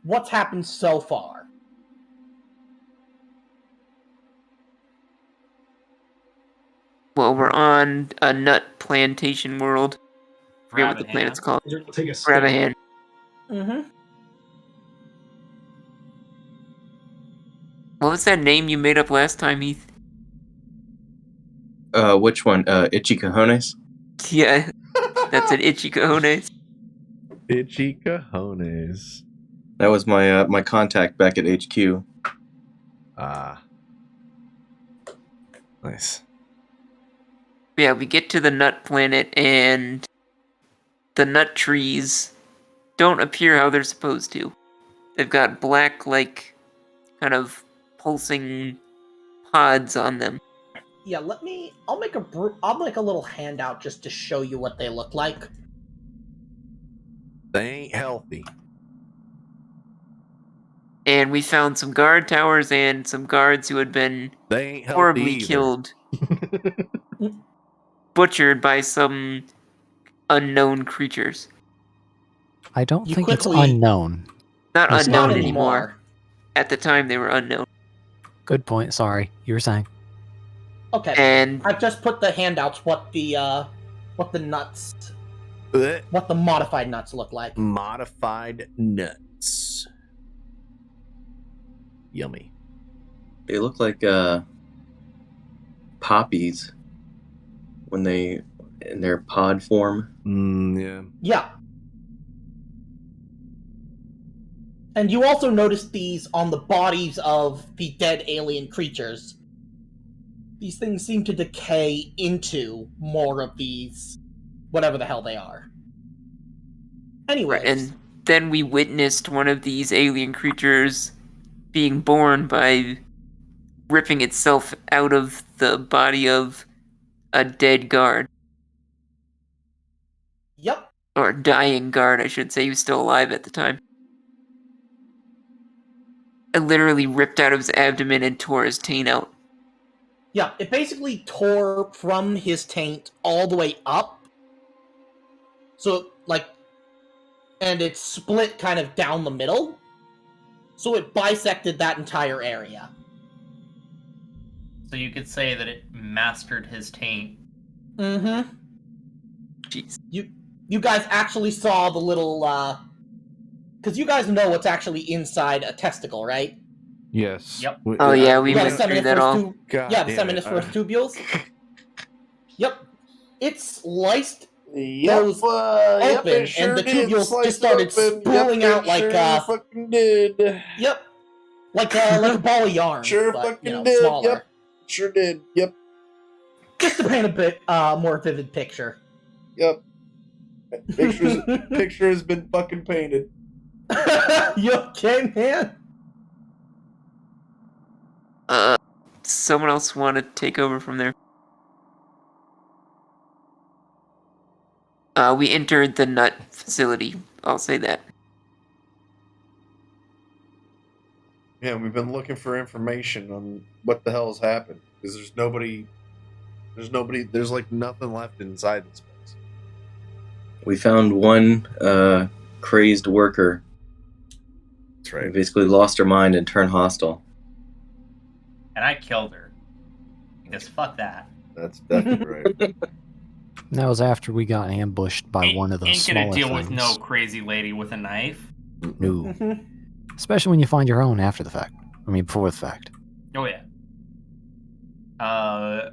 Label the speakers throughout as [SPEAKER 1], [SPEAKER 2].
[SPEAKER 1] what's happened so far?
[SPEAKER 2] Well, we're on a nut plantation world. I forget what the planet's called. Grabahan.
[SPEAKER 1] Mm-hmm.
[SPEAKER 2] What was that name you made up last time, Heath?
[SPEAKER 3] Which one? Itchy Cojones?
[SPEAKER 2] Yeah, that's an itchy cojones.
[SPEAKER 4] Itchy cojones.
[SPEAKER 3] That was my my contact back at HQ.
[SPEAKER 4] Ah. Nice.
[SPEAKER 2] Yeah, we get to the nut planet, and the nut trees don't appear how they're supposed to. They've got black, like, kind of pulsing pods on them.
[SPEAKER 1] Yeah, I'll make a little handout just to show you what they look like.
[SPEAKER 4] They ain't healthy.
[SPEAKER 2] And we found some guard towers and some guards who had been
[SPEAKER 4] They ain't healthy
[SPEAKER 2] horribly
[SPEAKER 4] either.
[SPEAKER 2] killed, butchered by some unknown creatures.
[SPEAKER 5] I don't think it's unknown.
[SPEAKER 2] Not
[SPEAKER 5] It's
[SPEAKER 2] unknown
[SPEAKER 5] not
[SPEAKER 2] anymore. At the time, they were unknown.
[SPEAKER 5] Good point. Sorry, you were saying.
[SPEAKER 1] Okay.
[SPEAKER 2] And
[SPEAKER 1] I've just put the handouts what the nuts, what the modified nuts look like.
[SPEAKER 4] Modified nuts. Yummy.
[SPEAKER 3] They look like poppies when they in their pod form.
[SPEAKER 4] Yeah.
[SPEAKER 1] Yeah. And you also notice these on the bodies of the dead alien creatures. These things seem to decay into more of these, whatever the hell they are. Anyways.
[SPEAKER 2] And then we witnessed one of these alien creatures being born by ripping itself out of the body of a dead guard.
[SPEAKER 1] Yep.
[SPEAKER 2] Or dying guard, I should say. He was still alive at the time. It literally ripped out of his abdomen and tore his taint out.
[SPEAKER 1] Yeah, it basically tore from his taint all the way up. So, and it split kind of down the middle. So it bisected that entire area.
[SPEAKER 6] So you could say that it mastered his taint.
[SPEAKER 1] Mm-hmm.
[SPEAKER 2] Jeez.
[SPEAKER 1] You guys actually saw the little, because you guys know what's actually inside a testicle, right?
[SPEAKER 4] Yes.
[SPEAKER 6] Yep.
[SPEAKER 2] Oh yeah, we
[SPEAKER 1] got
[SPEAKER 2] went through that all.
[SPEAKER 1] The seminiferous tubules. Yep. It sliced those open, and the tubules just started spooling out like
[SPEAKER 4] fucking did.
[SPEAKER 1] Yep. Like a ball of yarn.
[SPEAKER 4] Sure
[SPEAKER 1] but,
[SPEAKER 4] fucking did.
[SPEAKER 1] Smaller.
[SPEAKER 4] Yep. Sure did. Yep.
[SPEAKER 1] Just to paint a bit more vivid picture.
[SPEAKER 4] Yep. Picture has been fucking painted.
[SPEAKER 1] You okay, man?
[SPEAKER 2] Someone else want to take over from there? We entered the nut facility. I'll say that.
[SPEAKER 4] Yeah, we've been looking for information on what the hell has happened because there's like nothing left inside this place.
[SPEAKER 3] We found one crazed worker.
[SPEAKER 4] That's right.
[SPEAKER 3] Who basically lost her mind and turned hostile.
[SPEAKER 6] And I killed her. Because fuck that.
[SPEAKER 4] That's definitely right.
[SPEAKER 5] That was after we got ambushed by one of those
[SPEAKER 6] Ain't
[SPEAKER 5] smaller
[SPEAKER 6] gonna deal
[SPEAKER 5] things.
[SPEAKER 6] with no crazy lady with a knife.
[SPEAKER 5] No. Especially when you find your own after the fact. I mean, before the fact.
[SPEAKER 6] Oh yeah.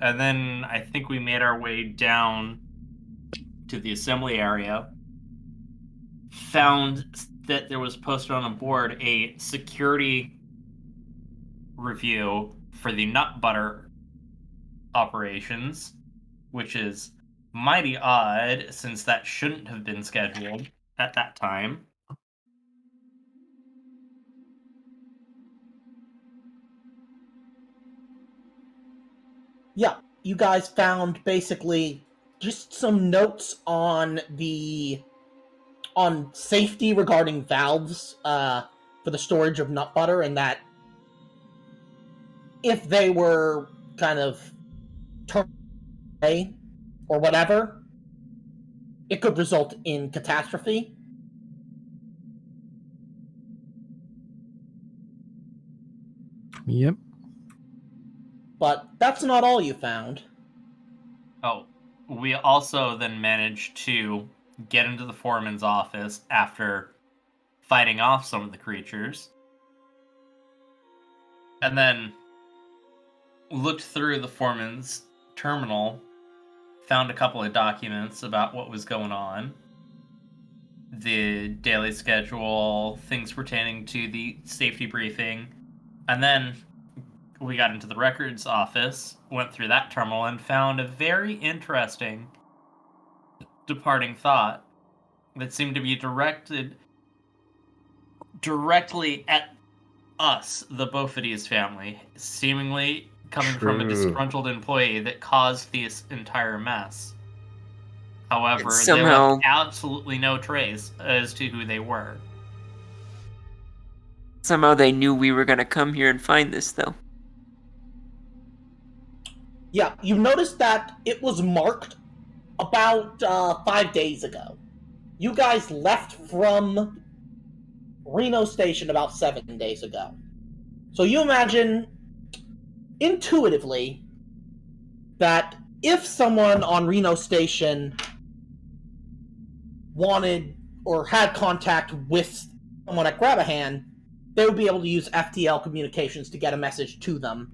[SPEAKER 6] And then I think we made our way down to the assembly area. Found that there was posted on a board a security review for the nut butter operations, which is mighty odd since that shouldn't have been scheduled at that time.
[SPEAKER 1] Yeah, you guys found basically just some notes on safety regarding valves for the storage of nut butter, and that if they were kind of turned away or whatever, it could result in catastrophe.
[SPEAKER 5] Yep.
[SPEAKER 1] But that's not all you found.
[SPEAKER 6] Oh, we also then managed to get into the foreman's office after fighting off some of the creatures. And then looked through the foreman's terminal, found a couple of documents about what was going on. The daily schedule, things pertaining to the safety briefing. And then we got into the records office, went through that terminal, and found a very interesting departing thought that seemed to be directed directly at us, the Bophades family, seemingly coming from a
[SPEAKER 7] True.
[SPEAKER 6] disgruntled employee that caused this entire mess. However, they
[SPEAKER 2] Somehow-
[SPEAKER 6] left absolutely no trace as to who they were.
[SPEAKER 2] Somehow they knew we were gonna come here and find this, though.
[SPEAKER 1] Yeah, you noticed that it was marked about 5 days ago. You guys left from Reno Station about 7 days ago. So you imagine, intuitively, that if someone on Reno Station wanted or had contact with someone at Grabahan, they would be able to use FTL communications to get a message to them.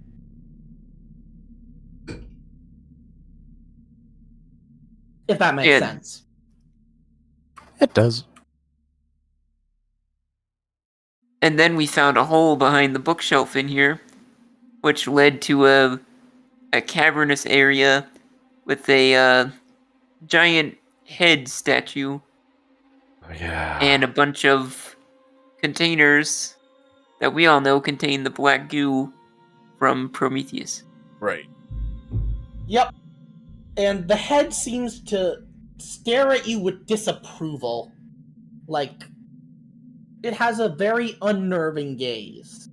[SPEAKER 1] If that makes
[SPEAKER 2] Yeah.
[SPEAKER 1] sense.
[SPEAKER 5] It does.
[SPEAKER 2] And then we found a hole behind the bookshelf in here, which led to a cavernous area with a giant head statue
[SPEAKER 7] Oh, yeah.
[SPEAKER 2] and a bunch of containers that we all know contain the black goo from Prometheus.
[SPEAKER 7] Right.
[SPEAKER 1] Yep. And the head seems to stare at you with disapproval. Like, it has a very unnerving gaze.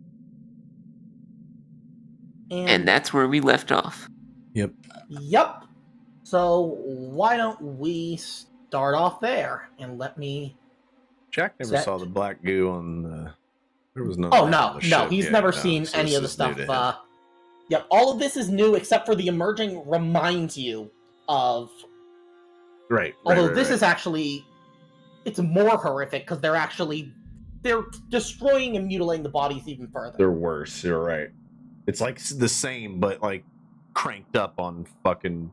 [SPEAKER 2] And that's where we left off.
[SPEAKER 1] Yep. So, why don't we start off there? And let me...
[SPEAKER 7] Jack never
[SPEAKER 1] Set.
[SPEAKER 7] saw the black goo on the. There was no.
[SPEAKER 1] Oh,
[SPEAKER 7] on
[SPEAKER 1] no,
[SPEAKER 7] the ship
[SPEAKER 1] he's
[SPEAKER 7] yet,
[SPEAKER 1] never
[SPEAKER 7] no,
[SPEAKER 1] seen
[SPEAKER 7] so
[SPEAKER 1] any
[SPEAKER 7] this
[SPEAKER 1] of the
[SPEAKER 7] is new
[SPEAKER 1] stuff.
[SPEAKER 7] to him.
[SPEAKER 1] Yep, all of this is new except for the emerging reminds you of...
[SPEAKER 7] Right.
[SPEAKER 1] Although this is actually... It's more horrific because they're destroying and mutilating the bodies even further.
[SPEAKER 7] They're worse. You're right. It's like the same, but like cranked up on fucking.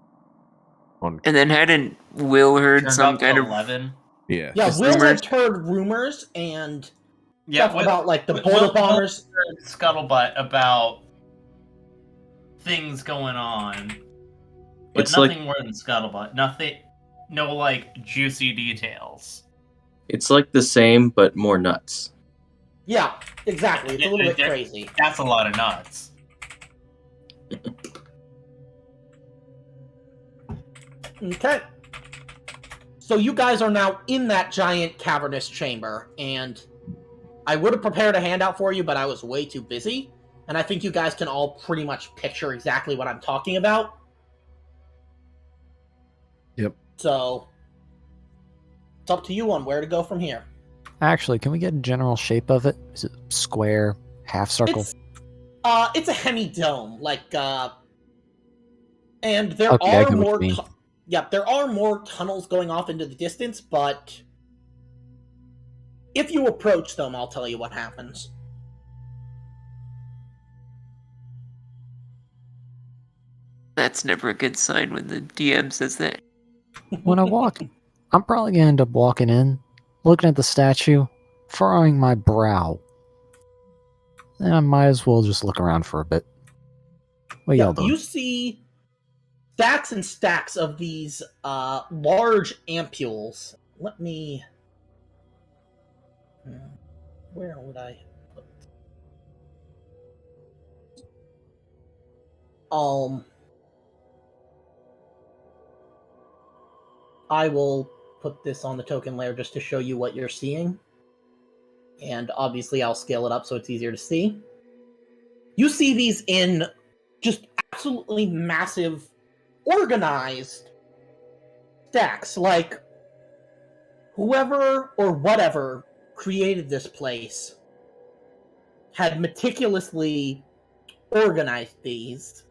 [SPEAKER 7] On.
[SPEAKER 2] And then hadn't Will heard
[SPEAKER 6] Turned
[SPEAKER 2] some
[SPEAKER 6] up to
[SPEAKER 2] kind of
[SPEAKER 6] 11.
[SPEAKER 7] Yeah.
[SPEAKER 1] Yeah,
[SPEAKER 2] Just
[SPEAKER 1] Will
[SPEAKER 2] rumors?
[SPEAKER 1] had heard rumors and
[SPEAKER 6] Yeah,
[SPEAKER 1] stuff about like the border bombers.
[SPEAKER 6] Scuttlebutt about things going on, but
[SPEAKER 3] It's
[SPEAKER 6] nothing
[SPEAKER 3] like-
[SPEAKER 6] more than scuttlebutt. Nothing, no like juicy details.
[SPEAKER 3] It's like the same, but more nuts.
[SPEAKER 1] Yeah, exactly. It's a little bit crazy.
[SPEAKER 6] That's a lot of nuts.
[SPEAKER 1] Okay. So you guys are now in that giant cavernous chamber, and I would have prepared a handout for you, but I was way too busy. And I think you guys can all pretty much picture exactly what I'm talking about.
[SPEAKER 7] Yep.
[SPEAKER 1] So, it's up to you on where to go from here.
[SPEAKER 5] Actually, can we get a general shape of it? Is it square, half circle?
[SPEAKER 1] It's a hemi-dome, and there
[SPEAKER 5] Okay, I
[SPEAKER 1] are
[SPEAKER 5] get what
[SPEAKER 1] more...
[SPEAKER 5] you mean.
[SPEAKER 1] there are more tunnels going off into the distance, but if you approach them, I'll tell you what happens.
[SPEAKER 2] That's never a good sign when the DM says that.
[SPEAKER 5] When I walk, I'm probably gonna end up walking in, looking at the statue, furrowing my brow. Then I might as well just look around for a bit. What y'all doing?
[SPEAKER 1] You see stacks and stacks of these large ampules. Let me... Where would I put... I will put this on the token layer just to show you what you're seeing. And obviously I'll scale it up so it's easier to see. You see these in just absolutely massive, organized stacks. Like, whoever or whatever created this place had meticulously organized these.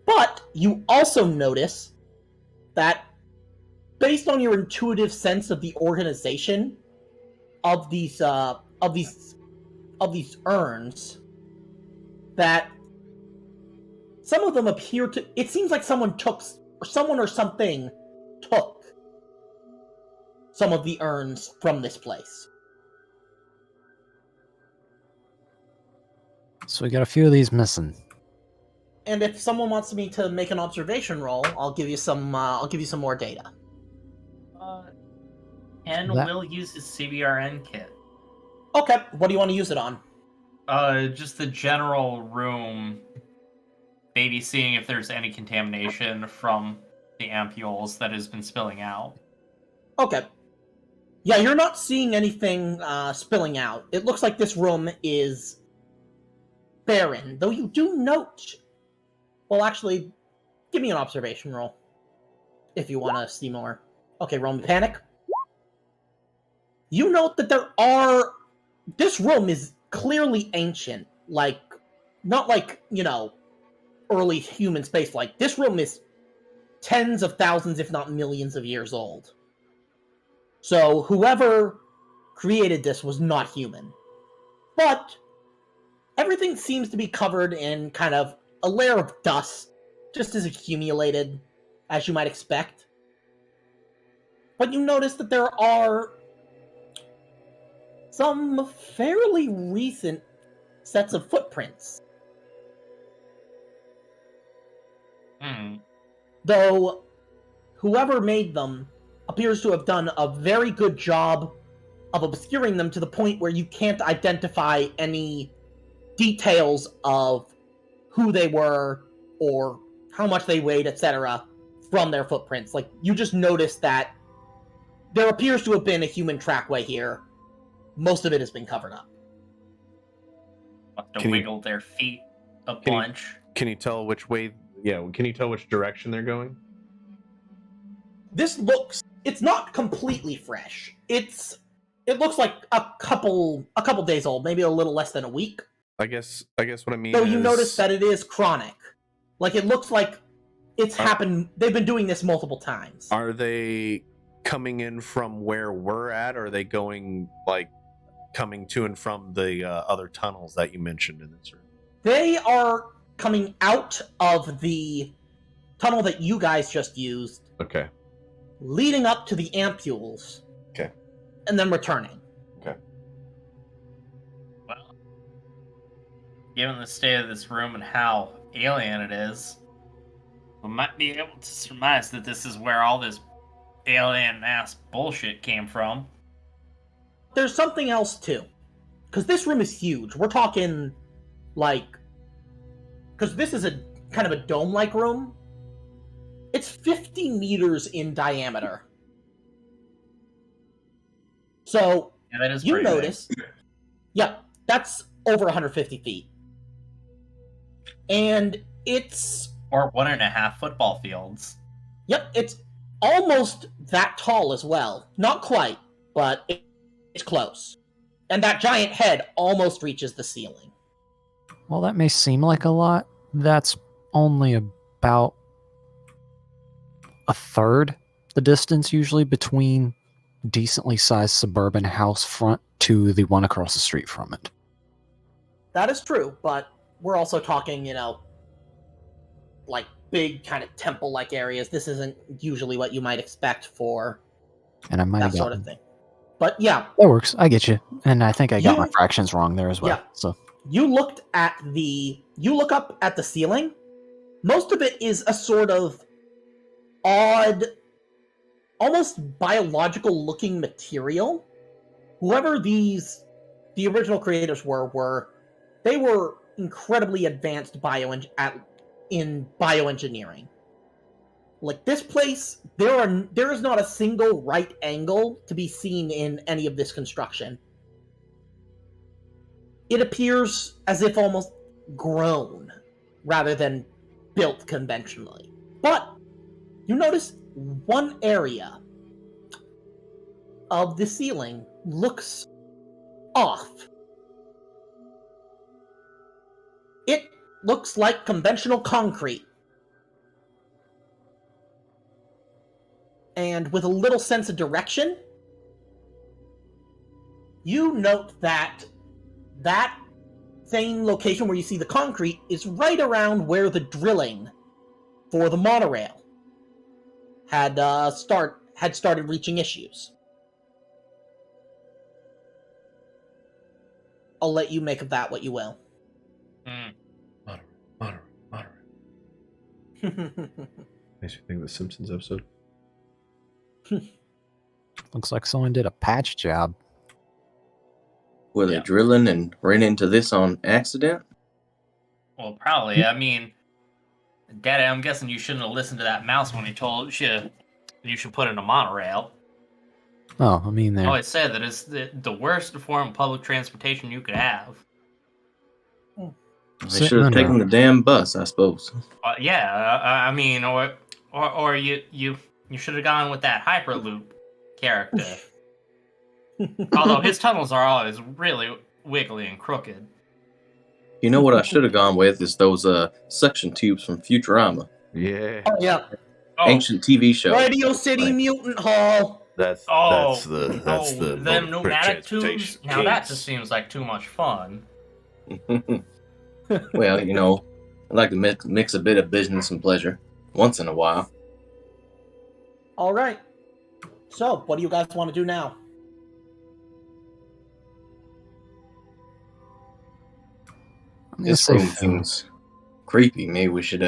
[SPEAKER 1] But you also notice that, based on your intuitive sense of the organization of these urns, that some of them appear to. It seems like someone or something took some of the urns from this place.
[SPEAKER 5] So we got a few of these missing.
[SPEAKER 1] And if someone wants me to make an observation roll, I'll give you some more data.
[SPEAKER 6] Ken
[SPEAKER 5] That-
[SPEAKER 6] will use his CBRN kit.
[SPEAKER 1] Okay, what do you want to use it on?
[SPEAKER 6] Just the general room. Maybe seeing if there's any contamination from the ampules that has been spilling out.
[SPEAKER 1] Okay. Yeah, you're not seeing anything spilling out. It looks like this room is barren, though you do note. Well, actually, give me an observation roll if you want to see more. Okay, roll me panic. You note that this room is clearly ancient, like, not like, early human spaceflight. This room is tens of thousands, if not millions of years old. So whoever created this was not human. But everything seems to be covered in kind of a layer of dust, just as accumulated as you might expect. But you notice that there are some fairly recent sets of footprints. Though whoever made them appears to have done a very good job of obscuring them to the point where you can't identify any details of who they were or how much they weighed, etc., from their footprints. Like, you just notice that there appears to have been a human trackway here. Most of it has been covered up.
[SPEAKER 6] Must have wiggled their feet a bunch.
[SPEAKER 7] Can you tell which way? Yeah, can you tell which direction they're going?
[SPEAKER 1] It's not completely fresh. It looks like a couple days old, maybe a little less than a week.
[SPEAKER 7] I guess what I mean
[SPEAKER 1] Though
[SPEAKER 7] is...
[SPEAKER 1] you notice that it is chronic. Like, it looks like it's happened. They've been doing this multiple times.
[SPEAKER 7] Are they coming in from where we're at, or are they going, like, coming to and from the other tunnels that you mentioned in this room?
[SPEAKER 1] They are coming out of the tunnel that you guys just used.
[SPEAKER 7] Okay.
[SPEAKER 1] Leading up to the ampules.
[SPEAKER 7] Okay.
[SPEAKER 1] And then returning.
[SPEAKER 7] Okay.
[SPEAKER 6] Well, given the state of this room and how alien it is, we might be able to surmise that this is where all this alien-ass bullshit came from.
[SPEAKER 1] There's something else, too. Because this room is huge. We're talking, like... Because this is a kind of a dome-like room. It's 50 meters in diameter. So,
[SPEAKER 6] Yeah, that is
[SPEAKER 1] you
[SPEAKER 6] pretty
[SPEAKER 1] notice... Yeah, that's over 150 feet. And it's...
[SPEAKER 6] Or 1.5 football fields.
[SPEAKER 1] Yep, it's almost that tall as well. Not quite, but it's close. And that giant head almost reaches the ceiling.
[SPEAKER 5] Well, that may seem like a lot. That's only about a third the distance usually between decently sized suburban house front to the one across the street from it.
[SPEAKER 1] That is true, but we're also talking, like big kind of temple-like areas. This isn't usually what you might expect for
[SPEAKER 5] And I might
[SPEAKER 1] that
[SPEAKER 5] have
[SPEAKER 1] sort of thing. But yeah.
[SPEAKER 5] That works. I get you. And I think I got my fractions wrong there as well.
[SPEAKER 1] Yeah.
[SPEAKER 5] So
[SPEAKER 1] you look up at the ceiling. Most of it is a sort of odd, almost biological-looking material. Whoever the original creators were incredibly advanced in bioengineering. Like, this place, there is not a single right angle to be seen in any of this construction. It appears as if almost grown rather than built conventionally. But you notice one area of the ceiling looks off. looks like conventional concrete. And with a little sense of direction, you note that that same location where you see the concrete is right around where the drilling for the monorail had started reaching issues. I'll let you make of that what you will.
[SPEAKER 7] Moderate. Makes me think of the Simpsons episode.
[SPEAKER 5] Looks like someone did a patch job.
[SPEAKER 3] Were they drilling and ran into this on accident?
[SPEAKER 6] Well, probably. I mean, Daddy, I'm guessing you shouldn't have listened to that mouse when he told you should put in a monorail.
[SPEAKER 5] Oh, I mean,
[SPEAKER 6] I
[SPEAKER 5] there.
[SPEAKER 6] always said that it's the worst form of public transportation you could have.
[SPEAKER 3] They should have taken the damn bus, I suppose.
[SPEAKER 6] I mean, or you should have gone with that Hyperloop character. Although his tunnels are always really wiggly and crooked.
[SPEAKER 3] You know what I should have gone with is those suction tubes from Futurama.
[SPEAKER 7] Yeah.
[SPEAKER 1] Oh, yeah.
[SPEAKER 3] Ancient TV show.
[SPEAKER 1] Radio City Mutant Hall.
[SPEAKER 7] That's the
[SPEAKER 6] them
[SPEAKER 7] mode of
[SPEAKER 6] pneumatic
[SPEAKER 7] transportation.
[SPEAKER 6] tubes. Now that just seems like too much fun.
[SPEAKER 3] Well, I like to mix a bit of business and pleasure once in a while.
[SPEAKER 1] All right. So, what do you guys want to do now?
[SPEAKER 3] This room seems creepy. Maybe we should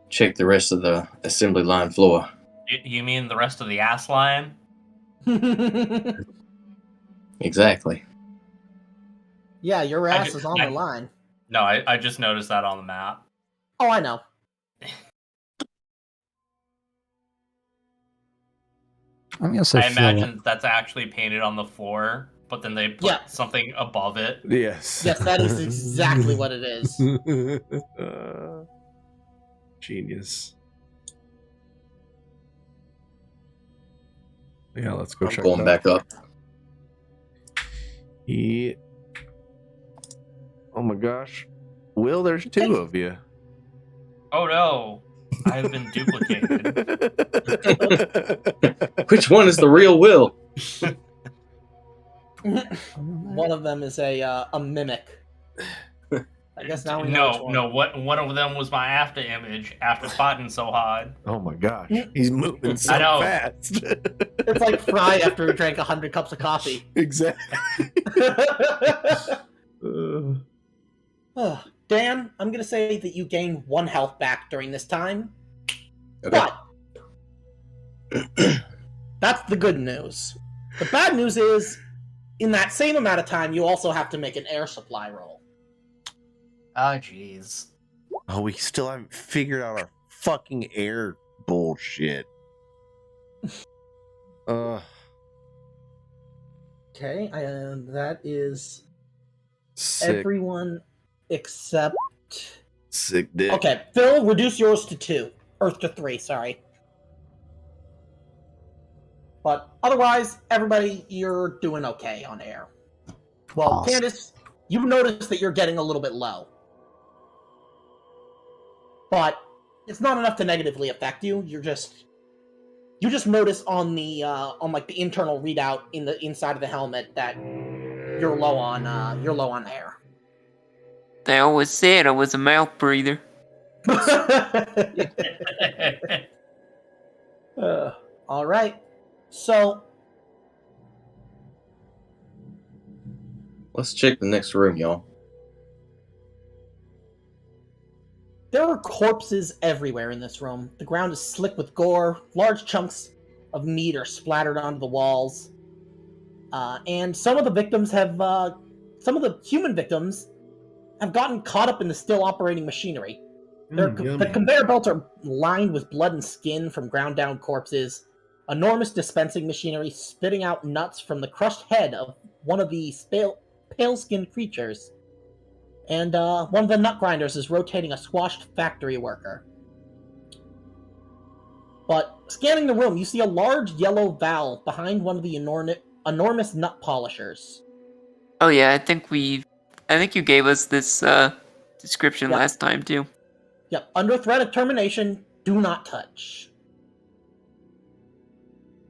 [SPEAKER 3] check the rest of the assembly line floor.
[SPEAKER 6] You mean the rest of the ass line?
[SPEAKER 3] Exactly.
[SPEAKER 1] Yeah, your ass is on the line.
[SPEAKER 6] No, I just noticed that on the map.
[SPEAKER 1] Oh, I know.
[SPEAKER 5] I'm gonna say.
[SPEAKER 6] I imagine that's actually painted on the floor, but then they put something above it.
[SPEAKER 7] Yes.
[SPEAKER 1] Yes, that is exactly what it is.
[SPEAKER 7] Genius. Yeah, let's go
[SPEAKER 3] I'm
[SPEAKER 7] check
[SPEAKER 3] going back up.
[SPEAKER 7] Yeah. Oh my gosh. Will, there's two of you.
[SPEAKER 6] Oh no. I've been duplicated.
[SPEAKER 3] Which one is the real Will?
[SPEAKER 1] One of them is a mimic. I guess now we know.
[SPEAKER 6] One of them was my after image after fighting so hard.
[SPEAKER 7] Oh my gosh. He's moving so fast.
[SPEAKER 1] It's like Fry after he drank 100 cups of coffee.
[SPEAKER 7] Exactly.
[SPEAKER 1] Dan, I'm going to say that you gain 1 health back during this time.
[SPEAKER 3] Okay.
[SPEAKER 1] But that's the good news. The bad news is, in that same amount of time, you also have to make an air supply roll.
[SPEAKER 6] Ah, jeez.
[SPEAKER 7] Oh, we still haven't figured out our fucking air bullshit.
[SPEAKER 1] Okay, and that is
[SPEAKER 7] Sick.
[SPEAKER 1] everyone except...
[SPEAKER 7] Sick dick.
[SPEAKER 1] Okay, Phil, reduce yours to 2. Or to 3, sorry. But otherwise, everybody, you're doing okay on air. Well,
[SPEAKER 5] Awesome.
[SPEAKER 1] Candace, you notice that you're getting a little bit low. But it's not enough to negatively affect you. You just notice on the the internal readout in the inside of the helmet that you're low on air.
[SPEAKER 2] They always said I was a mouth breather.
[SPEAKER 1] All right. So
[SPEAKER 3] Let's check the next room, y'all.
[SPEAKER 1] there are corpses everywhere in this room. The ground is slick with gore. Large chunks of meat are splattered onto the walls. And some of the human victims have gotten caught up in the still operating machinery. The conveyor belts are lined with blood and skin from ground down corpses. Enormous dispensing machinery spitting out nuts from the crushed head of one of the pale-skinned creatures. And one of the nut grinders is rotating a squashed factory worker. But scanning the room, you see a large yellow valve behind one of the enormous nut polishers.
[SPEAKER 2] Oh yeah, I think you gave us this description
[SPEAKER 1] Yep.
[SPEAKER 2] last time, too.
[SPEAKER 1] Yep. Under threat of termination, do not touch.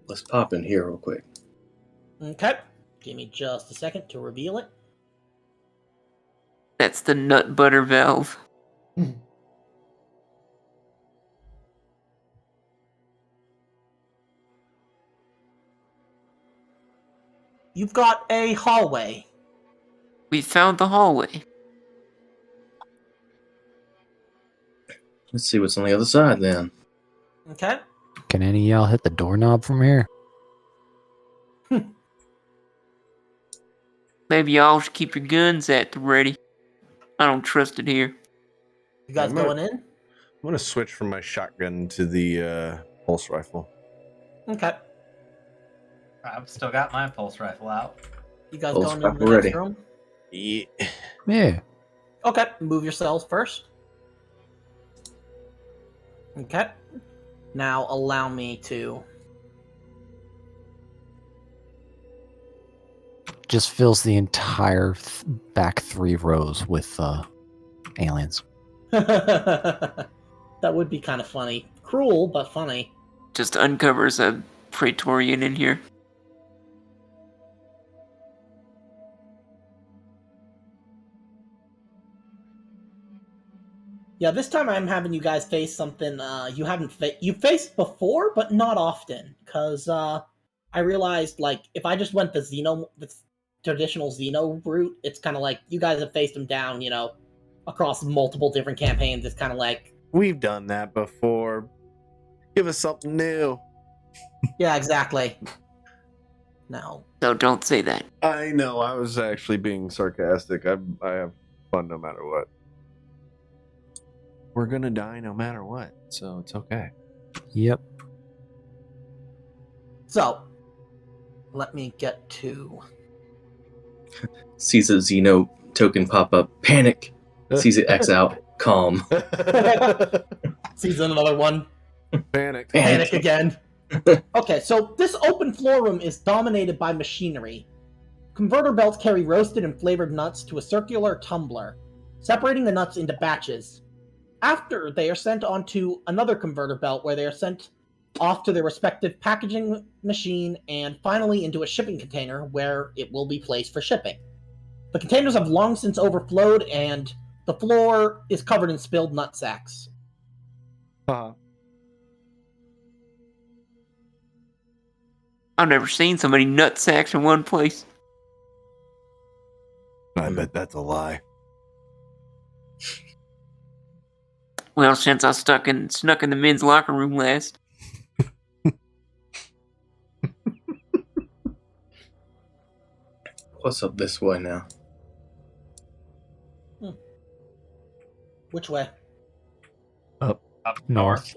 [SPEAKER 3] Let's pop in here real quick.
[SPEAKER 1] Okay. Give me just a second to reveal it.
[SPEAKER 2] That's the nut butter valve.
[SPEAKER 1] You've got a hallway.
[SPEAKER 2] We found the hallway.
[SPEAKER 3] Let's see what's on the other side then.
[SPEAKER 1] Okay.
[SPEAKER 5] Can any of y'all hit the doorknob from here?
[SPEAKER 2] Maybe y'all should keep your guns at the ready. I don't trust it here.
[SPEAKER 1] You guys
[SPEAKER 7] I'm gonna-
[SPEAKER 1] going in?
[SPEAKER 7] I'm gonna switch from my shotgun to the pulse rifle.
[SPEAKER 1] Okay.
[SPEAKER 6] I've still got my pulse rifle out.
[SPEAKER 1] You guys
[SPEAKER 3] Pulse
[SPEAKER 1] going into the
[SPEAKER 3] rifle
[SPEAKER 1] next
[SPEAKER 3] ready.
[SPEAKER 1] room?
[SPEAKER 7] Yeah.
[SPEAKER 5] Yeah.
[SPEAKER 1] Okay. Move yourselves first. Okay. Now allow me to...
[SPEAKER 5] Just fills the entire back 3 rows with aliens.
[SPEAKER 1] That would be kind of funny. Cruel, but funny.
[SPEAKER 2] Just uncovers a Praetorian in here.
[SPEAKER 1] Yeah, this time I'm having you guys face something you haven't you faced before, but not often. Because I realized, like, if I just went the traditional Xeno route, it's kind of like you guys have faced them down, across multiple different campaigns. It's kind of like...
[SPEAKER 7] We've done that before. Give us something new.
[SPEAKER 1] Yeah, exactly. No.
[SPEAKER 2] No, don't say that.
[SPEAKER 7] I know. I was actually being sarcastic. I have fun no matter what. We're gonna die no matter what, so it's okay.
[SPEAKER 5] Yep.
[SPEAKER 1] So, let me get to...
[SPEAKER 3] Sees a Xeno token pop up. Panic. Sees it X out. Calm.
[SPEAKER 1] Season another one.
[SPEAKER 7] Panic.
[SPEAKER 1] Panic again. Okay, so this open floor room is dominated by machinery. Converter belts carry roasted and flavored nuts to a circular tumbler, separating the nuts into batches. After, they are sent onto another converter belt where they are sent off to their respective packaging machine and finally into a shipping container where it will be placed for shipping. The containers have long since overflowed and the floor is covered in spilled nut sacks.
[SPEAKER 2] I've never seen so many nut sacks in one place.
[SPEAKER 7] I bet that's a lie.
[SPEAKER 2] Well, since I snuck in the men's locker room last.
[SPEAKER 3] What's up this way now?
[SPEAKER 1] Which way?
[SPEAKER 6] Up
[SPEAKER 5] North.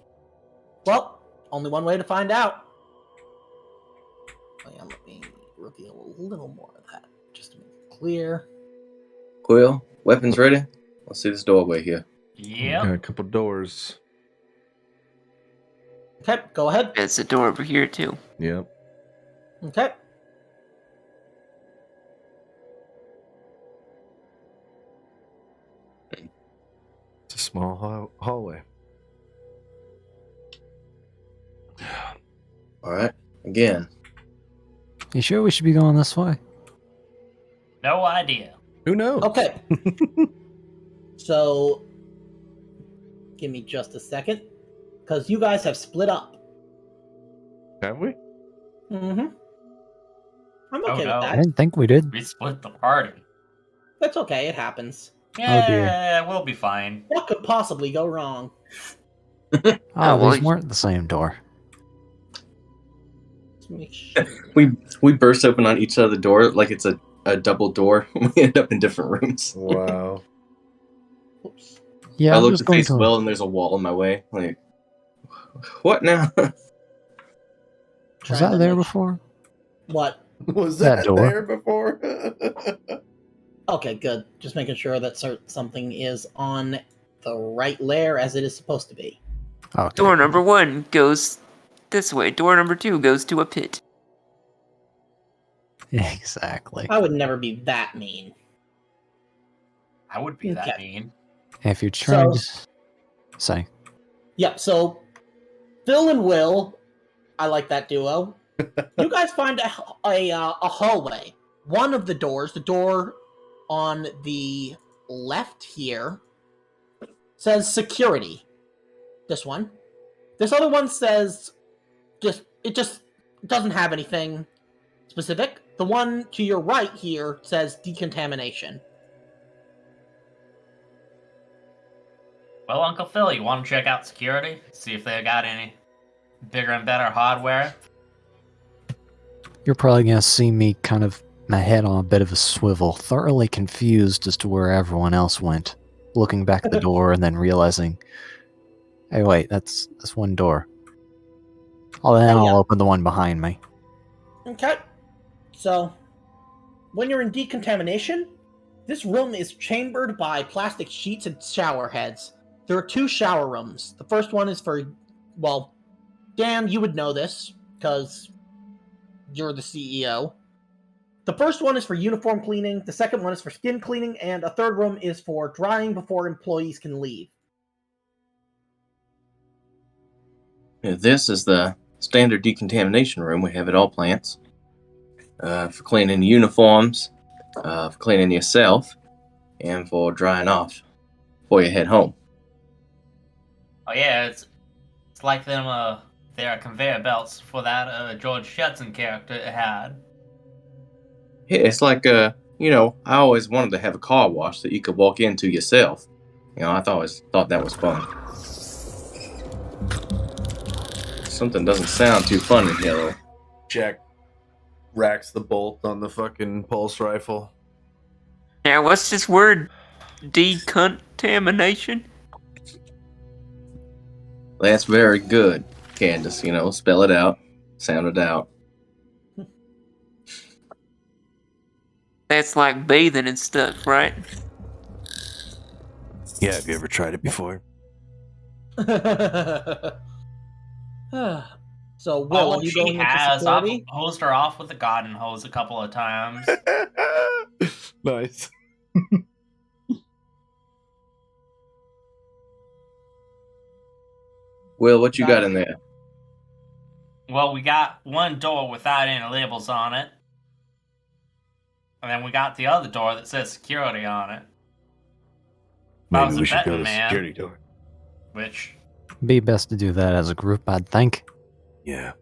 [SPEAKER 1] Well, only one way to find out. Oh yeah, let me reveal a little more of that, just to make it clear.
[SPEAKER 3] Quill, weapons ready? Let's see this doorway here.
[SPEAKER 6] Yep.
[SPEAKER 7] Got a couple doors.
[SPEAKER 1] Okay, go ahead.
[SPEAKER 2] There's a door over here, too.
[SPEAKER 7] Yep.
[SPEAKER 1] Okay.
[SPEAKER 7] It's a small hallway.
[SPEAKER 3] Alright, again.
[SPEAKER 5] You sure we should be going this way?
[SPEAKER 6] No idea.
[SPEAKER 7] Who knows?
[SPEAKER 1] Okay. So, give me just a second, because you guys have split up.
[SPEAKER 7] Have we?
[SPEAKER 1] Mm-hmm. I'm
[SPEAKER 6] Oh,
[SPEAKER 1] okay
[SPEAKER 6] no.
[SPEAKER 1] with
[SPEAKER 5] I
[SPEAKER 1] that.
[SPEAKER 5] didn't think we did.
[SPEAKER 6] We split the party.
[SPEAKER 1] That's okay, it happens.
[SPEAKER 5] Oh, dear.
[SPEAKER 6] Yeah, we'll be fine.
[SPEAKER 1] What could possibly go wrong?
[SPEAKER 5] Oh,
[SPEAKER 2] well,
[SPEAKER 5] these weren't the same door.
[SPEAKER 1] Let's make sure.
[SPEAKER 3] We burst open on each other door like it's a double door. We end up in different rooms.
[SPEAKER 7] Wow.
[SPEAKER 1] Oops.
[SPEAKER 5] Yeah,
[SPEAKER 3] I
[SPEAKER 5] I'm
[SPEAKER 3] look
[SPEAKER 5] just
[SPEAKER 3] to
[SPEAKER 5] going
[SPEAKER 3] face
[SPEAKER 5] to.
[SPEAKER 3] Will and there's a wall in my way. Like, what now?
[SPEAKER 5] Was
[SPEAKER 1] Trying
[SPEAKER 5] that
[SPEAKER 1] to
[SPEAKER 5] there
[SPEAKER 1] make-
[SPEAKER 5] before?
[SPEAKER 1] What?
[SPEAKER 4] Was
[SPEAKER 5] That
[SPEAKER 4] that,
[SPEAKER 5] door.
[SPEAKER 4] there before?
[SPEAKER 1] Okay, good. Just making sure that something is on the right layer as it is supposed to be.
[SPEAKER 5] Okay.
[SPEAKER 2] Door number 1 goes this way. Door number 2 goes to a pit.
[SPEAKER 5] Exactly.
[SPEAKER 1] I would never be that mean.
[SPEAKER 6] I would be that
[SPEAKER 1] Okay.
[SPEAKER 6] mean.
[SPEAKER 5] If you're trying to say,
[SPEAKER 1] Yep, so Phil and Will, I like that duo. You guys find a hallway. One of the doors, the door on the left here, says security. This one. This other one says it just doesn't have anything specific. The one to your right here says decontamination.
[SPEAKER 6] Well, Uncle Phil, you want to check out security? See if they got any bigger and better hardware?
[SPEAKER 5] you're probably going to see me kind of my head on a bit of a swivel, thoroughly confused as to where everyone else went, looking back at the door and then realizing, hey, wait, that's one door. I'll open the one behind me.
[SPEAKER 1] Okay. So, when you're in decontamination, this room is chambered by plastic sheets and shower heads. There are 2 shower rooms. The first one is for, well, Dan, you would know this, because you're the CEO. The first one is for uniform cleaning, the second one is for skin cleaning, and a third room is for drying before employees can leave.
[SPEAKER 3] This is the standard decontamination room. We have at all plants. For cleaning uniforms, for cleaning yourself, and for drying off before you head home.
[SPEAKER 6] Oh yeah, it's like them their conveyor belts for that George Jetson character it had.
[SPEAKER 3] Yeah, it's like I always wanted to have a car wash that you could walk into yourself. I thought that was fun. Something doesn't sound too fun in here, though.
[SPEAKER 7] Jack racks the bolt on the fucking pulse rifle.
[SPEAKER 2] Yeah, what's this word? Decontamination?
[SPEAKER 3] That's very good, Candace. Spell it out, sound it out.
[SPEAKER 2] That's like bathing and stuff, right?
[SPEAKER 7] Yeah, have you ever tried it before?
[SPEAKER 1] So, Will, are you
[SPEAKER 6] she
[SPEAKER 1] going into
[SPEAKER 6] has.
[SPEAKER 1] security?
[SPEAKER 6] I've hosed her off with the garden hose a couple of times.
[SPEAKER 7] Nice.
[SPEAKER 3] Will, what you got in there?
[SPEAKER 6] Well, we got one door without any labels on it. And then we got the other door that says security on it.
[SPEAKER 7] Maybe we should go to the security door.
[SPEAKER 6] Which...
[SPEAKER 5] Be best to do that as a group, I'd think.
[SPEAKER 7] Yeah.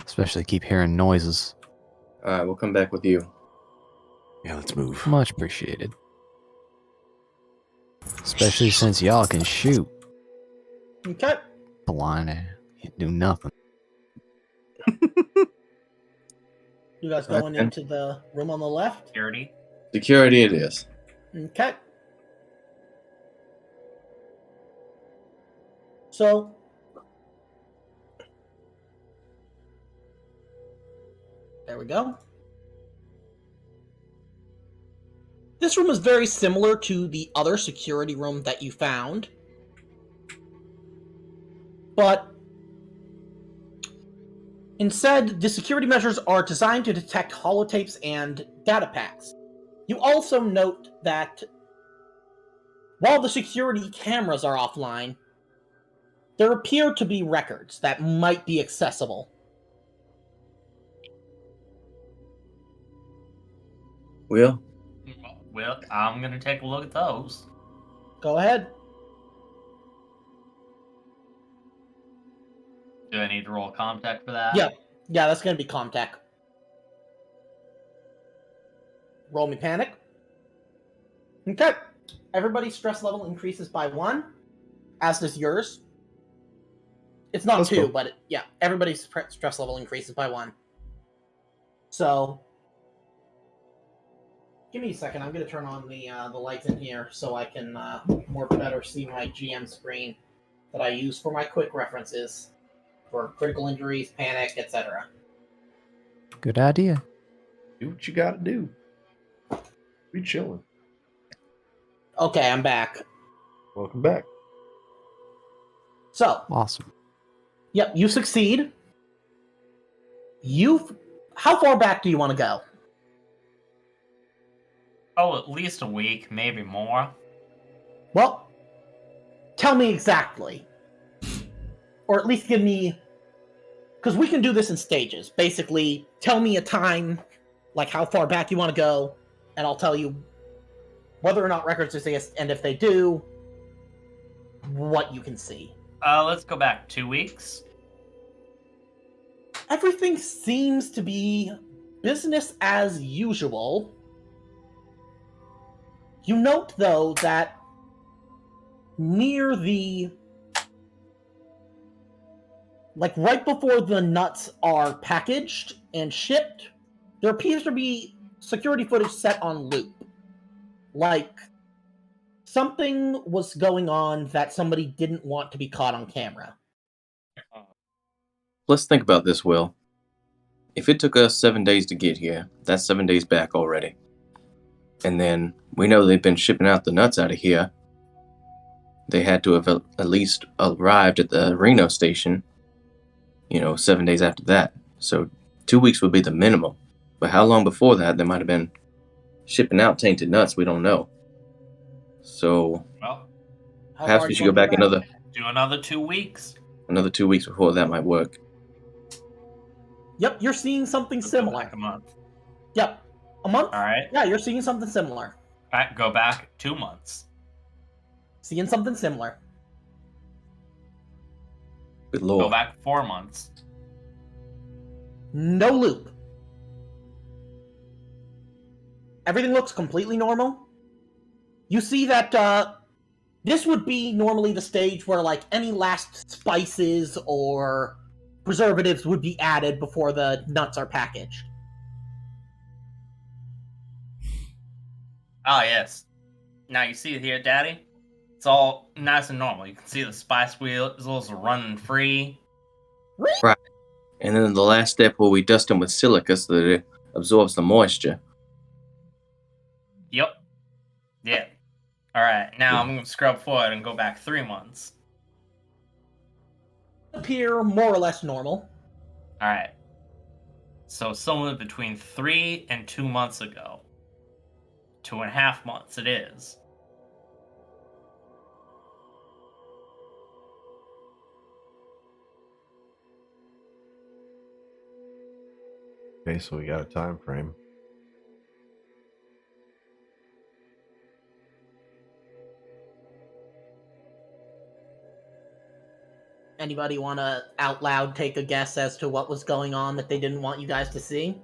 [SPEAKER 5] Especially keep hearing noises.
[SPEAKER 3] Alright, we'll come back with you.
[SPEAKER 7] Yeah, let's move.
[SPEAKER 5] Much appreciated. Especially since y'all can shoot.
[SPEAKER 1] Okay.
[SPEAKER 5] Blind, can't do nothing.
[SPEAKER 1] You guys going into the room on the left?
[SPEAKER 6] Security.
[SPEAKER 3] Security it is.
[SPEAKER 1] Okay. So, there we go. This room is very similar to the other security room that you found. But instead, the security measures are designed to detect holotapes and data packs. You also note that while the security cameras are offline, there appear to be records that might be accessible.
[SPEAKER 3] Will?
[SPEAKER 6] Well, I'm going to take a look at those.
[SPEAKER 1] Go ahead.
[SPEAKER 6] Do I need to roll contact for that?
[SPEAKER 1] Yeah, that's going to be contact. Roll me panic. Okay. Everybody's stress level increases by 1, as does yours. It's not
[SPEAKER 7] That's
[SPEAKER 1] 2,
[SPEAKER 7] cool.
[SPEAKER 1] but everybody's stress level increases by 1. So, give me a second. I'm going to turn on the lights in here so I can more better see my GM screen that I use for my quick references for critical injuries, panic, etc.
[SPEAKER 5] Good idea.
[SPEAKER 7] Do what you gotta do. Be chilling.
[SPEAKER 1] Okay, I'm back.
[SPEAKER 7] Welcome back.
[SPEAKER 1] So,
[SPEAKER 5] Awesome.
[SPEAKER 1] yep, you succeed. How far back do you want to go?
[SPEAKER 6] Oh, at least a week, maybe more.
[SPEAKER 1] Well, tell me exactly. Or at least give me... Because we can do this in stages. Basically, tell me a time, like how far back you want to go, and I'll tell you whether or not records exist, and if they do, what you can see.
[SPEAKER 6] Let's go back 2 weeks.
[SPEAKER 1] Everything seems to be business as usual. You note, though, that near the... like, right before the nuts are packaged and shipped, there appears to be security footage set on loop. Like, something was going on that somebody didn't want to be caught on camera.
[SPEAKER 3] Let's think about this, Will. If it took us 7 days to get here, that's 7 days back already. And then we know they've been shipping out the nuts out of here. They had to have at least arrived at the Reno station, 7 days after that. So 2 weeks would be the minimum. But how long before that they might have been shipping out tainted nuts, we don't know. So
[SPEAKER 6] Well,
[SPEAKER 3] perhaps we should go back
[SPEAKER 6] do another 2 weeks.
[SPEAKER 3] another 2 weeks before that might work.
[SPEAKER 1] Yep, you're seeing something
[SPEAKER 6] Let's go
[SPEAKER 1] similar.
[SPEAKER 6] back a month.
[SPEAKER 1] Yep. A month?
[SPEAKER 6] All right.
[SPEAKER 1] Yeah, you're seeing something similar.
[SPEAKER 6] Go back 2 months.
[SPEAKER 1] Seeing something similar.
[SPEAKER 3] Good
[SPEAKER 6] Go
[SPEAKER 3] lord.
[SPEAKER 6] back 4 months.
[SPEAKER 1] No loop. Everything looks completely normal. You see that this would be normally the stage where like any last spices or preservatives would be added before the nuts are packaged.
[SPEAKER 6] Ah, yes. Now you see it here, Daddy? It's all nice and normal. You can see the spice wheels are running free.
[SPEAKER 3] Right. And then the last step where we dust them with silica so that it absorbs the moisture.
[SPEAKER 6] Yep. Yeah. Alright, now I'm going to scrub forward and go back 3 months.
[SPEAKER 1] Appear more or less normal.
[SPEAKER 6] Alright. So somewhere between 3 and 2 months ago. 2.5 months it is.
[SPEAKER 7] Okay, so we got a time frame.
[SPEAKER 1] Anybody want to out loud take a guess as to what was going on that they didn't want you guys to see?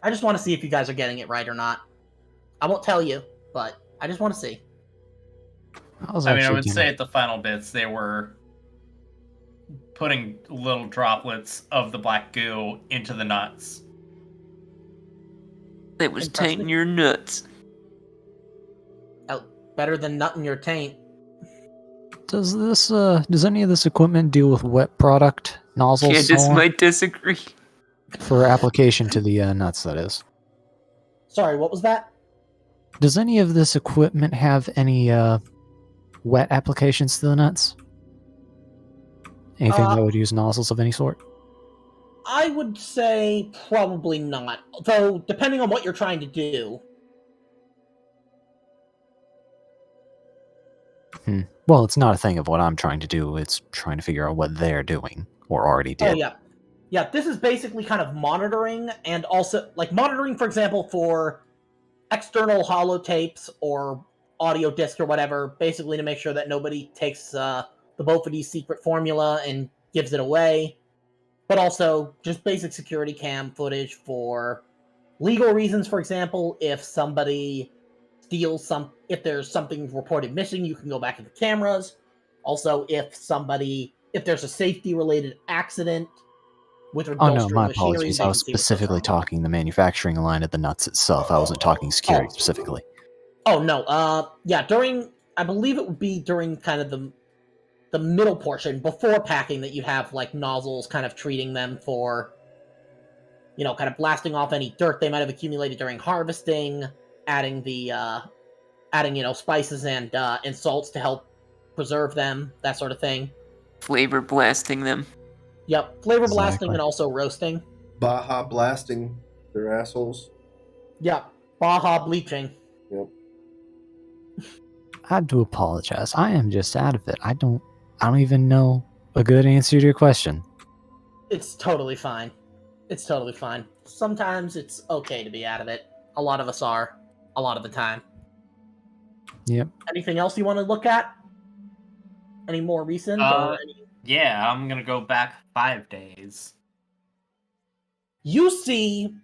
[SPEAKER 1] I just want to see if you guys are getting it right or not. I won't tell you, but I just want to see.
[SPEAKER 6] I would say at the final bits, they were putting little droplets of the black goo into the nuts.
[SPEAKER 2] It was tainting your nuts.
[SPEAKER 1] Oh, better than nut in your taint.
[SPEAKER 5] Does any of this equipment deal with wet product nozzles?
[SPEAKER 2] Candace might disagree.
[SPEAKER 5] For application to the nuts, that is.
[SPEAKER 1] Sorry, what was that?
[SPEAKER 5] Does any of this equipment have any wet applications to the nuts? Anything that would use nozzles of any sort?
[SPEAKER 1] I would say probably not. Though, depending on what you're trying to do.
[SPEAKER 5] Well, it's not a thing of what I'm trying to do. It's trying to figure out what they're doing, or already did.
[SPEAKER 1] Oh, yeah. Yeah, this is basically kind of monitoring, and also, like, monitoring, for example, for external holotapes or audio disc or whatever, basically to make sure that nobody takes the Bophades secret formula and gives it away. But also, just basic security cam footage for legal reasons, for example, if somebody steals if there's something reported missing, you can go back to the cameras. Also, if there's a safety-related accident with regards to
[SPEAKER 5] my
[SPEAKER 1] machinery,
[SPEAKER 5] apologies.
[SPEAKER 1] they
[SPEAKER 5] I
[SPEAKER 1] can
[SPEAKER 5] was
[SPEAKER 1] see what's
[SPEAKER 5] specifically
[SPEAKER 1] going on.
[SPEAKER 5] talking the manufacturing line of the nuts itself. I wasn't talking security specifically.
[SPEAKER 1] Oh, no. Yeah, I believe it would be during kind of the middle portion, before packing, that you'd have, like, nozzles kind of treating them for, kind of blasting off any dirt they might have accumulated during harvesting, adding spices and salts to help preserve them, that sort of thing.
[SPEAKER 2] Flavor blasting them.
[SPEAKER 1] Yep, flavor
[SPEAKER 5] Exactly.
[SPEAKER 1] blasting and also roasting.
[SPEAKER 4] Baja blasting their assholes.
[SPEAKER 1] Yep, Baja bleaching.
[SPEAKER 4] Yep.
[SPEAKER 5] I do apologize. I am just out of it. I don't even know a good answer to your question.
[SPEAKER 1] It's totally fine. It's totally fine. Sometimes it's okay to be out of it. A lot of us are. A lot of the time.
[SPEAKER 5] Yep.
[SPEAKER 1] Anything else you want to look at? Any more recent or any...
[SPEAKER 6] Yeah, I'm gonna go back 5 days.
[SPEAKER 1] You see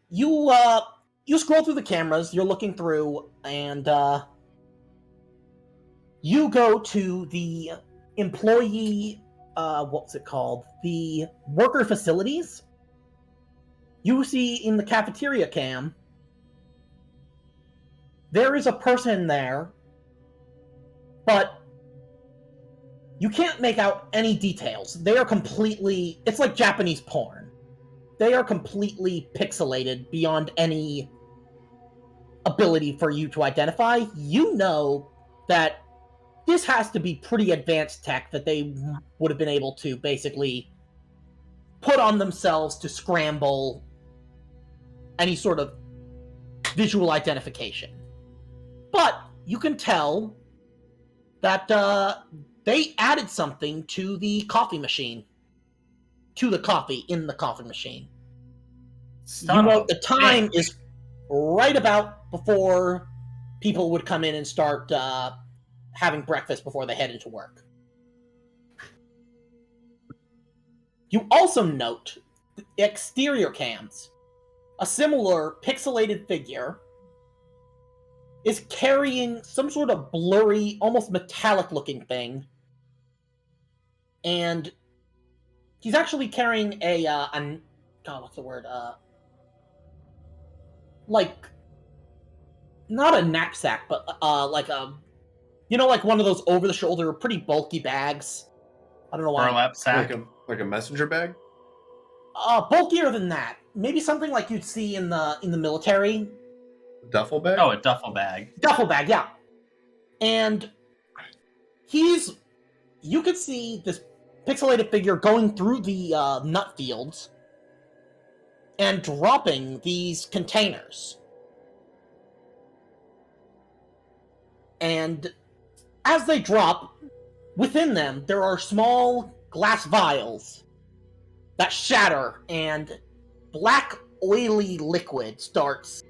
[SPEAKER 1] you scroll through the cameras, you're looking through, and you go to the employee what's it called? The worker facilities. You see in the cafeteria cam there is a person there, but you can't make out any details. They are completely... It's like Japanese porn. They are completely pixelated beyond any ability for you to identify. You know that this has to be pretty advanced tech that they would have been able to basically put on themselves to scramble any sort of visual identification. But you can tell that they added something to the coffee machine. To the coffee in the coffee machine. You know the time is right about before people would come in and start having breakfast before they head into work. You also note the exterior cams. A similar pixelated figure is carrying some sort of blurry, almost metallic-looking thing, and he's actually carrying what's the word? Like, not a knapsack, but like a, like one of those over-the-shoulder, pretty bulky bags. I don't know why.
[SPEAKER 6] Burlap sack.
[SPEAKER 4] Like a messenger bag?
[SPEAKER 1] Bulkier than that. Maybe something like you'd see in the military.
[SPEAKER 4] Duffel bag?
[SPEAKER 6] Oh, a duffel bag.
[SPEAKER 1] Duffel bag, yeah. And you could see this pixelated figure going through the nut fields and dropping these containers. And as they drop, within them there are small glass vials that shatter, and black oily liquid starts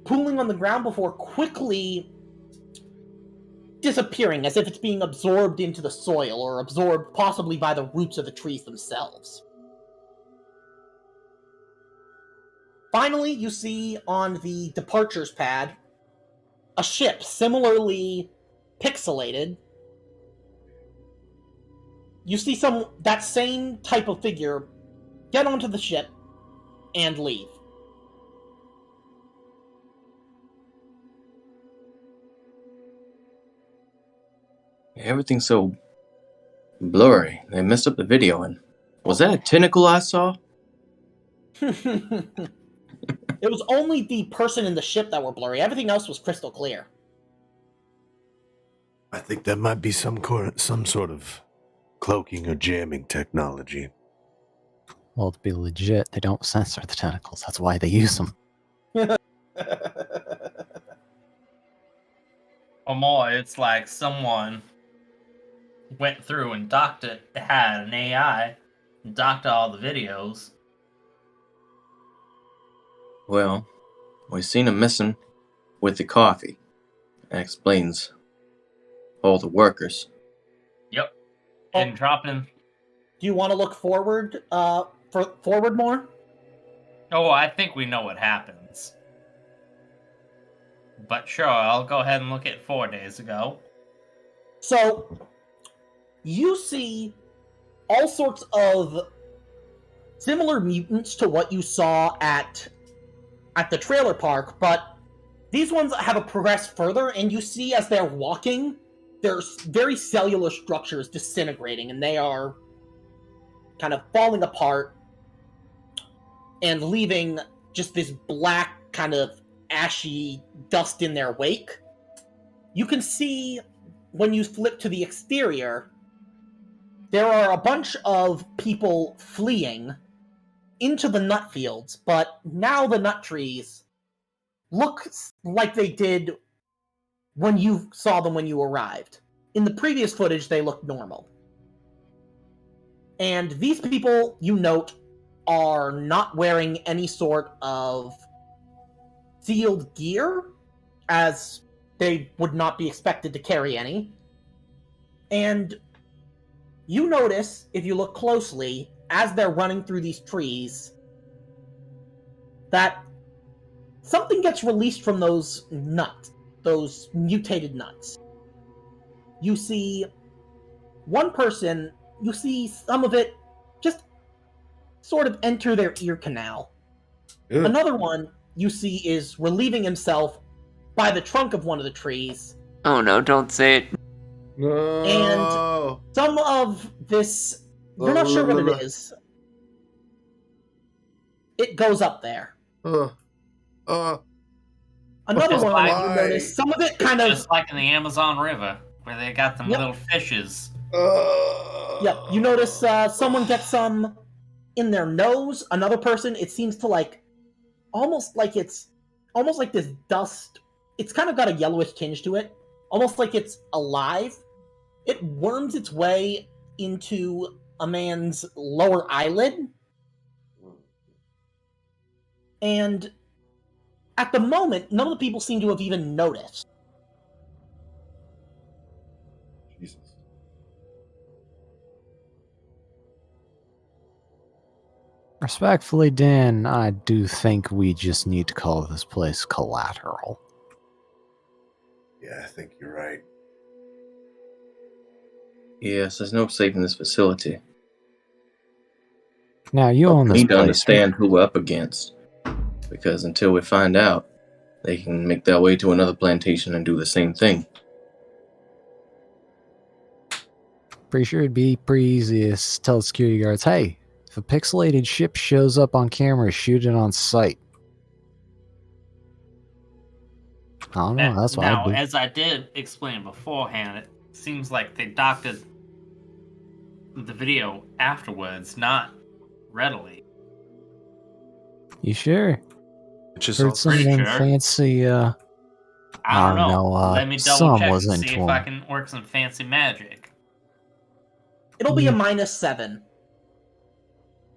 [SPEAKER 1] pooling on the ground before quickly disappearing, as if it's being absorbed into the soil, or absorbed possibly by the roots of the trees themselves. Finally, you see on the departures pad a ship similarly pixelated. You see that same type of figure get onto the ship and leave.
[SPEAKER 3] Everything's so blurry. They messed up the video. And was that a tentacle I saw?
[SPEAKER 1] It was only the person in the ship that were blurry. Everything else was crystal clear.
[SPEAKER 8] I think that might be some sort of cloaking or jamming technology.
[SPEAKER 5] Well, to be legit, they don't censor the tentacles. That's why they use them.
[SPEAKER 6] Or more, it's like someone went through and had an AI, and docked all the videos.
[SPEAKER 3] Well, we seen him missing with the coffee. That explains all the workers.
[SPEAKER 6] Yep. And dropping...
[SPEAKER 1] Do you want to look forward forward more?
[SPEAKER 6] Oh, I think we know what happens. But sure, I'll go ahead and look at 4 days ago.
[SPEAKER 1] So, you see all sorts of similar mutants to what you saw at the trailer park, but these ones have progressed further, and you see as they're walking, their very cellular structures disintegrating, and they are kind of falling apart and leaving just this black kind of ashy dust in their wake. You can see when you flip to the exterior, there are a bunch of people fleeing into the nut fields, but now the nut trees look like they did when you saw them when you arrived. In the previous footage, they looked normal. And these people, you note, are not wearing any sort of sealed gear, as they would not be expected to carry any. And you notice, if you look closely, as they're running through these trees, that something gets released from those nuts, those mutated nuts. You see one person, you see some of it just sort of enter their ear canal.
[SPEAKER 4] Ugh.
[SPEAKER 1] Another one you see is relieving himself by the trunk of one of the trees.
[SPEAKER 2] Oh no, don't say it.
[SPEAKER 4] No.
[SPEAKER 1] Some of this, you're not sure what it is. It goes up there.
[SPEAKER 4] Uh,
[SPEAKER 1] Another
[SPEAKER 6] Just
[SPEAKER 1] one
[SPEAKER 6] like-
[SPEAKER 1] you notice, some of it kind of...
[SPEAKER 6] Just like in the Amazon River, where they got them
[SPEAKER 1] Yep.
[SPEAKER 6] little fishes.
[SPEAKER 1] Yep, you notice someone gets some in their nose. Another person, it seems to like, almost like this dust. It's kind of got a yellowish tinge to it, almost like it's alive. It worms its way into a man's lower eyelid, and at the moment, none of the people seem to have even noticed.
[SPEAKER 4] Jesus.
[SPEAKER 5] Respectfully, Dan, I do think we just need to call this place collateral.
[SPEAKER 8] Yeah, I think you're right.
[SPEAKER 3] Yes, there's no safe in this facility.
[SPEAKER 5] Now, you
[SPEAKER 3] But
[SPEAKER 5] own
[SPEAKER 3] we
[SPEAKER 5] this
[SPEAKER 3] need to
[SPEAKER 5] place.
[SPEAKER 3] understand who we're up against. Because until we find out, they can make their way to another plantation and do the same thing.
[SPEAKER 5] Pretty sure it'd be pretty easy to tell the security guards, hey, if a pixelated ship shows up on camera, shoot it on sight. I don't know, that's what I'd
[SPEAKER 6] Now,
[SPEAKER 5] do.
[SPEAKER 6] as I did explain beforehand, it seems like they doctored the video afterwards, not readily.
[SPEAKER 5] You sure?
[SPEAKER 7] Which is
[SPEAKER 5] Heard
[SPEAKER 7] also
[SPEAKER 5] some of them
[SPEAKER 6] Pretty sure.
[SPEAKER 5] fancy,
[SPEAKER 6] I don't know. Let me double
[SPEAKER 5] some
[SPEAKER 6] check
[SPEAKER 5] was
[SPEAKER 6] and see
[SPEAKER 5] into
[SPEAKER 6] if I
[SPEAKER 5] 'em.
[SPEAKER 6] can work some fancy magic.
[SPEAKER 1] It'll be a -7.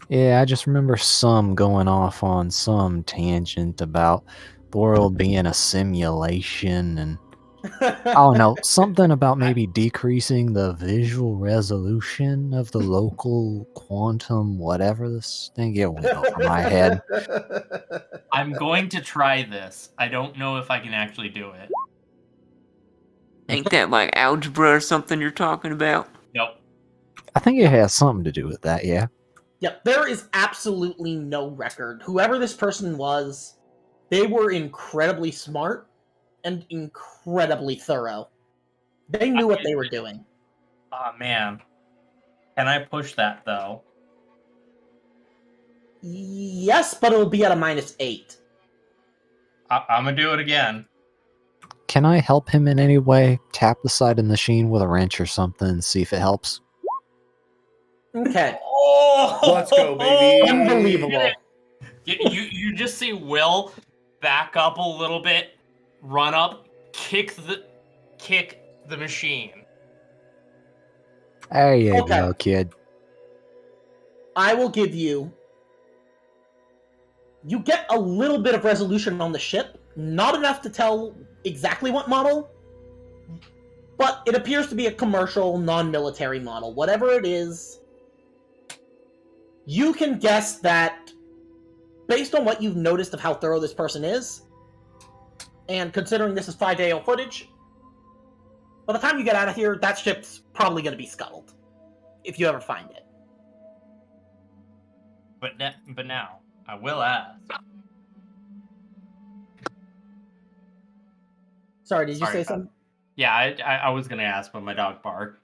[SPEAKER 5] Yeah, I just remember some going off on some tangent about the world being a simulation and I don't know, something about maybe decreasing the visual resolution of the local quantum whatever this thing. It went over my head.
[SPEAKER 6] I'm going to try this. I don't know if I can actually do it.
[SPEAKER 2] Ain't that like algebra or something you're talking about?
[SPEAKER 6] Nope.
[SPEAKER 5] I think it has something to do with that, yeah.
[SPEAKER 1] Yep, there is absolutely no record. Whoever this person was, they were incredibly smart and incredibly thorough. They knew what they were doing.
[SPEAKER 6] Oh man. Can I push that though?
[SPEAKER 1] Yes, but it'll be at a -8.
[SPEAKER 6] I'm gonna do it again.
[SPEAKER 5] Can I help him in any way? Tap the side of the machine with a wrench or something and see if it helps?
[SPEAKER 1] Okay.
[SPEAKER 6] Oh,
[SPEAKER 4] Let's go, baby.
[SPEAKER 1] Unbelievable.
[SPEAKER 6] You just see Will back up a little bit, run up, kick the machine.
[SPEAKER 5] There you
[SPEAKER 1] Okay.
[SPEAKER 5] go, kid.
[SPEAKER 1] I will give you... You get a little bit of resolution on the ship, not enough to tell exactly what model, but it appears to be a commercial, non-military model. Whatever it is, you can guess that, based on what you've noticed of how thorough this person is, and considering this is 5-day old footage, by the time you get out of here, that ship's probably going to be scuttled, if you ever find it.
[SPEAKER 6] But now, I will ask.
[SPEAKER 1] Sorry, did you
[SPEAKER 6] Sorry
[SPEAKER 1] say
[SPEAKER 6] about
[SPEAKER 1] something?
[SPEAKER 6] Yeah, I was gonna ask, but my dog barked.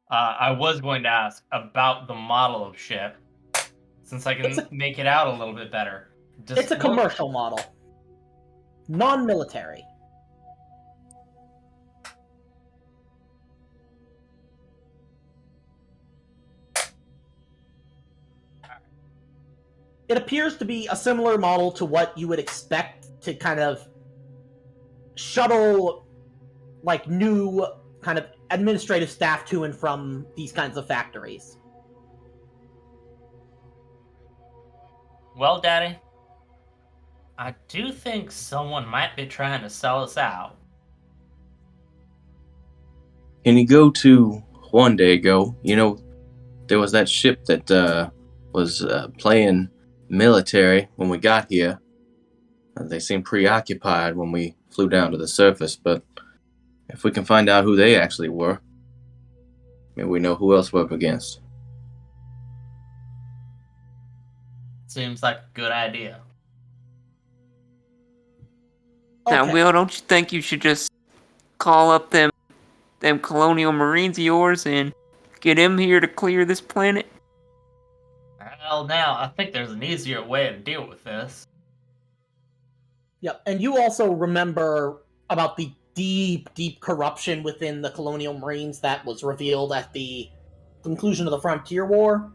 [SPEAKER 6] I was going to ask about the model of ship, since I can make it out a little bit better.
[SPEAKER 1] It's a commercial model. Non-military. It appears to be a similar model to what you would expect to kind of shuttle like new kind of administrative staff to and from these kinds of factories.
[SPEAKER 6] Well, Daddy, I do think someone might be trying to sell us out.
[SPEAKER 3] Can you go to one day ago? You know, there was that ship that was playing military when we got here. They seemed preoccupied when we flew down to the surface, but if we can find out who they actually were, maybe we know who else we're up against.
[SPEAKER 6] Seems like a good idea.
[SPEAKER 2] Now,
[SPEAKER 1] Okay.
[SPEAKER 2] Will, don't you think you should just call up them colonial marines of yours and get them here to clear this planet?
[SPEAKER 6] Well, now, I think there's an easier way to deal with this.
[SPEAKER 1] Yep, and you also remember about the deep corruption within the Colonial Marines that was revealed at the conclusion of the Frontier War?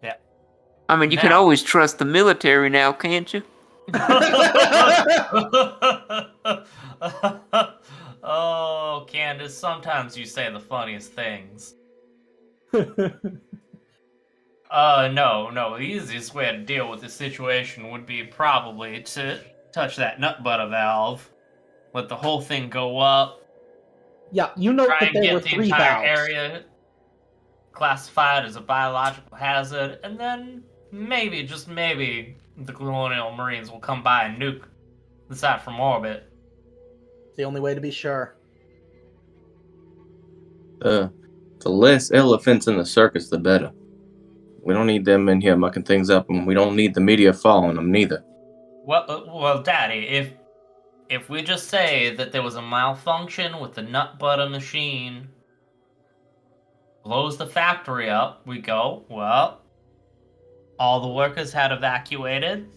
[SPEAKER 6] Yeah.
[SPEAKER 2] I mean, you can
[SPEAKER 6] Now-
[SPEAKER 2] always trust the military now, can't you?
[SPEAKER 6] Oh, Candace, sometimes you say the funniest things. No, the easiest way to deal with the situation would be probably to touch that nut butter valve, let the whole thing go up,
[SPEAKER 1] Yeah, you note
[SPEAKER 6] try
[SPEAKER 1] that
[SPEAKER 6] and
[SPEAKER 1] there were
[SPEAKER 6] get the
[SPEAKER 1] 3
[SPEAKER 6] entire
[SPEAKER 1] valves.
[SPEAKER 6] area classified as a biological hazard, and then maybe, just maybe, the Colonial Marines will come by and nuke the site from orbit.
[SPEAKER 1] It's the only way to be sure.
[SPEAKER 3] The less elephants in the circus, the better. We don't need them in here mucking things up, and we don't need the media following them neither.
[SPEAKER 6] Well, Daddy, if we just say that there was a malfunction with the nut butter machine, blows the factory up, we go, well, all the workers had evacuated.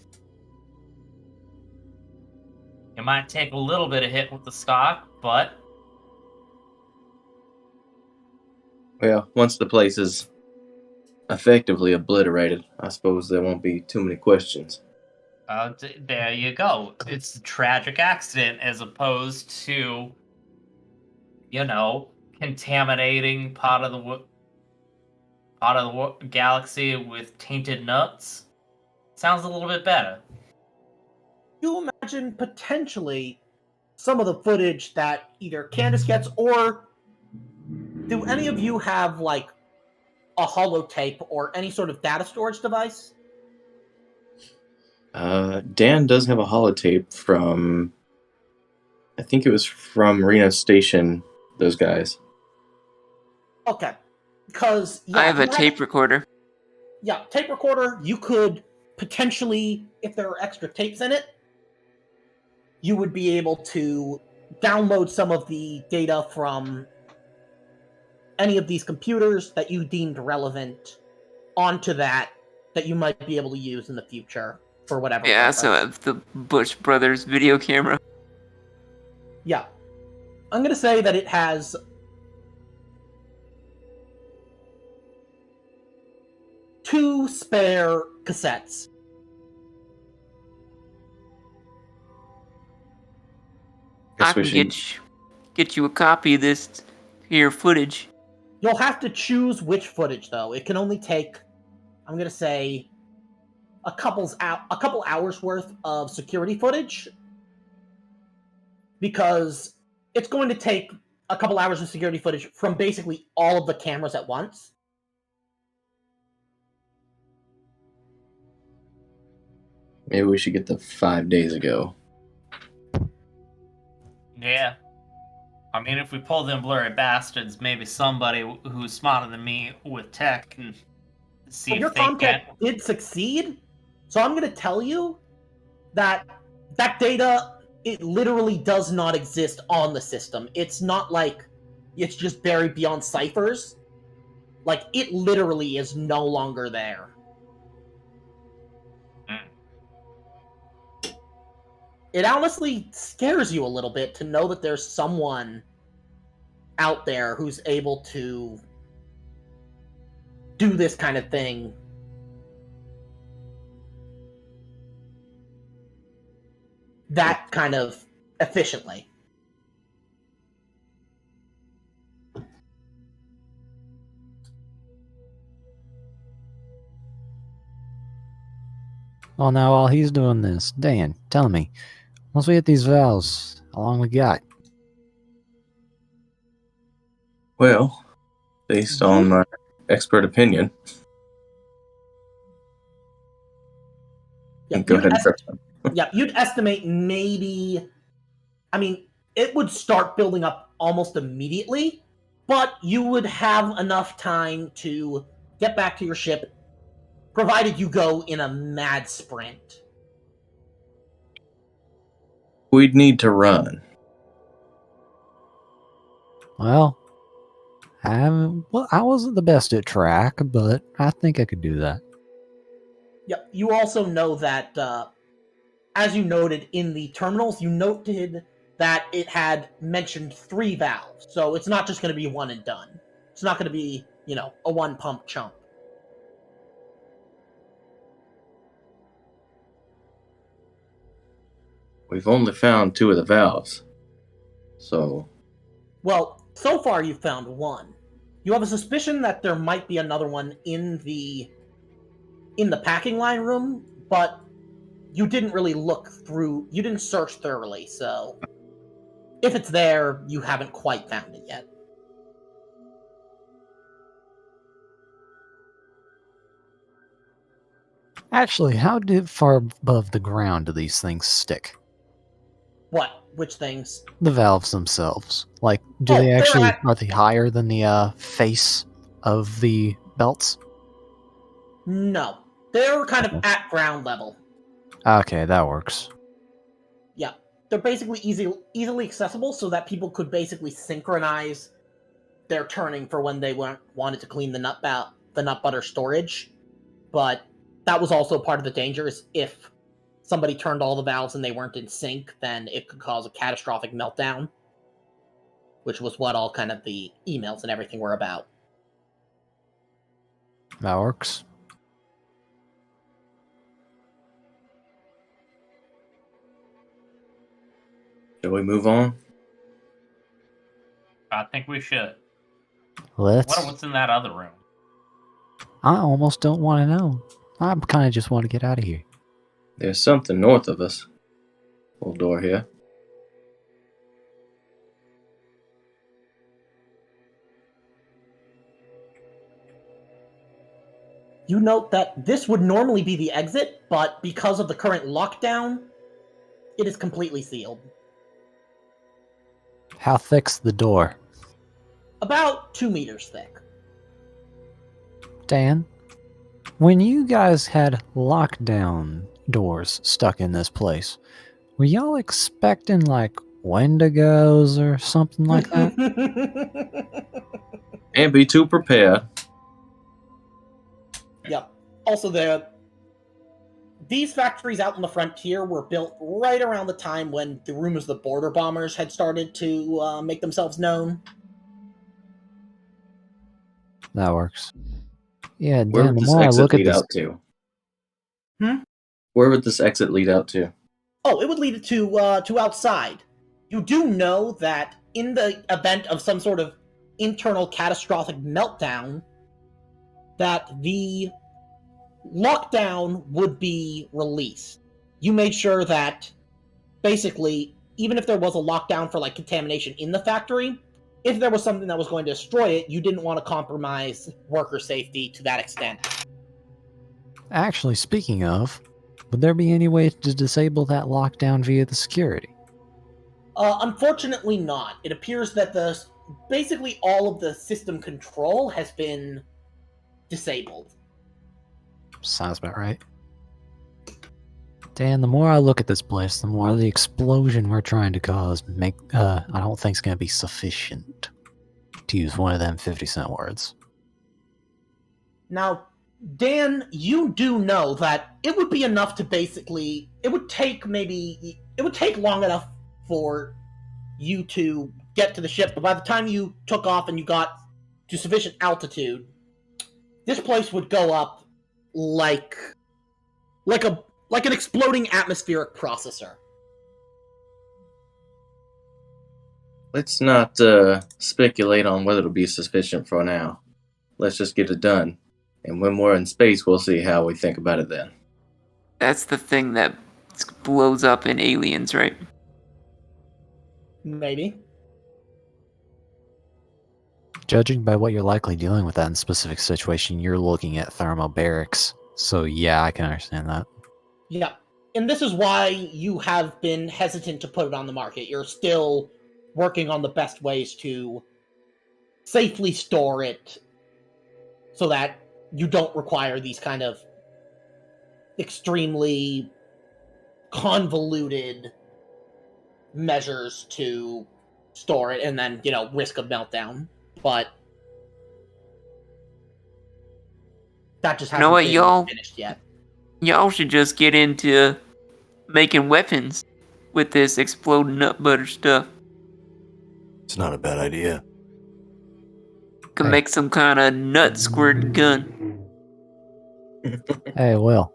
[SPEAKER 6] It might take a little bit of hit with the stock, but
[SPEAKER 3] Well, once the place is effectively obliterated, I suppose there won't be too many questions.
[SPEAKER 6] there you go. It's a tragic accident as opposed to, contaminating part of the galaxy with tainted nuts. Sounds a little bit better.
[SPEAKER 1] You imagine potentially some of the footage that either Candace gets, or do any of you have, like, a holotape or any sort of data storage device?
[SPEAKER 3] Dan does have a holotape from, I think it was from Reno Station, those guys.
[SPEAKER 1] Okay. Because, yeah,
[SPEAKER 2] I have a
[SPEAKER 1] you
[SPEAKER 2] tape recorder.
[SPEAKER 1] Yeah, tape recorder, you could potentially, if there are extra tapes in it, you would be able to download some of the data from any of these computers that you deemed relevant onto that you might be able to use in the future for whatever
[SPEAKER 2] Yeah,
[SPEAKER 1] purpose.
[SPEAKER 2] so I have the Bush Brothers video camera.
[SPEAKER 1] Yeah. I'm going to say that it has 2 spare cassettes.
[SPEAKER 2] I
[SPEAKER 3] Guess we
[SPEAKER 2] can
[SPEAKER 3] should.
[SPEAKER 2] get you a copy of this here footage.
[SPEAKER 1] You'll have to choose which footage, though. It can only take, I'm going to say, a couple hours worth of security footage, because it's going to take a couple hours of security footage from basically all of the cameras at once.
[SPEAKER 3] Maybe we should get the 5 days ago.
[SPEAKER 6] Yeah. I mean, if we pull them blurry bastards, maybe somebody who's smarter than me with tech can see
[SPEAKER 1] Well, your
[SPEAKER 6] if they can.
[SPEAKER 1] contact did succeed, so I'm going to tell you that that data, it literally does not exist on the system. It's not like it's just buried beyond ciphers. Like, it literally is no longer there. It honestly scares you a little bit to know that there's someone out there who's able to do this kind of thing that kind of efficiently.
[SPEAKER 5] Well, now while he's doing this, Dan, tell me, once we hit these valves, how long we got?
[SPEAKER 3] Well, based on my expert opinion,
[SPEAKER 1] Yeah,
[SPEAKER 3] go ahead and press them.
[SPEAKER 1] Yeah, you'd estimate maybe. I mean, it would start building up almost immediately, but you would have enough time to get back to your ship, provided you go in a mad sprint.
[SPEAKER 3] We'd need to run.
[SPEAKER 5] Well, I wasn't the best at track, but I think I could do that.
[SPEAKER 1] Yep. You also know that, as you noted in the terminals, you noted that it had mentioned 3 valves, so it's not just going to be one and done. It's not going to be, a one pump chump.
[SPEAKER 3] We've only found 2 of the valves. So,
[SPEAKER 1] Well, so far you've found 1. You have a suspicion that there might be another one in the packing line room, but you didn't really look through, you didn't search thoroughly, so if it's there, you haven't quite found it yet.
[SPEAKER 5] Actually, how far above the ground do these things stick?
[SPEAKER 1] What? Which things?
[SPEAKER 5] The valves themselves. Like,
[SPEAKER 1] Oh,
[SPEAKER 5] are they higher than the face of the belts?
[SPEAKER 1] No. They're kind of at ground level.
[SPEAKER 5] Okay, that works.
[SPEAKER 1] Yeah. They're basically easily accessible so that people could basically synchronize their turning for when they wanted to clean the nut butter storage. But that was also part of the danger, is if somebody turned all the valves and they weren't in sync, then it could cause a catastrophic meltdown, which was what all kind of the emails and everything were about.
[SPEAKER 5] That works.
[SPEAKER 3] shall we move on?
[SPEAKER 6] I think we should.
[SPEAKER 5] Let's.
[SPEAKER 6] What's in that other room?
[SPEAKER 5] I almost don't want to know. I kind of just want to get out of here.
[SPEAKER 3] There's something north of us. Little door here.
[SPEAKER 1] You note that this would normally be the exit, but because of the current lockdown, it is completely sealed.
[SPEAKER 5] How thick's the door?
[SPEAKER 1] About 2 meters thick.
[SPEAKER 5] Dan, when you guys had lockdown doors stuck in this place, were y'all expecting like Wendigos or something like that?
[SPEAKER 3] And be too prepared.
[SPEAKER 1] Yep. Also, these factories out in the frontier were built right around the time when the rumors of the border bombers had started to make themselves known.
[SPEAKER 5] That works. Yeah,
[SPEAKER 3] Where
[SPEAKER 5] Dan,
[SPEAKER 3] would
[SPEAKER 5] the
[SPEAKER 3] this
[SPEAKER 5] more I
[SPEAKER 3] exit
[SPEAKER 5] look at
[SPEAKER 3] lead
[SPEAKER 5] this,
[SPEAKER 3] out to?
[SPEAKER 1] Hmm?
[SPEAKER 3] Where would this exit lead out to?
[SPEAKER 1] Oh, it would lead to outside. You do know that in the event of some sort of internal catastrophic meltdown, that the lockdown would be released. You made sure that, basically, even if there was a lockdown for like contamination in the factory, if there was something that was going to destroy it, you didn't want to compromise worker safety to that extent.
[SPEAKER 5] actually, speaking of, would there be any way to disable that lockdown via the security?
[SPEAKER 1] Unfortunately not. It appears that basically all of the system control has been disabled.
[SPEAKER 5] Sounds about right. Dan, the more I look at this place, the more the explosion we're trying to cause I don't think it's going to be sufficient, to use one of them 50-cent words.
[SPEAKER 1] Now, Dan, you do know that it would be enough to basically... It would take long enough for you to get to the ship, but by the time you took off and you got to sufficient altitude, this place would go up like an exploding atmospheric processor.
[SPEAKER 3] Let's not speculate on whether it'll be sufficient for now. Let's just get it done. And when we're in space, we'll see how we think about it then.
[SPEAKER 2] That's the thing that blows up in Aliens, right?
[SPEAKER 1] Maybe.
[SPEAKER 5] Judging by what you're likely dealing with that in specific situation, you're looking at thermobarics. So yeah, I can understand that.
[SPEAKER 1] Yeah. And this is why you have been hesitant to put it on the market. You're still working on the best ways to safely store it so that you don't require these kind of extremely convoluted measures to store it and then, risk a meltdown. But that just hasn't been finished yet.
[SPEAKER 2] Y'all should just get into making weapons with this exploding nut butter stuff.
[SPEAKER 8] It's not a bad idea.
[SPEAKER 2] Can make some kind of nut squirt gun.
[SPEAKER 5] Hey, Will.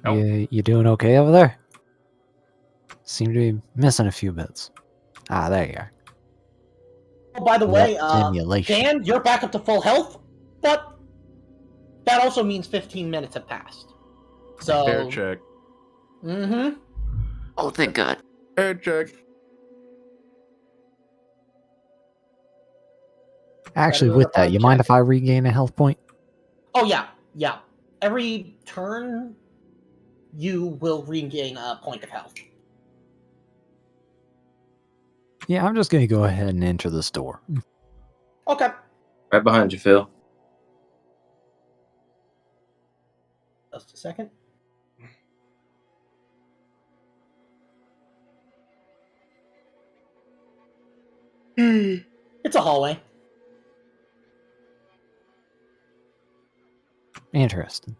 [SPEAKER 5] You doing okay over there? Seem to be missing a few bits. Ah, there you are.
[SPEAKER 1] Oh, by the way,
[SPEAKER 5] Stimulation.
[SPEAKER 1] Dan, you're back up to full health, but that also means 15 minutes have passed. So
[SPEAKER 7] Air check.
[SPEAKER 1] Mm-hmm.
[SPEAKER 2] Oh, thank God.
[SPEAKER 7] Air check.
[SPEAKER 5] Actually, with that, you mind if I regain a health point?
[SPEAKER 1] Oh, yeah. Every turn, you will regain a point of health.
[SPEAKER 5] Yeah, I'm just going to go ahead and enter this door.
[SPEAKER 1] Okay.
[SPEAKER 3] Right behind you, Phil.
[SPEAKER 1] Just a second. It's a hallway.
[SPEAKER 5] Interesting.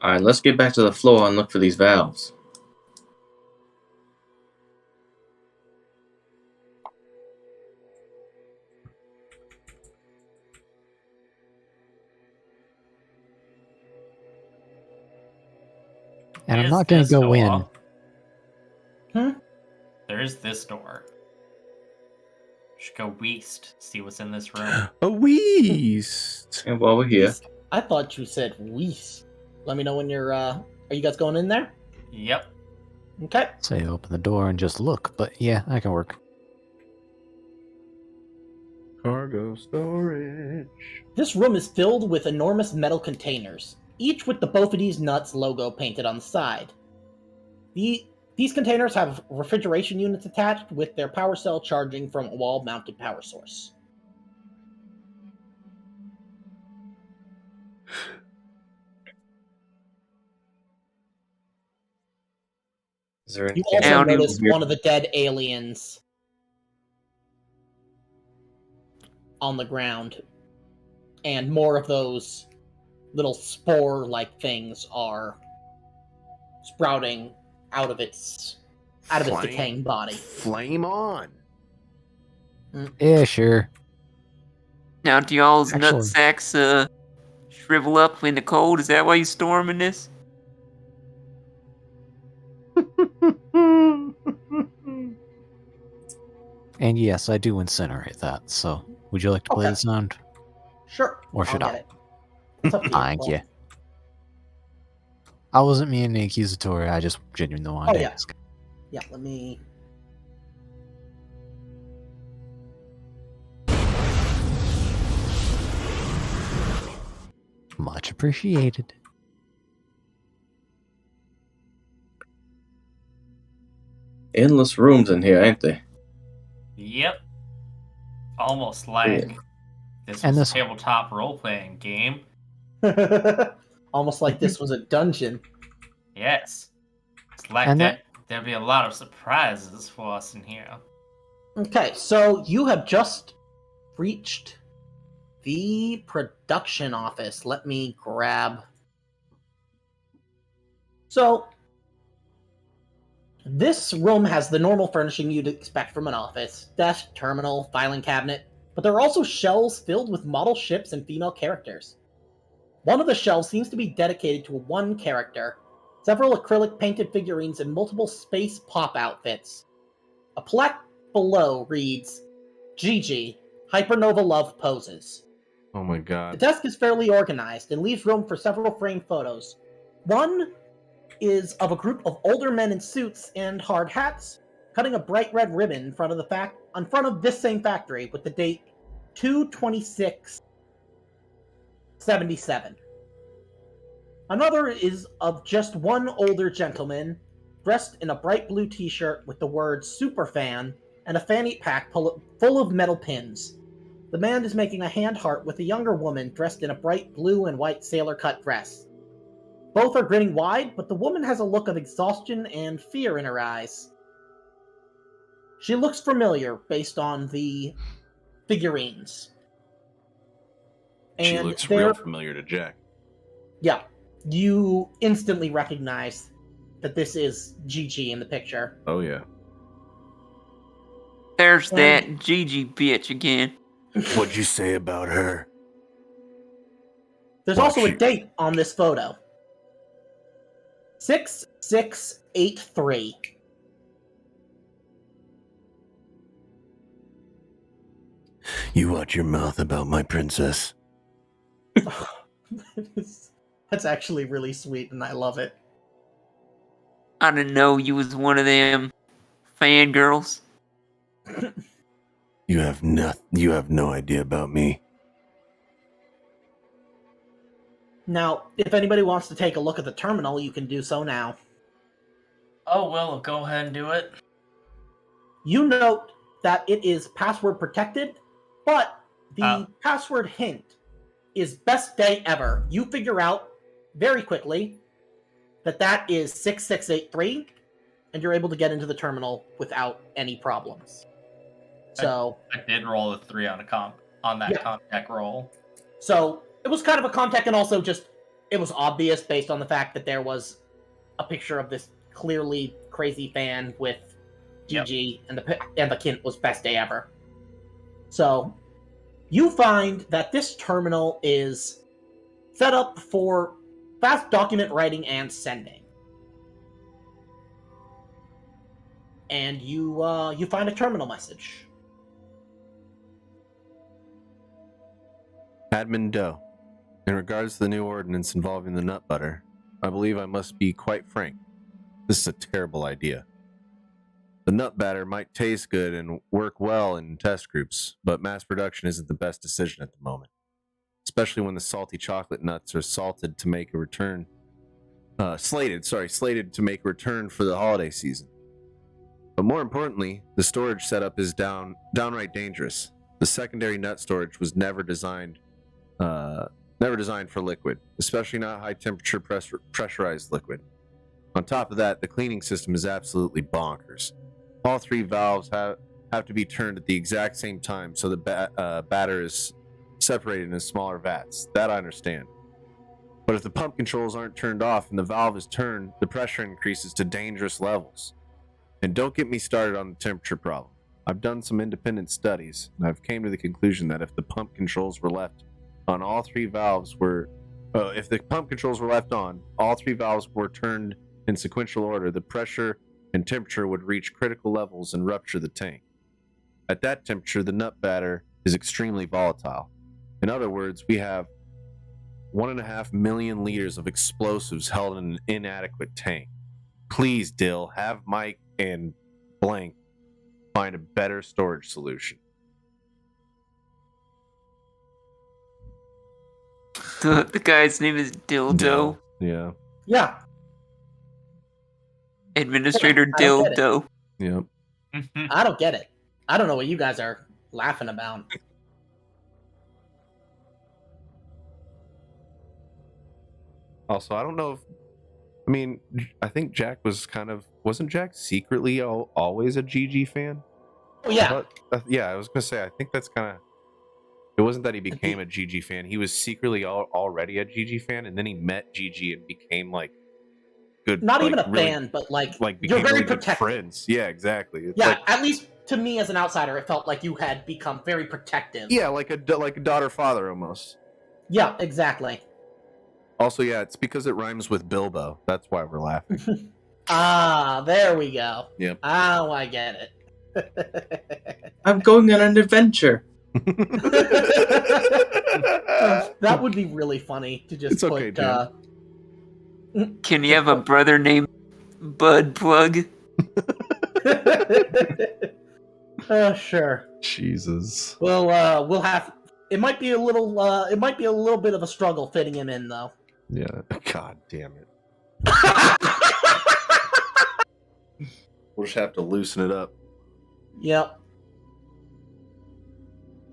[SPEAKER 3] All right, let's get back to the floor and look for these valves.
[SPEAKER 5] And I'm not going to go in.
[SPEAKER 6] There's this door. Should go west, see what's in this room.
[SPEAKER 7] A west.
[SPEAKER 3] And while we're here,
[SPEAKER 1] I thought you said Weiss. Let me know when you're, are you guys going in there?
[SPEAKER 6] Yep.
[SPEAKER 1] Okay.
[SPEAKER 5] Say open the door and just look, but yeah, I can work.
[SPEAKER 7] Cargo storage.
[SPEAKER 1] This room is filled with enormous metal containers, each with the Bophades Nuts logo painted on the side. These containers have refrigeration units attached with their power cell charging from a wall-mounted power source.
[SPEAKER 3] is there
[SPEAKER 1] You
[SPEAKER 3] anything
[SPEAKER 1] also
[SPEAKER 2] Down in
[SPEAKER 1] notice
[SPEAKER 3] here?
[SPEAKER 1] one of the dead aliens on the ground, and more of those little spore-like things are sprouting out of its decaying body.
[SPEAKER 7] Flame on.
[SPEAKER 5] Yeah, sure.
[SPEAKER 2] Now, do y'all's
[SPEAKER 5] Actually-
[SPEAKER 2] nut sacks shrivel up in the cold? Is that why you storming this?
[SPEAKER 5] And yes, I do incinerate that, so would you like to play
[SPEAKER 1] Okay.
[SPEAKER 5] the sound?
[SPEAKER 1] Sure.
[SPEAKER 5] Or should
[SPEAKER 1] I'll
[SPEAKER 5] I?
[SPEAKER 1] get it. It's up to you.
[SPEAKER 5] Thank you. I wasn't being accusatory, I just genuinely wanted to
[SPEAKER 1] yeah.
[SPEAKER 5] ask.
[SPEAKER 1] Yeah, let me...
[SPEAKER 5] Much appreciated.
[SPEAKER 3] Endless rooms in here, ain't they?
[SPEAKER 6] Yep. Almost like this
[SPEAKER 5] And
[SPEAKER 6] was
[SPEAKER 5] this-
[SPEAKER 6] a tabletop role-playing game.
[SPEAKER 1] Almost like this was a dungeon.
[SPEAKER 6] Yes. It's like
[SPEAKER 5] And
[SPEAKER 6] that. There'll be a lot of surprises for us in here.
[SPEAKER 1] Okay, so you have just reached the production office. Let me grab... So, this room has the normal furnishing you'd expect from an office. Desk, terminal, filing cabinet. but there are also shelves filled with model ships and female characters. One of the shelves seems to be dedicated to one character, several acrylic painted figurines, and multiple space pop outfits. A plaque below reads, Gigi, Hypernova Love Poses.
[SPEAKER 7] Oh my
[SPEAKER 1] The
[SPEAKER 7] god.
[SPEAKER 1] desk is fairly organized and leaves room for several framed photos. One is of a group of older men in suits and hard hats, cutting a bright red ribbon in front of this same factory with the date 2/26/77. Another is of just one older gentleman, dressed in a bright blue t-shirt with the word Superfan and a fanny pack full of metal pins. The man is making a hand heart with a younger woman dressed in a bright blue and white sailor cut dress. Both are grinning wide, but the woman has a look of exhaustion and fear in her eyes. She looks familiar based on the figurines.
[SPEAKER 7] She
[SPEAKER 1] And
[SPEAKER 7] looks real familiar to Jack.
[SPEAKER 1] Yeah, you instantly recognize that this is Gigi in the picture.
[SPEAKER 7] Oh yeah.
[SPEAKER 2] There's
[SPEAKER 1] And-
[SPEAKER 2] that Gigi bitch again.
[SPEAKER 8] What'd you say about her?
[SPEAKER 1] There's
[SPEAKER 8] Well,
[SPEAKER 1] also a
[SPEAKER 8] she-
[SPEAKER 1] date on this photo. 6683.
[SPEAKER 8] You watch your mouth about my princess.
[SPEAKER 1] That's actually really sweet, and I love it.
[SPEAKER 2] I didn't know you was one of them fangirls.
[SPEAKER 8] You have no idea about me.
[SPEAKER 1] Now, if anybody wants to take a look at the terminal, you can do so now.
[SPEAKER 6] Oh, well, go ahead and do it.
[SPEAKER 1] You note that it is password protected, but the password hint is best day ever. You figure out very quickly that is 6683, and you're able to get into the terminal without any problems. So
[SPEAKER 6] I did roll a 3 on that contact roll.
[SPEAKER 1] So it was kind of a contact, and also just it was obvious based on the fact that there was a picture of this clearly crazy fan with Gigi, and the hint was best day ever. So you find that this terminal is set up for fast document writing and sending. And you find a terminal message.
[SPEAKER 7] Admin Doe. In regards to the new ordinance involving the nut butter, I believe I must be quite frank. This is a terrible idea. The nut batter might taste good and work well in test groups, but mass production isn't the best decision at the moment, especially when the salty chocolate nuts are slated to make a return for the holiday season. But more importantly, the storage setup is downright dangerous. The secondary nut storage was never designed for liquid, especially not high temperature pressurized liquid. On top of that, the cleaning system is absolutely bonkers. All 3 valves have to be turned at the exact same time, so the batter is separated in smaller vats. That I understand. But if the pump controls aren't turned off and the valve is turned, the pressure increases to dangerous levels. And don't get me started on the temperature problem. I've done some independent studies, and I've came to the conclusion that if the pump controls were left on, all 3 valves were turned in sequential order, the pressure and temperature would reach critical levels and rupture the tank. At that temperature, the nut batter is extremely volatile. In other words, we have 1.5 million liters of explosives held in an inadequate tank. Please, Dill, have Mike and blank find a better storage solution.
[SPEAKER 2] The guy's name is Dildo.
[SPEAKER 7] Yeah.
[SPEAKER 1] Yeah.
[SPEAKER 2] Administrator
[SPEAKER 1] I don't get it.
[SPEAKER 2] Dildo.
[SPEAKER 7] Yep.
[SPEAKER 1] I don't get it. I don't know what you guys are laughing about.
[SPEAKER 7] Also, I don't know if... I mean, I think Jack wasn't Jack secretly always a GG fan?
[SPEAKER 1] Oh, yeah.
[SPEAKER 7] Yeah, I was going to say, I think that's kind of... It wasn't that he became a GG fan. He was secretly already a GG fan, and then he met GG and became, like, good.
[SPEAKER 1] not
[SPEAKER 7] like,
[SPEAKER 1] even a
[SPEAKER 7] really,
[SPEAKER 1] fan, but like
[SPEAKER 7] like
[SPEAKER 1] you're
[SPEAKER 7] became
[SPEAKER 1] very
[SPEAKER 7] really good
[SPEAKER 1] protective.
[SPEAKER 7] friends. Yeah, exactly. It's
[SPEAKER 1] Yeah,
[SPEAKER 7] like,
[SPEAKER 1] at least to me as an outsider, it felt like you had become very protective.
[SPEAKER 7] yeah, like a daughter father almost.
[SPEAKER 1] Yeah, exactly.
[SPEAKER 7] Also, yeah, it's because it rhymes with Bilbo. That's why we're laughing.
[SPEAKER 1] Ah, there we go.
[SPEAKER 7] Yep.
[SPEAKER 1] Oh, I get it.
[SPEAKER 3] I'm going on an adventure.
[SPEAKER 1] That would be really funny to just
[SPEAKER 7] It's okay,
[SPEAKER 1] put.
[SPEAKER 2] Can you have a brother named Bud Plug?
[SPEAKER 1] Sure.
[SPEAKER 7] Jesus.
[SPEAKER 1] Well, we'll have. It might be a little. It might be a little bit of a struggle fitting him in, though.
[SPEAKER 7] Yeah. God damn it. We'll just have to loosen it up.
[SPEAKER 1] Yep.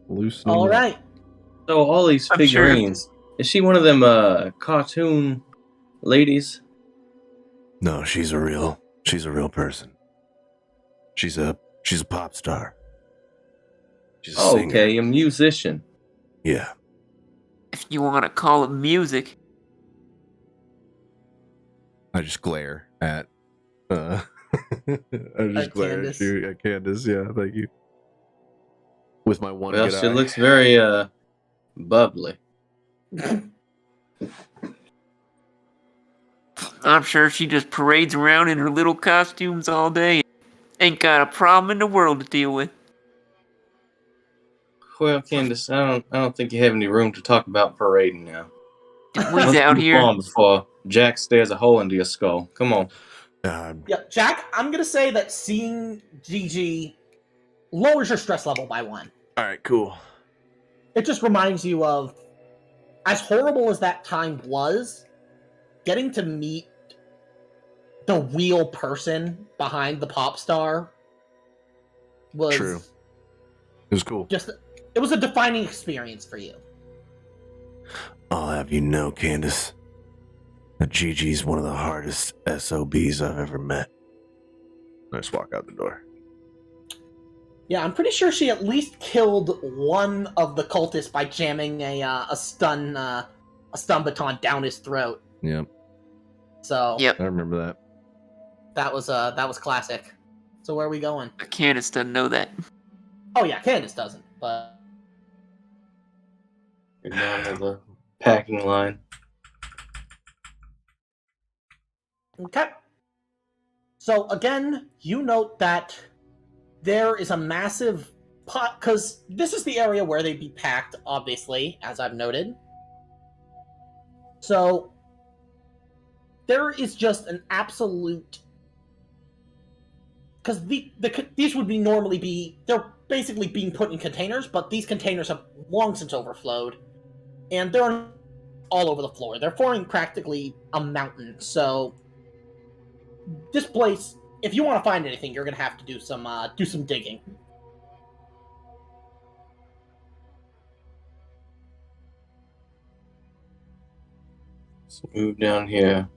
[SPEAKER 7] Loosen
[SPEAKER 1] All
[SPEAKER 7] it up.
[SPEAKER 1] right.
[SPEAKER 3] So all these
[SPEAKER 2] I'm sure-
[SPEAKER 3] figurines. Is she one of them cartoon ladies?
[SPEAKER 8] No, she's a real person. She's a pop star. She's a singer.
[SPEAKER 3] Okay, a musician.
[SPEAKER 8] Yeah.
[SPEAKER 2] If you want to call it music.
[SPEAKER 7] I just glare at I just
[SPEAKER 1] At
[SPEAKER 7] glare
[SPEAKER 1] Candace.
[SPEAKER 7] at you, at Candace. Yeah, thank you. With my one
[SPEAKER 3] Well,
[SPEAKER 7] good
[SPEAKER 3] she
[SPEAKER 7] eye.
[SPEAKER 3] looks very bubbly.
[SPEAKER 2] I'm sure she just parades around in her little costumes all day. Ain't got a problem in the world to deal with.
[SPEAKER 3] Well, Candace, I don't think you have any room to talk about parading now.
[SPEAKER 2] We's
[SPEAKER 3] Let's
[SPEAKER 2] out
[SPEAKER 3] move
[SPEAKER 2] here.
[SPEAKER 3] on before Jack stares a hole into your skull. Come on.
[SPEAKER 1] Yeah, Jack. I'm gonna say that seeing Gigi lowers your stress level by 1.
[SPEAKER 7] All right, cool.
[SPEAKER 1] It just reminds you of, as horrible as that time was, getting to meet the real person behind the pop star was
[SPEAKER 7] True. It was cool.
[SPEAKER 1] just. It was a defining experience for you.
[SPEAKER 8] I'll have you know, Candace, that Gigi's one of the hardest SOBs I've ever met.
[SPEAKER 7] I just walk out the door.
[SPEAKER 1] Yeah, I'm pretty sure she at least killed one of the cultists by jamming a stun baton down his throat.
[SPEAKER 7] Yep.
[SPEAKER 1] So
[SPEAKER 2] Yep.
[SPEAKER 7] I remember that.
[SPEAKER 1] that was classic. So where are we going?
[SPEAKER 2] But Candace doesn't know that.
[SPEAKER 1] Oh yeah, Candace doesn't, but
[SPEAKER 3] You're down to the packing line.
[SPEAKER 1] okay. So again, you note that there is a massive pot, because this is the area where they'd be packed, obviously, as I've noted. So there is just an absolute, because these would be normally be, they're basically being put in containers, but these containers have long since overflowed, and they're all over the floor. They're forming practically a mountain. So this place, if you want to find anything, you're gonna have to do some digging.
[SPEAKER 3] So move down here.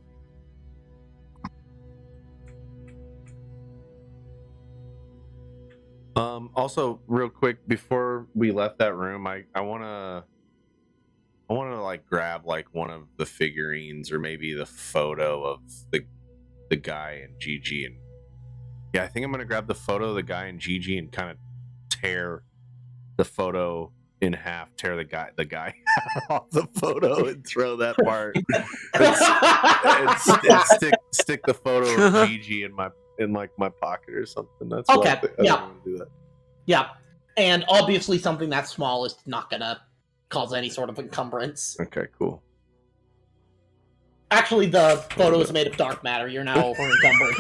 [SPEAKER 7] Also, real quick, before we left that room, I wanna like grab like one of the figurines or maybe the photo of the guy and Gigi, and yeah, I think I'm gonna grab the photo of the guy and Gigi and kind of tear the photo in half, tear the guy off the photo and throw that part and stick the photo of Gigi in my pocket or something. That's
[SPEAKER 1] Okay,
[SPEAKER 7] what I think
[SPEAKER 1] yeah.
[SPEAKER 7] I'm gonna do that.
[SPEAKER 1] Yeah, and obviously something that small is not gonna cause any sort of encumbrance.
[SPEAKER 7] Okay, cool.
[SPEAKER 1] Actually, the photo is made of dark matter. You're now over encumbered.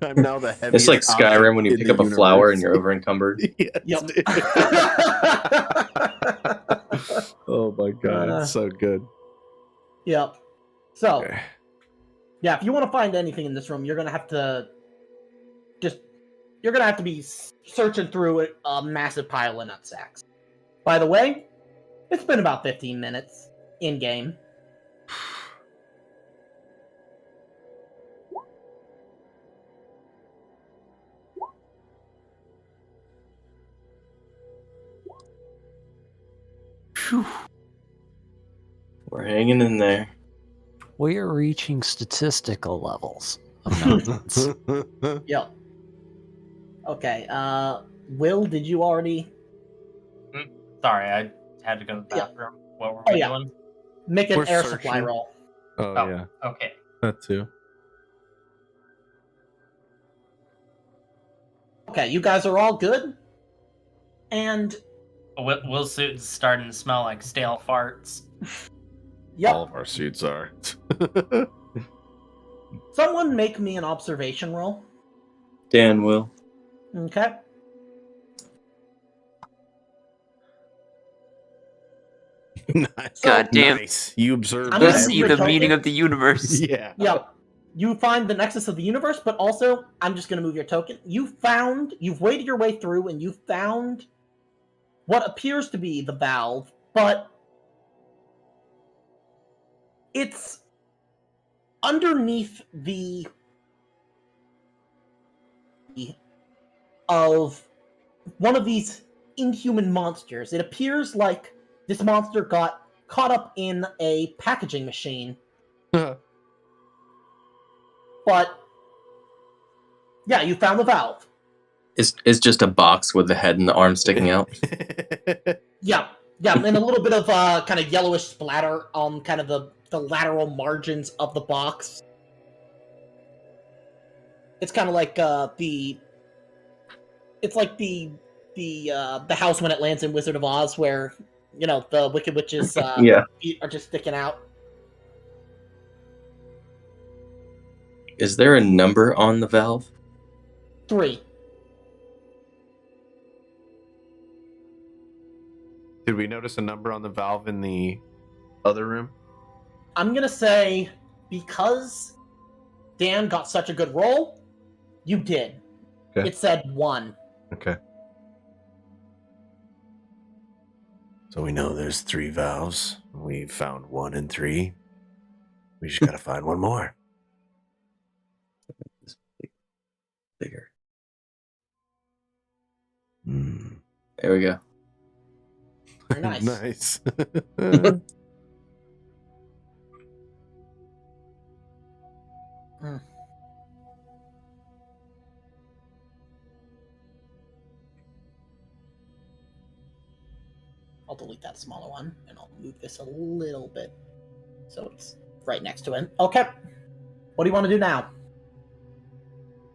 [SPEAKER 7] I'm now the heaviest.
[SPEAKER 3] It's like Skyrim when you
[SPEAKER 7] object
[SPEAKER 3] pick
[SPEAKER 7] in
[SPEAKER 3] up
[SPEAKER 7] the
[SPEAKER 3] a flower
[SPEAKER 7] universe.
[SPEAKER 3] and you're over encumbered.
[SPEAKER 7] Yes,
[SPEAKER 1] Yep.
[SPEAKER 7] dude. Oh my god, it's so good.
[SPEAKER 1] Yep. So,
[SPEAKER 7] Okay.
[SPEAKER 1] yeah, if you want to find anything in this room, you're gonna have to be searching through a massive pile of nutsacks. By the way, it's been about 15 minutes in game.
[SPEAKER 3] We're hanging in there.
[SPEAKER 5] We're reaching statistical levels of nonsense.
[SPEAKER 1] Yep. Okay, Will, did you already
[SPEAKER 6] Sorry, I had to go to the
[SPEAKER 1] Yeah.
[SPEAKER 6] bathroom. What were
[SPEAKER 1] Oh,
[SPEAKER 6] we
[SPEAKER 1] yeah.
[SPEAKER 6] doing?
[SPEAKER 1] make an
[SPEAKER 7] We're
[SPEAKER 1] air supply
[SPEAKER 7] searching.
[SPEAKER 1] roll?
[SPEAKER 7] Oh,
[SPEAKER 6] Oh,
[SPEAKER 7] yeah,
[SPEAKER 6] okay.
[SPEAKER 7] that too.
[SPEAKER 1] Okay, you guys are all good? And,
[SPEAKER 6] Will's suit is starting to smell like stale farts.
[SPEAKER 1] yep,
[SPEAKER 7] All of our suits are.
[SPEAKER 1] someone make me an observation roll.
[SPEAKER 3] Dan will.
[SPEAKER 1] Okay.
[SPEAKER 7] Nice.
[SPEAKER 1] So,
[SPEAKER 2] Damn.
[SPEAKER 7] Nice. You observed
[SPEAKER 1] I'm
[SPEAKER 2] You
[SPEAKER 1] gonna
[SPEAKER 7] everything.
[SPEAKER 2] see
[SPEAKER 1] move
[SPEAKER 2] the
[SPEAKER 1] your
[SPEAKER 2] meaning
[SPEAKER 1] token.
[SPEAKER 2] of the universe.
[SPEAKER 7] Yeah.
[SPEAKER 1] yeah, you find the nexus of the universe, but also, I'm just gonna move your token. You've waded your way through, and you found what appears to be the valve, but it's underneath the of one of these inhuman monsters. It appears like this monster got caught up in a packaging machine. But yeah, you found the valve.
[SPEAKER 3] It's just a box with the head and the arm sticking out.
[SPEAKER 1] Yeah, and a little bit of kind of yellowish splatter on kind of the lateral margins of the box. It's kind of like the house when it lands in Wizard of Oz, where the Wicked Witch's
[SPEAKER 3] Yeah.
[SPEAKER 1] feet are just sticking out.
[SPEAKER 3] Is there a number on the valve?
[SPEAKER 1] 3.
[SPEAKER 7] Did we notice a number on the valve in the other room?
[SPEAKER 1] I'm gonna say because Dan got such a good roll, you did.
[SPEAKER 7] Okay.
[SPEAKER 1] It said 1.
[SPEAKER 7] Okay. So we know there's 3 valves. We found 1 and 3. We just gotta find one more.
[SPEAKER 3] Bigger.
[SPEAKER 7] Hmm.
[SPEAKER 3] There we go.
[SPEAKER 1] Very nice.
[SPEAKER 7] Nice.
[SPEAKER 1] I'll delete that smaller one, and I'll move this a little bit so it's right next to it. Okay. What do you want to do now?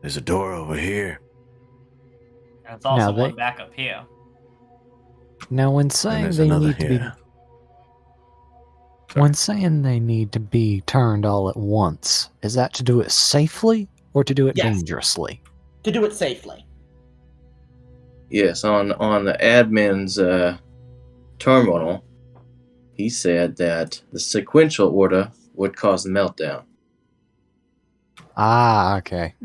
[SPEAKER 8] There's a door over here.
[SPEAKER 6] And it's also
[SPEAKER 5] Now
[SPEAKER 6] one
[SPEAKER 5] they-
[SPEAKER 6] back up here.
[SPEAKER 5] Now, when
[SPEAKER 8] And
[SPEAKER 5] saying
[SPEAKER 8] there's
[SPEAKER 5] they
[SPEAKER 8] another
[SPEAKER 5] need to be,
[SPEAKER 8] here.
[SPEAKER 5] when saying they need to be turned all at once, is that to do it safely or to do it
[SPEAKER 1] Yes.
[SPEAKER 5] dangerously?
[SPEAKER 1] To do it safely.
[SPEAKER 3] Yes, on the admin's terminal, he said that the sequential order would cause the meltdown.
[SPEAKER 5] Ah, okay.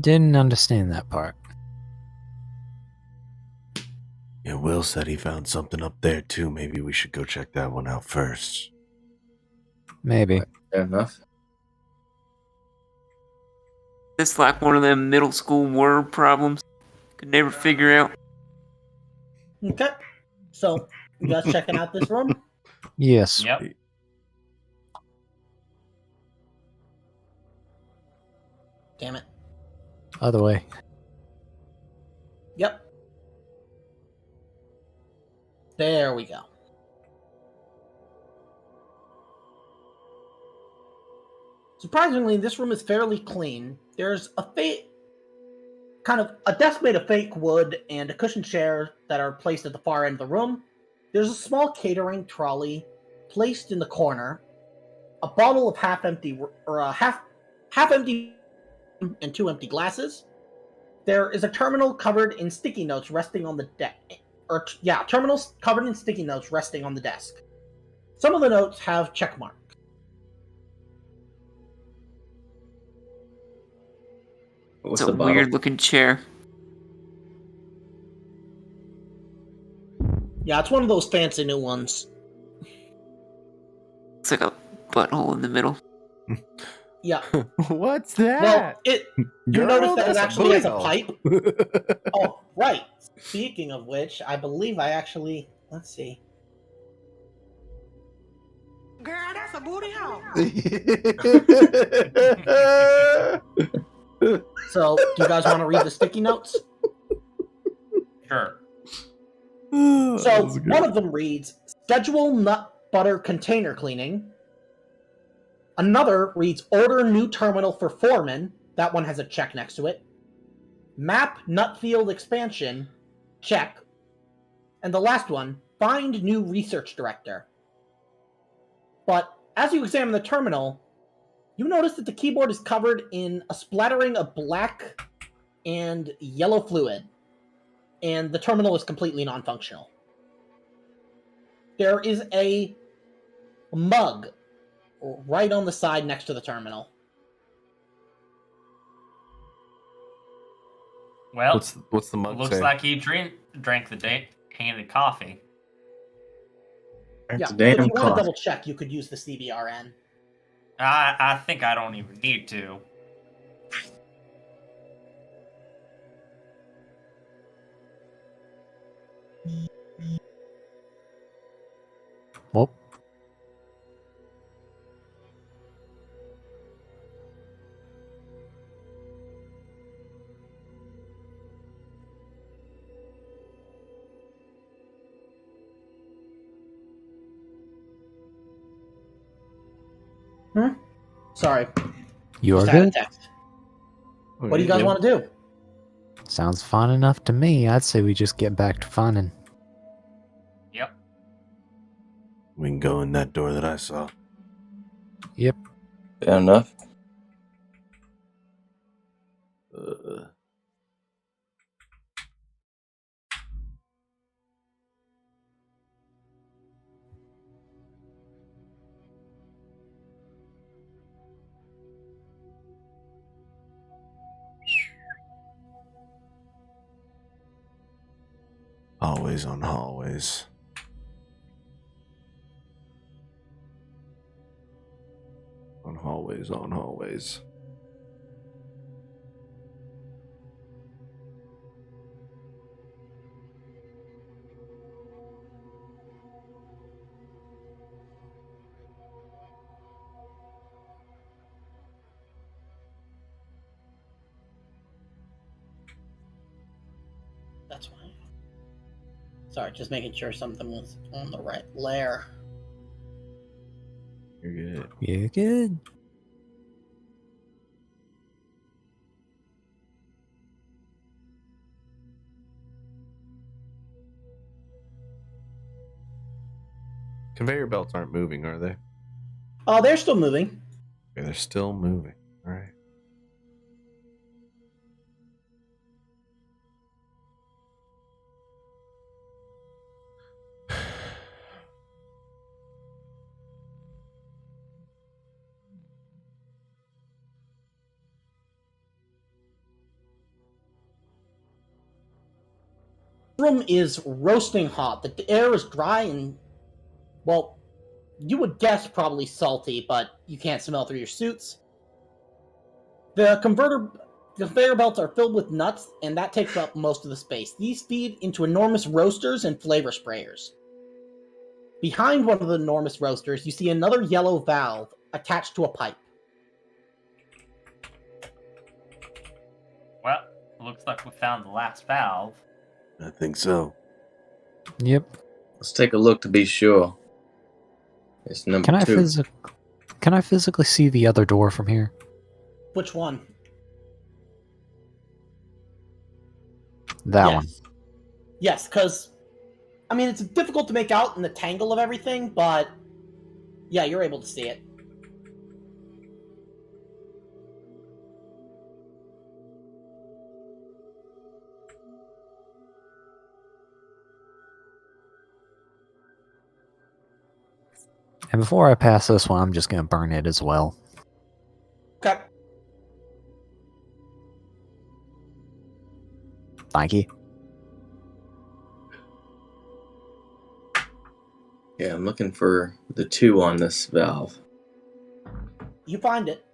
[SPEAKER 5] Didn't understand that part.
[SPEAKER 8] Yeah, Will said he found something up there too. Maybe we should go check that one out first.
[SPEAKER 5] Maybe.
[SPEAKER 3] Fair enough.
[SPEAKER 2] This like one of them middle school word problems. Could never figure out.
[SPEAKER 1] Okay. So, you guys checking out this room?
[SPEAKER 5] Yes.
[SPEAKER 6] Yep.
[SPEAKER 1] Damn it.
[SPEAKER 5] Other way.
[SPEAKER 1] Yep. There we go. Surprisingly, this room is fairly clean. There's a desk made of fake wood and a cushioned chair that are placed at the far end of the room. There's a small catering trolley placed in the corner. A bottle of half-empty and 2 empty glasses. There is a terminal covered in sticky notes resting on the desk. Terminals covered in sticky notes resting on the desk. Some of the notes have check marks.
[SPEAKER 3] What's
[SPEAKER 2] It's
[SPEAKER 3] the
[SPEAKER 2] a
[SPEAKER 3] bottle?
[SPEAKER 2] weird looking chair.
[SPEAKER 1] Yeah, it's one of those fancy new ones.
[SPEAKER 2] It's like a butthole in the middle.
[SPEAKER 1] Yeah.
[SPEAKER 7] What's
[SPEAKER 1] Well,
[SPEAKER 7] that?
[SPEAKER 1] you
[SPEAKER 7] Girl,
[SPEAKER 1] notice that it
[SPEAKER 7] that's a
[SPEAKER 1] actually has a
[SPEAKER 7] booty
[SPEAKER 1] pipe. Oh, right. Speaking of which, I believe let's see.
[SPEAKER 9] Girl, that's a booty hole.
[SPEAKER 1] So, do you guys want to read the sticky notes?
[SPEAKER 6] Sure.
[SPEAKER 1] So, one of them reads, schedule nut butter container cleaning. Another reads, order new terminal for foreman. That one has a check next to it. Map nut field expansion. Check. And the last one, find new research director. But as you examine the terminal, you notice that the keyboard is covered in a splattering of black and yellow fluid, and the terminal is completely non-functional. There is a mug right on the side next to the terminal.
[SPEAKER 6] Well,
[SPEAKER 7] What's the mug
[SPEAKER 6] looks
[SPEAKER 7] say?
[SPEAKER 6] like he drank the handed coffee.
[SPEAKER 3] That's
[SPEAKER 1] Yeah,
[SPEAKER 3] a damn
[SPEAKER 1] if you want to
[SPEAKER 3] coffee.
[SPEAKER 1] double check, you could use the CBRN.
[SPEAKER 6] I think I don't even need to.
[SPEAKER 5] Well,
[SPEAKER 1] Sorry,
[SPEAKER 5] you are
[SPEAKER 1] just had a
[SPEAKER 5] good.
[SPEAKER 1] text. What do you guys want to do?
[SPEAKER 5] Sounds fun enough to me. I'd say we just get back to funning.
[SPEAKER 6] Yep.
[SPEAKER 8] We can go in that door that I saw.
[SPEAKER 5] Yep.
[SPEAKER 3] Fair enough.
[SPEAKER 8] Always on hallways. On hallways, on hallways.
[SPEAKER 1] That's fine. Sorry, just making sure something was on the right layer.
[SPEAKER 8] You're good.
[SPEAKER 5] You're good.
[SPEAKER 7] Conveyor belts aren't moving, are they?
[SPEAKER 1] Oh, they're still moving.
[SPEAKER 7] Okay, they're still moving. All right.
[SPEAKER 1] The room is roasting hot. The air is dry and, well, you would guess probably salty, but you can't smell through your suits. The conveyor belts are filled with nuts, and that takes up most of the space. These feed into enormous roasters and flavor sprayers. Behind one of the enormous roasters, you see another yellow valve attached to a pipe.
[SPEAKER 6] Well, looks like we found the last valve.
[SPEAKER 8] I think so.
[SPEAKER 5] Yep.
[SPEAKER 3] Let's take a look to be sure. It's number
[SPEAKER 5] Can I
[SPEAKER 3] 2.
[SPEAKER 5] Can I physically see the other door from here?
[SPEAKER 1] Which one?
[SPEAKER 5] That
[SPEAKER 1] yes.
[SPEAKER 5] one.
[SPEAKER 1] Yes, because, I mean, it's difficult to make out in the tangle of everything, but yeah, you're able to see it.
[SPEAKER 5] And before I pass this one, I'm just going to burn it as well.
[SPEAKER 1] Okay.
[SPEAKER 5] Thank you.
[SPEAKER 3] Yeah, I'm looking for the 2 on this valve.
[SPEAKER 1] You find it.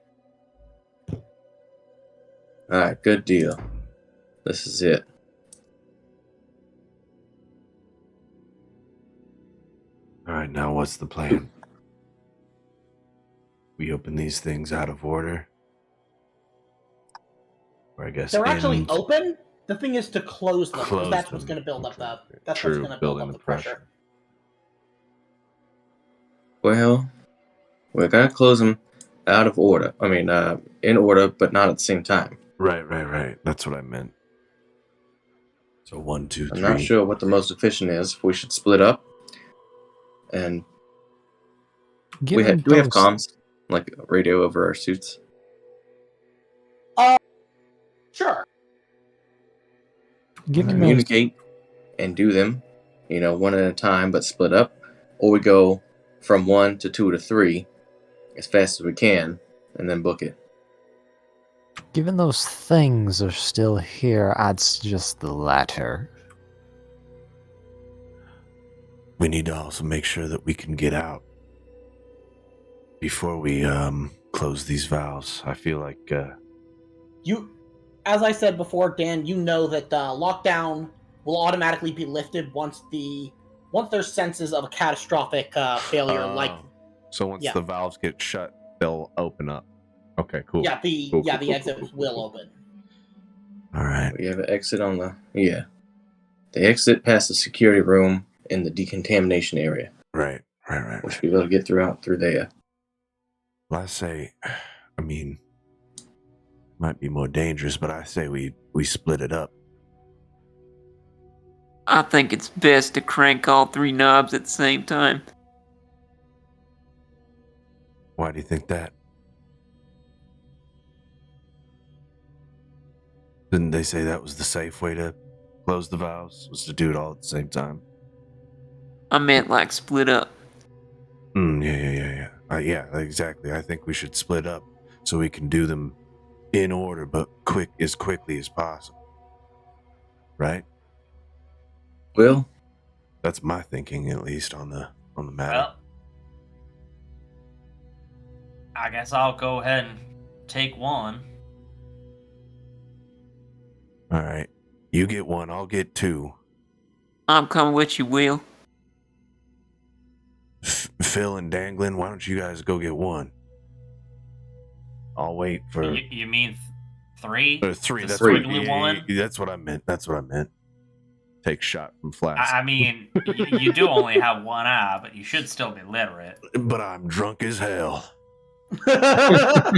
[SPEAKER 3] Alright, good deal. This is it.
[SPEAKER 8] All right, now what's the plan? we open these things out of order. Or I guess
[SPEAKER 1] They're actually
[SPEAKER 8] in-
[SPEAKER 1] open. The thing is to close them, because
[SPEAKER 8] Close
[SPEAKER 1] that's what's
[SPEAKER 8] them.
[SPEAKER 1] going to build up
[SPEAKER 8] Okay.
[SPEAKER 1] the. That's
[SPEAKER 8] True,
[SPEAKER 1] what's going to build
[SPEAKER 8] building
[SPEAKER 1] up
[SPEAKER 8] the
[SPEAKER 1] the pressure.
[SPEAKER 3] Well, we're gonna close them out of order. I mean, in order, but not at the same time.
[SPEAKER 8] Right. That's what I meant. So 1, 2, 3.
[SPEAKER 3] I'm not sure what the most efficient is. If we should split up, and do we have comms, like radio over our suits?
[SPEAKER 1] Sure.
[SPEAKER 5] Given those,
[SPEAKER 3] Communicate and do them, one at a time, but split up, or we go from 1 to 2 to 3 as fast as we can, and then book it.
[SPEAKER 5] given those things are still here, I'd suggest the latter.
[SPEAKER 8] We need to also make sure that we can get out before we close these valves. I feel like
[SPEAKER 1] As I said before, Dan, you know that lockdown will automatically be lifted once there's senses of a catastrophic failure.
[SPEAKER 7] So once
[SPEAKER 1] Yeah.
[SPEAKER 7] the valves get shut, they'll open up. Okay, cool.
[SPEAKER 1] The exits will open.
[SPEAKER 8] all right.
[SPEAKER 3] We have an exit on the exit past the security room in the decontamination area.
[SPEAKER 8] Right.
[SPEAKER 3] We should be able to get through there.
[SPEAKER 8] Well, I say, I mean, might be more dangerous, but I say we split it up.
[SPEAKER 2] I think it's best to crank all 3 knobs at the same time.
[SPEAKER 8] Why do you think that? Didn't they say that was the safe way to close the valves? Was to do it all at the same time?
[SPEAKER 2] I meant like split up.
[SPEAKER 8] Yeah. Yeah, exactly. I think we should split up so we can do them in order, but as quickly as possible. Right?
[SPEAKER 3] Well,
[SPEAKER 8] That's my thinking, at least on the matter.
[SPEAKER 6] Well, I guess I'll go ahead and take one.
[SPEAKER 8] All right, you get 1, I'll get 2.
[SPEAKER 2] I'm coming with you, Will.
[SPEAKER 8] Phil and Danglin, why don't you guys go get 1? I'll wait for
[SPEAKER 6] You mean 3?
[SPEAKER 8] 3.
[SPEAKER 6] The
[SPEAKER 8] That's
[SPEAKER 6] squiggly one?
[SPEAKER 8] That's what I meant. Take shot from Flask.
[SPEAKER 6] I mean, you do only have 1 eye, but you should still be literate.
[SPEAKER 8] But I'm drunk as hell.
[SPEAKER 3] all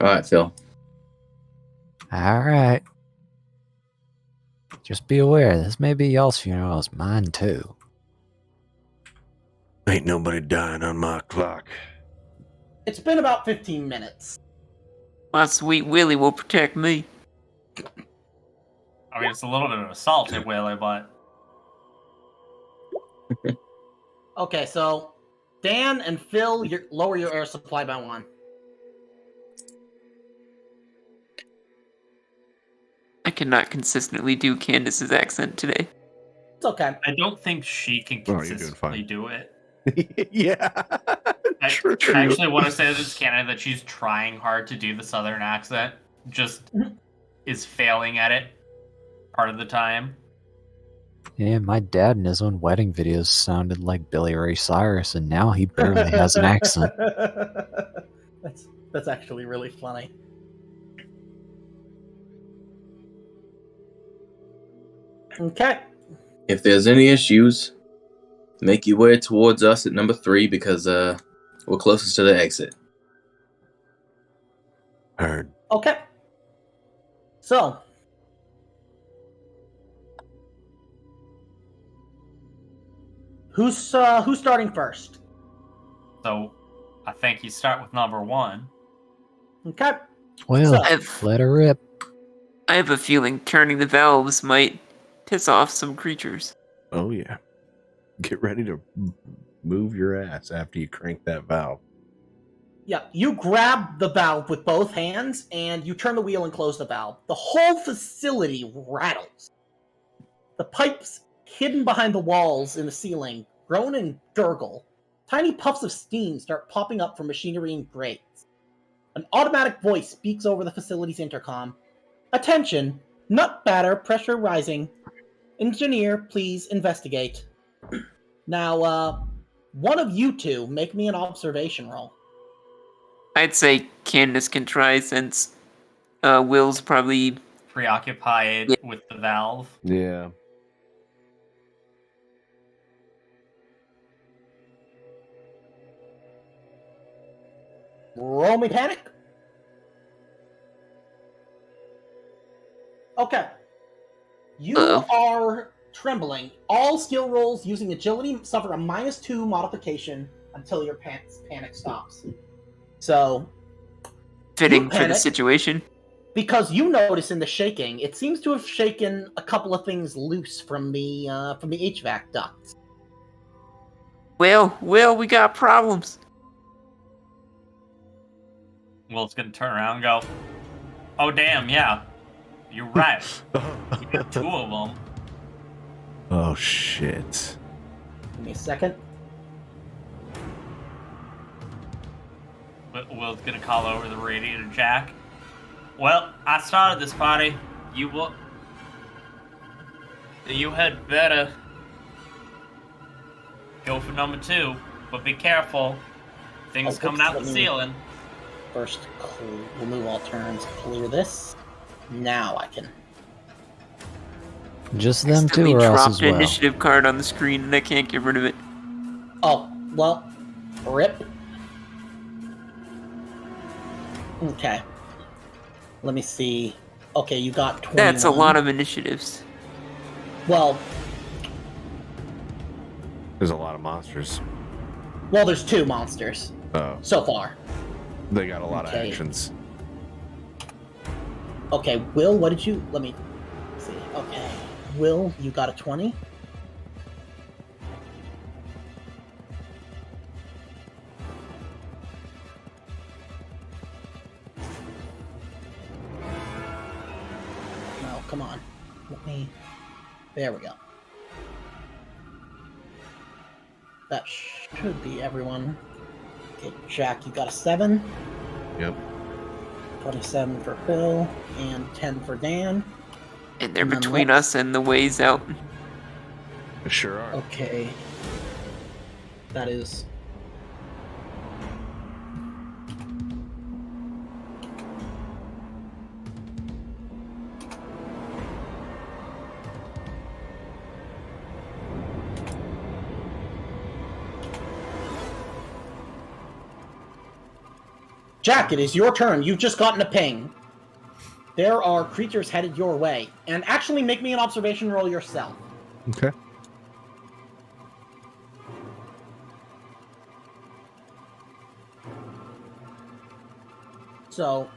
[SPEAKER 3] right, Phil.
[SPEAKER 5] Alright. Just be aware, this may be y'all's funeral, it's mine too.
[SPEAKER 8] Ain't nobody dying on my clock.
[SPEAKER 1] It's been about 15 minutes.
[SPEAKER 2] My sweet Willie will protect me.
[SPEAKER 6] I mean, it's a little bit of a salty Willie, but
[SPEAKER 1] Okay, so Dan and Phil, lower your air supply by 1.
[SPEAKER 2] I cannot consistently do Candace's accent today.
[SPEAKER 1] It's okay.
[SPEAKER 6] I don't think she can
[SPEAKER 8] Oh, you're doing
[SPEAKER 6] consistently
[SPEAKER 8] fine.
[SPEAKER 6] do it.
[SPEAKER 8] Yeah.
[SPEAKER 6] I
[SPEAKER 8] True.
[SPEAKER 6] actually want to say this canon that she's trying hard to do the southern accent, just is failing at it part of the time.
[SPEAKER 5] Yeah, my dad in his own wedding videos sounded like Billy Ray Cyrus, and now he barely has an accent.
[SPEAKER 1] That's actually really funny. Okay.
[SPEAKER 3] If there's any issues, make your way towards us at number 3 because we're closest to the exit.
[SPEAKER 8] Heard.
[SPEAKER 1] Okay. So, who's starting first?
[SPEAKER 6] So I think you start with number 1.
[SPEAKER 1] Okay.
[SPEAKER 5] Well,
[SPEAKER 1] So-
[SPEAKER 5] let her rip.
[SPEAKER 2] I have a feeling turning the valves might piss off some creatures.
[SPEAKER 8] Oh yeah. Get ready to move your ass after you crank that valve.
[SPEAKER 1] Yeah, you grab the valve with both hands, and you turn the wheel and close the valve. The whole facility rattles. The pipes hidden behind the walls in the ceiling groan and gurgle. Tiny puffs of steam start popping up from machinery and grates. An automatic voice speaks over the facility's intercom. Attention! Nut batter pressure rising. Engineer, please investigate. Now, One of you two make me an observation roll.
[SPEAKER 2] I'd say Candace can try since Will's probably
[SPEAKER 6] Preoccupied with the valve.
[SPEAKER 7] Yeah.
[SPEAKER 1] Roll me panic. Okay. You are trembling. All skill rolls using agility suffer a -2 modification until your panic stops. So,
[SPEAKER 2] fitting for the situation.
[SPEAKER 1] Because you notice in the shaking, it seems to have shaken a couple of things loose from the HVAC ducts.
[SPEAKER 2] Will, we got problems.
[SPEAKER 6] Will's gonna turn around and go, "Oh damn, yeah, you're right. We got 2 of them."
[SPEAKER 7] Oh shit.
[SPEAKER 1] Give me a second.
[SPEAKER 6] Will's gonna call over the radio to Jack. "Well, I started this party. You had better go for number 2, but be careful. Things coming out the ceiling."
[SPEAKER 1] First, remove all turns. Clear this. Now I can.
[SPEAKER 5] Just them two,
[SPEAKER 2] We
[SPEAKER 5] or else
[SPEAKER 2] dropped
[SPEAKER 5] as
[SPEAKER 2] an
[SPEAKER 5] well.
[SPEAKER 2] initiative card on the screen and I can't get rid of it.
[SPEAKER 1] Oh, well, rip. Okay. Let me see. Okay, you got 21.
[SPEAKER 2] That's a lot of initiatives.
[SPEAKER 1] Well,
[SPEAKER 7] There's a lot of monsters.
[SPEAKER 1] there's 2 monsters
[SPEAKER 7] Oh,
[SPEAKER 1] so far.
[SPEAKER 7] they got a lot of
[SPEAKER 1] Okay.
[SPEAKER 7] actions.
[SPEAKER 1] Okay, Will, what did you... Let me see. Okay. Will, you got a 20. No, come on. Let me... There we go. That should be everyone. Okay, Jack, you got a 7.
[SPEAKER 7] Yep.
[SPEAKER 1] 27 for Phil, and 10 for Dan.
[SPEAKER 2] And they're
[SPEAKER 1] And then
[SPEAKER 2] between
[SPEAKER 1] let's-
[SPEAKER 2] us and the ways out.
[SPEAKER 7] They sure are.
[SPEAKER 1] Okay. That is... Jack, it is your turn. You've just gotten a ping. There are creatures headed your way. And actually make me an observation roll yourself.
[SPEAKER 7] Okay.
[SPEAKER 1] So...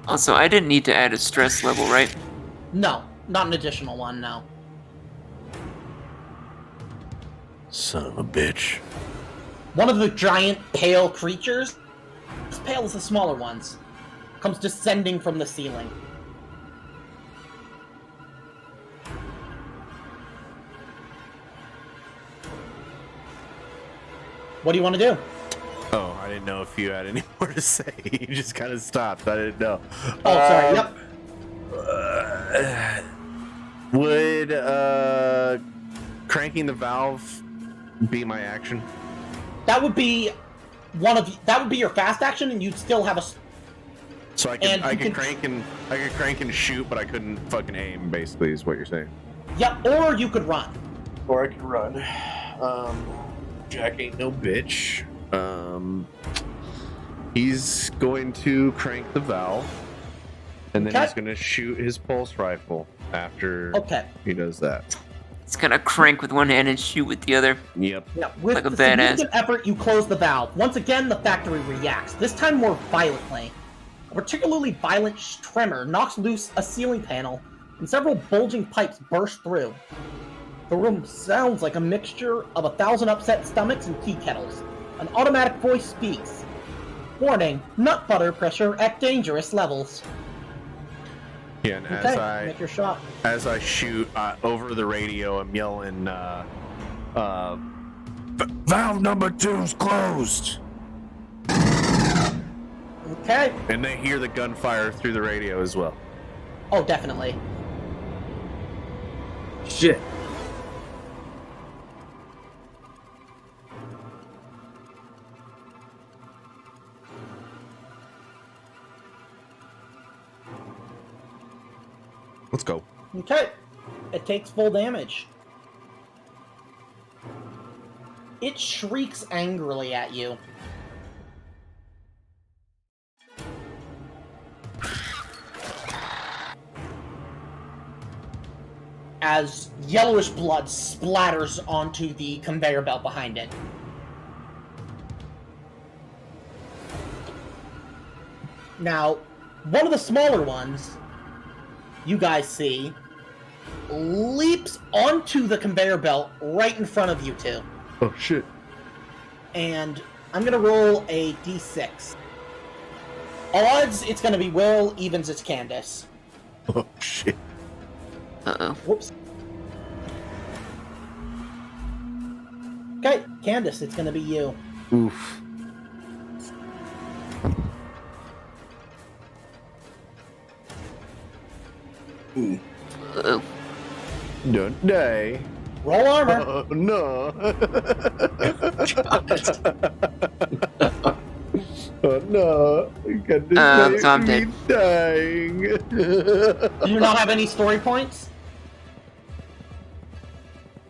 [SPEAKER 2] Also, I didn't need to add a stress level, right?
[SPEAKER 1] No, not an additional one, no.
[SPEAKER 8] Son of a bitch.
[SPEAKER 1] One of the giant pale creatures, as pale as the smaller ones, comes descending from the ceiling. What do you want to do?
[SPEAKER 7] Oh, I didn't know if you had any more to say. You just kind of stopped. I didn't know.
[SPEAKER 1] Oh, sorry, yep.
[SPEAKER 7] Would cranking the valve be my action?
[SPEAKER 1] That would be your fast action, and you'd still have a...
[SPEAKER 7] So I could crank and shoot, but I couldn't fucking aim. Basically, is what you're saying.
[SPEAKER 1] Yep, or you could run.
[SPEAKER 7] Or I could run. Jack ain't no bitch. He's going to crank the valve, and then he's going to shoot his pulse rifle after he does that.
[SPEAKER 2] It's gonna crank with one hand and shoot with the other.
[SPEAKER 7] Yep.
[SPEAKER 1] Yeah, with
[SPEAKER 2] like a
[SPEAKER 1] the
[SPEAKER 2] badass.
[SPEAKER 1] significant effort, you close the valve. Once again, the factory reacts, this time more violently. A particularly violent tremor knocks loose a ceiling panel, and several bulging pipes burst through. The room sounds like a mixture of 1,000 upset stomachs and tea kettles. An automatic voice speaks. Warning, nut butter pressure at dangerous levels.
[SPEAKER 7] Yeah, and
[SPEAKER 1] Make your shot.
[SPEAKER 7] as I shoot over the radio, I'm yelling,
[SPEAKER 8] Valve number 2's closed.
[SPEAKER 1] Okay.
[SPEAKER 7] and they hear the gunfire through the radio as well.
[SPEAKER 1] Oh, definitely.
[SPEAKER 3] Shit.
[SPEAKER 8] Let's go.
[SPEAKER 1] Okay. It takes full damage. It shrieks angrily at you. As yellowish blood splatters onto the conveyor belt behind it. Now, one of the smaller ones, you guys see, leaps onto the conveyor belt right in front of you two.
[SPEAKER 8] Oh shit.
[SPEAKER 1] And I'm gonna roll a d6. Odds, it's gonna be Will, evens, it's Candace.
[SPEAKER 8] Oh shit.
[SPEAKER 2] Uh-oh.
[SPEAKER 1] Whoops. Okay, Candace, it's gonna be you.
[SPEAKER 8] Oof.
[SPEAKER 3] Ooh.
[SPEAKER 2] Uh-oh.
[SPEAKER 8] Don't die.
[SPEAKER 1] Roll armor.
[SPEAKER 8] Oh no. Oh no. God,
[SPEAKER 2] so I'm
[SPEAKER 8] me
[SPEAKER 2] dead.
[SPEAKER 8] dying.
[SPEAKER 1] Do you not have any story points?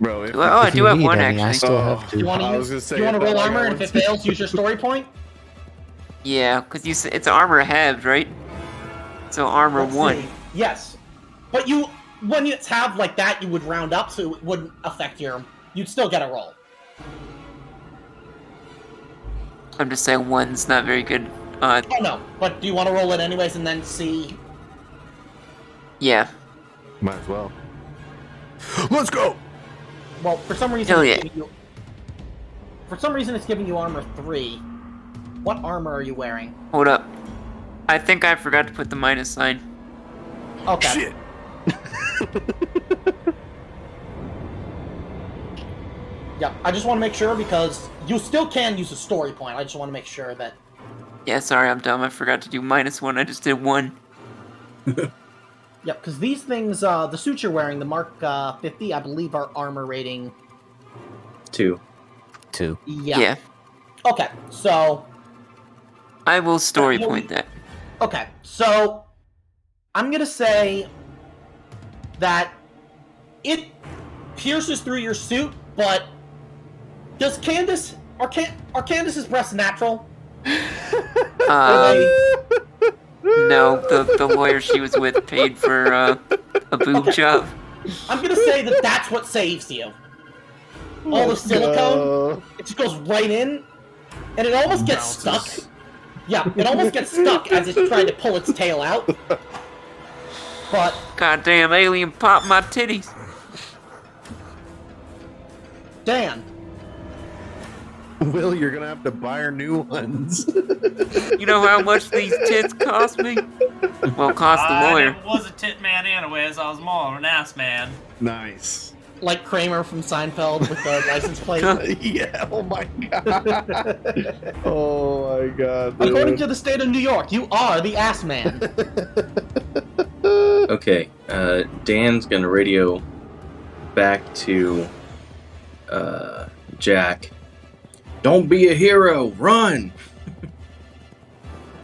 [SPEAKER 8] Bro, if,
[SPEAKER 2] Well, I
[SPEAKER 5] If
[SPEAKER 2] do
[SPEAKER 5] you
[SPEAKER 2] have
[SPEAKER 5] need
[SPEAKER 2] one,
[SPEAKER 5] any, I
[SPEAKER 2] actually.
[SPEAKER 5] still have
[SPEAKER 1] Do you
[SPEAKER 5] two.
[SPEAKER 1] want
[SPEAKER 8] I
[SPEAKER 1] to
[SPEAKER 8] was
[SPEAKER 1] use?
[SPEAKER 8] gonna say,
[SPEAKER 1] Do you want to
[SPEAKER 8] I
[SPEAKER 1] roll
[SPEAKER 8] thought I
[SPEAKER 1] armor,
[SPEAKER 8] got
[SPEAKER 1] and if
[SPEAKER 8] one
[SPEAKER 1] it fails, use your story point?
[SPEAKER 2] Yeah, because it's armor halved, right? So armor
[SPEAKER 1] Let's
[SPEAKER 2] 1.
[SPEAKER 1] see. Yes, but when it's halved like that, you would round up, so it wouldn't affect your. You'd still get a roll.
[SPEAKER 2] I'm just saying 1's not very good.
[SPEAKER 1] Oh no, but do you want to roll it anyways and then see?
[SPEAKER 2] Yeah.
[SPEAKER 8] Might as well. Let's go.
[SPEAKER 1] Well, for some reason,
[SPEAKER 2] Hell
[SPEAKER 1] it's
[SPEAKER 2] yeah.
[SPEAKER 1] giving you. For some reason, it's giving you armor 3. What armor are you wearing?
[SPEAKER 2] Hold up. I think I forgot to put the minus sign.
[SPEAKER 1] Okay.
[SPEAKER 8] Shit.
[SPEAKER 1] Yeah, I just want to make sure because you still can use a story point. I just want to make sure that.
[SPEAKER 2] Yeah, sorry, I'm dumb. I forgot to do -1. I just did 1.
[SPEAKER 1] Yep, because these things, the suits you're wearing, the Mark 50, I believe are armor rating.
[SPEAKER 3] 2.
[SPEAKER 5] 2.
[SPEAKER 2] Yeah.
[SPEAKER 1] Okay, so.
[SPEAKER 2] I will story
[SPEAKER 1] Well,
[SPEAKER 2] point that.
[SPEAKER 1] Okay, so. I'm gonna say that it pierces through your suit, but does Candace are Candace's breasts natural?
[SPEAKER 2] No, the lawyer she was with paid for a boob job.
[SPEAKER 1] I'm gonna say that that's what saves you. All the silicone, it just goes right in, and it almost gets stuck. Yeah, it almost gets stuck as it's trying to pull its tail out. But
[SPEAKER 2] Goddamn alien pop my titties.
[SPEAKER 1] Dan,
[SPEAKER 8] Will, you're gonna have to buy her new ones.
[SPEAKER 2] You know how much these tits cost me? Well, cost the
[SPEAKER 6] I
[SPEAKER 2] lawyer.
[SPEAKER 6] never was a tit man anyways. I was more of an ass man.
[SPEAKER 8] Nice.
[SPEAKER 1] like Kramer from Seinfeld with the license plate.
[SPEAKER 8] Yeah. Oh my god. Oh my god.
[SPEAKER 1] According to the state of New York, you are the ass man.
[SPEAKER 3] Okay, Dan's gonna radio back to Jack. Don't be a hero, run!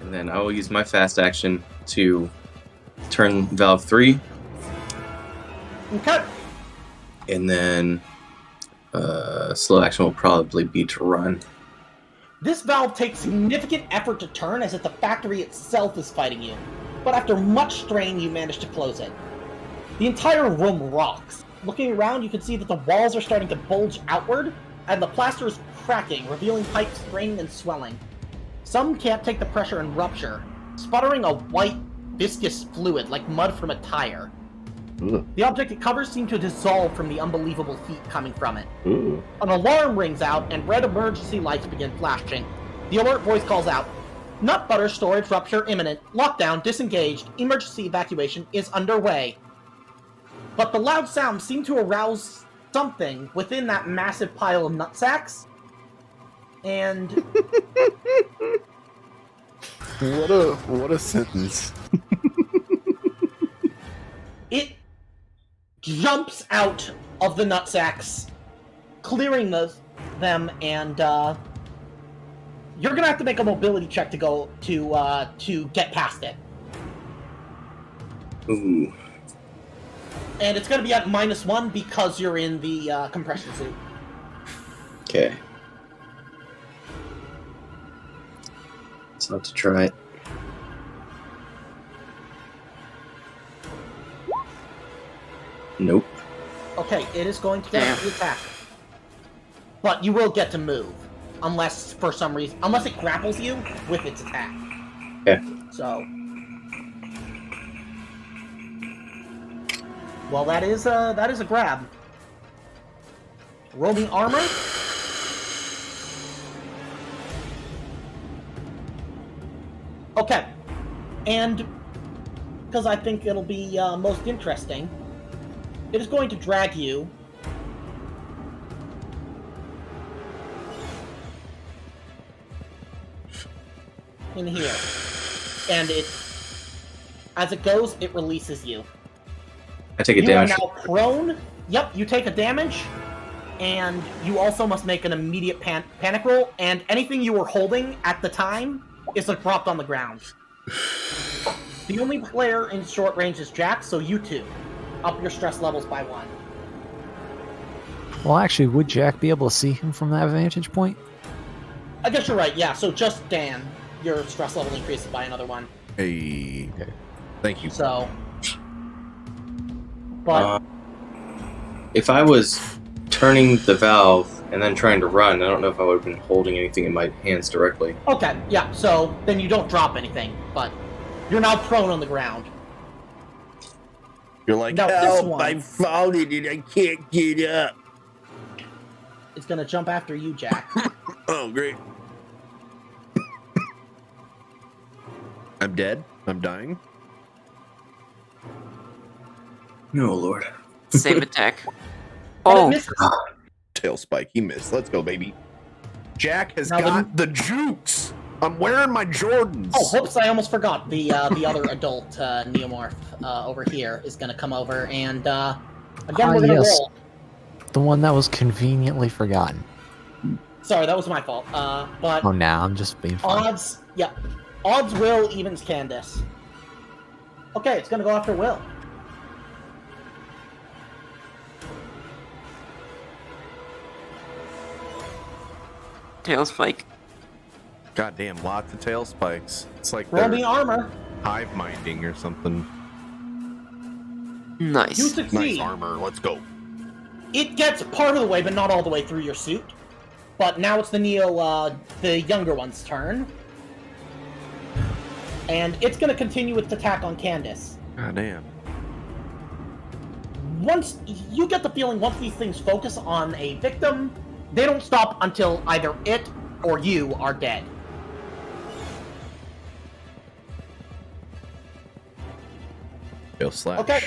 [SPEAKER 3] And then I will use my fast action to turn valve 3,
[SPEAKER 1] Okay.
[SPEAKER 3] and then slow action will probably be to run.
[SPEAKER 1] This valve takes significant effort to turn as if the factory itself is fighting you, but after much strain you manage to close it. The entire room rocks. Looking around you can see that the walls are starting to bulge outward, and the plaster is cracking, revealing pipes straining and swelling. Some can't take the pressure and rupture, sputtering a white, viscous fluid like mud from a tire.
[SPEAKER 8] Ugh.
[SPEAKER 1] The object it covers seems to dissolve from the unbelievable heat coming from it.
[SPEAKER 8] Ooh.
[SPEAKER 1] An alarm rings out, and red emergency lights begin flashing. The alert voice calls out, "Nut butter storage rupture imminent. Lockdown disengaged. Emergency evacuation is underway." But the loud sounds seem to arouse something within that massive pile of nut sacks. And
[SPEAKER 8] What a sentence.
[SPEAKER 1] It jumps out of the nutsacks, clearing them, and you're gonna have to make a mobility check to go to get past it.
[SPEAKER 3] Ooh.
[SPEAKER 1] And it's gonna be at -1 because you're in the compression suit.
[SPEAKER 3] Okay. Let's have to try it. Nope.
[SPEAKER 1] Okay, it is going to get the attack. But you will get to move. Unless, for some reason... Unless it grapples you with its attack.
[SPEAKER 3] Okay.
[SPEAKER 1] So... Well, that is a grab. Roll me armor. Okay. And... Because I think it'll be most interesting... It is going to drag you in here. And as it goes, it releases you.
[SPEAKER 3] I take a
[SPEAKER 1] You
[SPEAKER 3] damage.
[SPEAKER 1] are now prone. Yep, you take a damage. And you also must make an immediate panic roll. And anything you were holding at the time is dropped on the ground. The only player in short range is Jack, so you two. Up your stress levels by 1.
[SPEAKER 5] Well, actually, would Jack be able to see him from that vantage point?
[SPEAKER 1] I guess you're right, yeah. So just Dan, your stress level increases by another 1.
[SPEAKER 8] Hey. Okay. Thank you.
[SPEAKER 1] So... But...
[SPEAKER 3] If I was turning the valve and then trying to run, I don't know if I would have been holding anything in my hands directly.
[SPEAKER 1] Okay, yeah, so then you don't drop anything, but you're now prone on the ground.
[SPEAKER 8] You're like,
[SPEAKER 1] Now, this
[SPEAKER 8] help,
[SPEAKER 1] one-
[SPEAKER 8] I've fallen and I can't get up.
[SPEAKER 1] It's gonna jump after you, Jack.
[SPEAKER 8] Oh, great. I'm dead? I'm dying?
[SPEAKER 3] No, Lord.
[SPEAKER 2] Same attack.
[SPEAKER 1] And it
[SPEAKER 2] Oh,
[SPEAKER 1] misses.
[SPEAKER 8] Tail spike, he missed. Let's go, baby. Jack has
[SPEAKER 1] Now
[SPEAKER 8] got the jukes. I'm wearing my Jordans.
[SPEAKER 1] Oh, whoops, I almost forgot. The other adult neomorph over here is gonna come over, and again, we're gonna
[SPEAKER 5] yes.
[SPEAKER 1] roll.
[SPEAKER 5] The one that was conveniently forgotten.
[SPEAKER 1] Sorry, that was my fault. But
[SPEAKER 5] Oh, now I'm just being funny.
[SPEAKER 1] odds, yeah. Odds Will evens Candace. Okay, it's gonna go after Will.
[SPEAKER 2] tail spike.
[SPEAKER 8] Goddamn, lots of tail spikes. It's like
[SPEAKER 1] Roll
[SPEAKER 8] they're
[SPEAKER 1] me armor.
[SPEAKER 8] hive minding or something.
[SPEAKER 1] You
[SPEAKER 2] Nice.
[SPEAKER 1] succeed.
[SPEAKER 8] Nice armor. Let's go.
[SPEAKER 1] It gets part of the way, but not all the way through your suit. But now it's the the younger one's turn. And it's going to continue its attack on Candace.
[SPEAKER 8] Goddamn.
[SPEAKER 1] Once you get the feeling, once these things focus on a victim, they don't stop until either it or you are dead.
[SPEAKER 8] Tail slash.
[SPEAKER 1] Okay.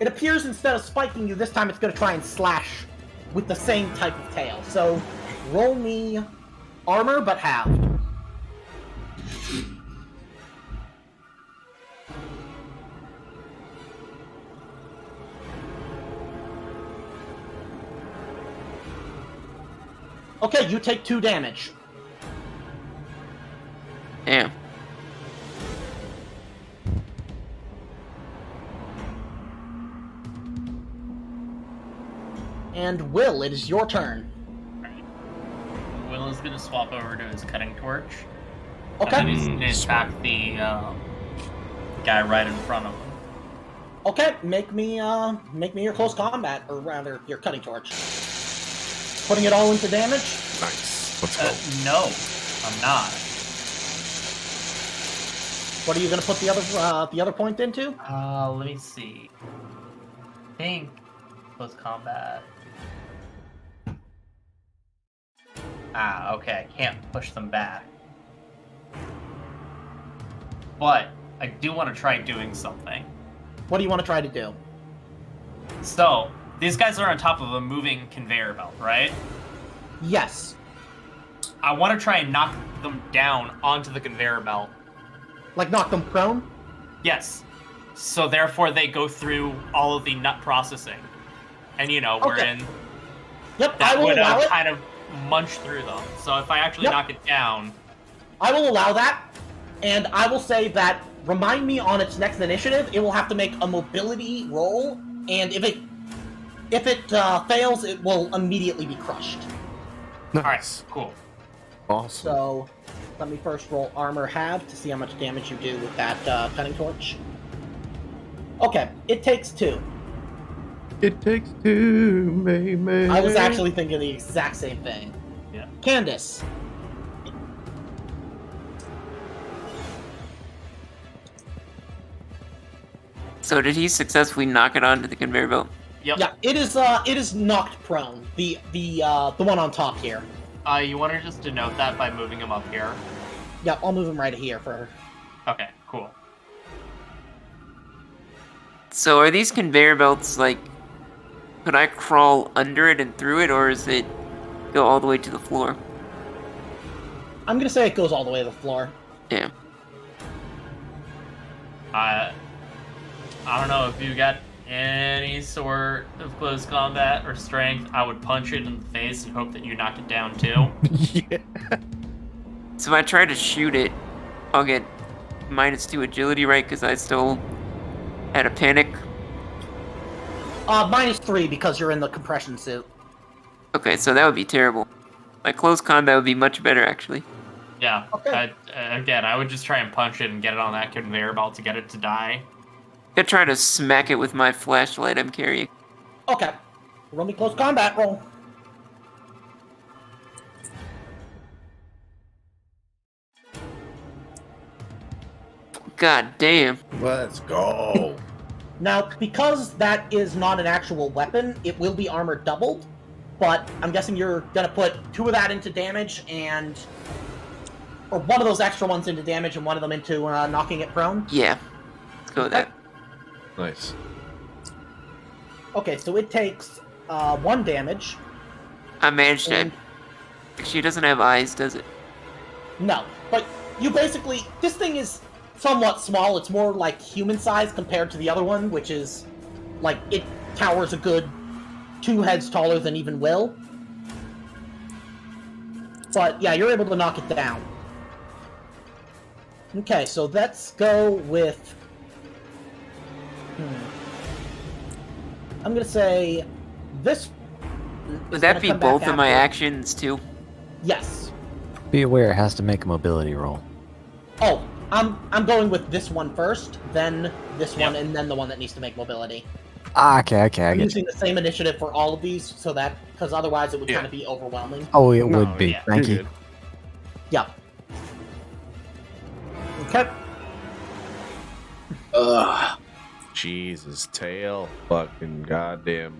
[SPEAKER 1] It appears instead of spiking you, this time it's going to try and slash with the same type of tail. So, roll me armor, but halved. Okay, you take 2 damage.
[SPEAKER 2] Damn.
[SPEAKER 1] And Will, it is your turn.
[SPEAKER 6] Will is gonna swap over to his cutting torch.
[SPEAKER 1] Okay.
[SPEAKER 6] And then he's gonna attack the guy right in front of him.
[SPEAKER 1] Okay, make me your close combat, or rather, your cutting torch. Putting it all into damage.
[SPEAKER 8] Nice. Let's go.
[SPEAKER 6] No, I'm not.
[SPEAKER 1] What are you gonna put the other point into?
[SPEAKER 6] Let me see. I think close combat. Okay, I can't push them back. But I do want to try doing something.
[SPEAKER 1] What do you want to try to do?
[SPEAKER 6] So, these guys are on top of a moving conveyor belt, right?
[SPEAKER 1] Yes.
[SPEAKER 6] I want to try and knock them down onto the conveyor belt.
[SPEAKER 1] Like knock them prone?
[SPEAKER 6] Yes. So therefore, they go through all of the nut processing, and we're
[SPEAKER 1] Okay.
[SPEAKER 6] in.
[SPEAKER 1] Yep, I
[SPEAKER 6] That
[SPEAKER 1] will
[SPEAKER 6] would
[SPEAKER 1] allow it.
[SPEAKER 6] kind of munch through them. So if I actually
[SPEAKER 1] Yep.
[SPEAKER 6] knock it down,
[SPEAKER 1] I will allow that, and I will say that remind me on its next initiative, it will have to make a mobility roll, and if it fails, it will immediately be crushed.
[SPEAKER 7] Nice.
[SPEAKER 6] all right, cool.
[SPEAKER 7] Awesome.
[SPEAKER 1] So, let me first roll armor half to see how much damage you do with that cutting torch. Okay, it takes 2.
[SPEAKER 7] It takes 2, May.
[SPEAKER 1] I was actually thinking the exact same thing.
[SPEAKER 6] Yeah.
[SPEAKER 1] Candace.
[SPEAKER 2] So did he successfully knock it onto the conveyor belt?
[SPEAKER 6] Yep.
[SPEAKER 1] Yeah, it is knocked prone. The one on top here.
[SPEAKER 6] You want to just denote that by moving him up here?
[SPEAKER 1] Yeah, I'll move him right here for her.
[SPEAKER 6] Okay, cool.
[SPEAKER 2] So are these conveyor belts like? Could I crawl under it and through it, or is it go all the way to the floor?
[SPEAKER 1] I'm gonna say it goes all the way to the floor.
[SPEAKER 2] Yeah.
[SPEAKER 6] I don't know if you got any sort of close combat or strength. I would punch it in the face and hope that you knock it down too.
[SPEAKER 7] Yeah.
[SPEAKER 2] So if I try to shoot it, I'll get -2 agility, right? Because I still had a panic.
[SPEAKER 1] -3 because you're in the compression suit.
[SPEAKER 2] Okay, so that would be terrible. My close combat would be much better, actually.
[SPEAKER 6] Yeah.
[SPEAKER 1] Okay.
[SPEAKER 6] Again, I would just try and punch it and get it on that conveyor belt to get it to die.
[SPEAKER 2] I'm gonna try to smack it with my flashlight I'm carrying.
[SPEAKER 1] Okay. Roll me close combat roll.
[SPEAKER 2] God damn.
[SPEAKER 7] Let's go.
[SPEAKER 1] Now, because that is not an actual weapon, it will be armor doubled, but I'm guessing you're gonna put 2 of that into damage or one of those extra ones into damage and one of them into knocking it prone.
[SPEAKER 2] Yeah. Let's go with that.
[SPEAKER 7] Nice.
[SPEAKER 1] Okay, so it takes 1 damage.
[SPEAKER 2] I managed it.
[SPEAKER 1] And,
[SPEAKER 2] She doesn't have eyes, does it?
[SPEAKER 1] no, but you basically, this thing is somewhat small. It's more like human size compared to the other one, which is like it towers a good 2 heads taller than even Will. But yeah, you're able to knock it down. Okay, so let's go with. I'm gonna say this.
[SPEAKER 2] Would
[SPEAKER 1] is
[SPEAKER 2] that
[SPEAKER 1] gonna
[SPEAKER 2] be
[SPEAKER 1] come back
[SPEAKER 2] both of my
[SPEAKER 1] after-
[SPEAKER 2] actions, too?
[SPEAKER 1] Yes.
[SPEAKER 5] Be aware it has to make a mobility roll.
[SPEAKER 1] Oh, I'm going with this one first, then this
[SPEAKER 6] Yep.
[SPEAKER 1] one, and then the one that needs to make mobility.
[SPEAKER 5] Ah, okay, I
[SPEAKER 1] I'm
[SPEAKER 5] get you.
[SPEAKER 1] using the same initiative for all of these, so that because otherwise it would
[SPEAKER 7] Yeah.
[SPEAKER 1] kind of be overwhelming.
[SPEAKER 5] Oh, it
[SPEAKER 7] No,
[SPEAKER 5] would be.
[SPEAKER 6] yeah,
[SPEAKER 5] Thank
[SPEAKER 7] you're
[SPEAKER 5] you.
[SPEAKER 7] good.
[SPEAKER 1] Yeah. Okay.
[SPEAKER 3] Ugh.
[SPEAKER 7] Jesus, tail. Fucking goddamn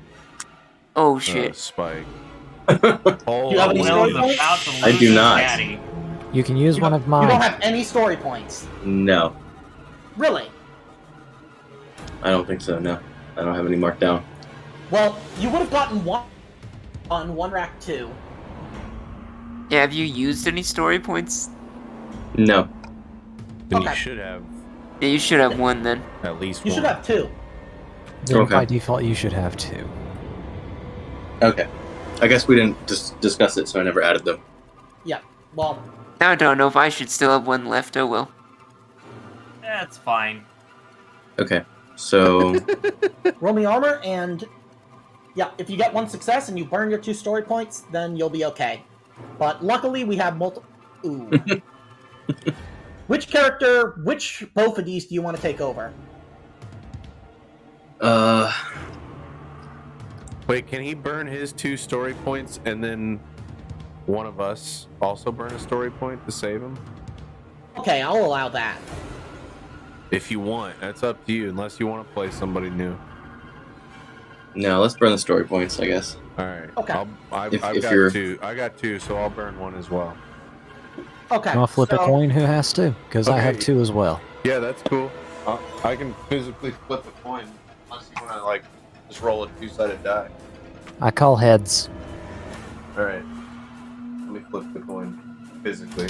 [SPEAKER 2] Oh, shit.
[SPEAKER 7] spike.
[SPEAKER 1] Do you have any
[SPEAKER 6] Will's
[SPEAKER 1] story
[SPEAKER 6] about
[SPEAKER 1] points?
[SPEAKER 6] to lose
[SPEAKER 3] I do
[SPEAKER 6] his
[SPEAKER 3] not.
[SPEAKER 6] daddy.
[SPEAKER 5] You can use one of
[SPEAKER 1] You don't
[SPEAKER 5] mine.
[SPEAKER 1] have any story points.
[SPEAKER 3] No,
[SPEAKER 1] Really?
[SPEAKER 3] I don't think so. No, I don't have any marked down.
[SPEAKER 1] Well, you would have gotten one on one rack 2.
[SPEAKER 2] Yeah, have you used any story points?
[SPEAKER 3] No.
[SPEAKER 7] Then
[SPEAKER 1] Okay.
[SPEAKER 7] you should have
[SPEAKER 2] Yeah, you should have one then.
[SPEAKER 7] at least
[SPEAKER 1] You
[SPEAKER 7] one.
[SPEAKER 1] should have 2.
[SPEAKER 5] Then
[SPEAKER 3] Okay.
[SPEAKER 5] by default, you should have 2.
[SPEAKER 3] Okay. I guess we didn't discuss it, so I never added them.
[SPEAKER 1] Yeah. Well,
[SPEAKER 2] Now I don't know if I should still have one left. Oh well.
[SPEAKER 6] That's fine.
[SPEAKER 3] Okay. So
[SPEAKER 1] roll me armor, and yeah, if you get 1 success and you burn your 2 story points, then you'll be okay. But luckily, we have multiple. Ooh. Which Bophades do you want to take over?
[SPEAKER 7] Wait, can he burn his 2 story points and then one of us also burn a story point to save him?
[SPEAKER 1] Okay, I'll allow that.
[SPEAKER 7] If you want, that's up to you. Unless you want to play somebody new.
[SPEAKER 3] no, let's burn the story points, I guess.
[SPEAKER 7] All right.
[SPEAKER 1] Okay.
[SPEAKER 7] I've
[SPEAKER 3] If
[SPEAKER 7] got
[SPEAKER 3] you're-
[SPEAKER 7] 2. I got 2, so I'll burn one as well.
[SPEAKER 1] Okay.
[SPEAKER 5] You want to flip a
[SPEAKER 1] so-
[SPEAKER 5] coin? Who has to? Because I have
[SPEAKER 7] Okay.
[SPEAKER 5] 2 as well.
[SPEAKER 7] Yeah, that's cool. I can physically flip a coin unless you want to like just roll a 2-sided die.
[SPEAKER 5] I call heads.
[SPEAKER 7] All right. Let me flip the coin physically.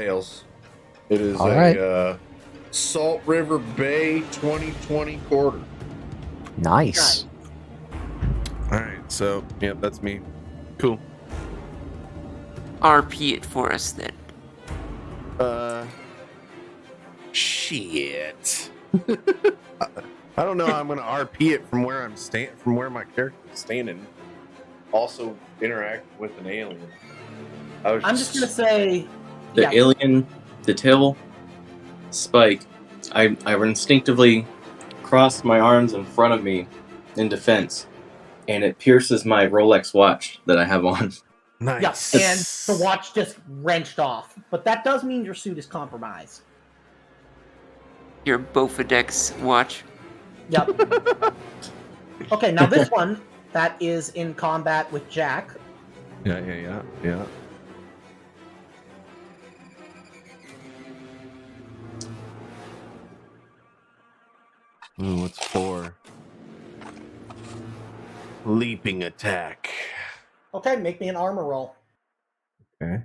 [SPEAKER 4] Tails. It is
[SPEAKER 5] All
[SPEAKER 4] a
[SPEAKER 5] right.
[SPEAKER 4] Salt River Bay 2020 quarter.
[SPEAKER 5] Nice.
[SPEAKER 7] All right, so yeah, that's me. Cool.
[SPEAKER 2] RP it for us then.
[SPEAKER 7] Shit. I don't know how I'm gonna RP it from where from where my character is standing.
[SPEAKER 4] Also interact with an alien.
[SPEAKER 1] I'm just gonna say
[SPEAKER 3] The
[SPEAKER 1] yeah.
[SPEAKER 3] alien, the tail spike, I instinctively cross my arms in front of me in defense, and it pierces my Rolex watch that I have on.
[SPEAKER 7] Nice.
[SPEAKER 1] Yeah, and the watch just wrenched off. But that does mean your suit is compromised.
[SPEAKER 2] Your Bophades watch.
[SPEAKER 1] Yep. Okay, now this one that is in combat with Jack.
[SPEAKER 7] Yeah. Ooh, what's 4? Leaping attack.
[SPEAKER 1] Okay, make me an armor roll.
[SPEAKER 7] Okay.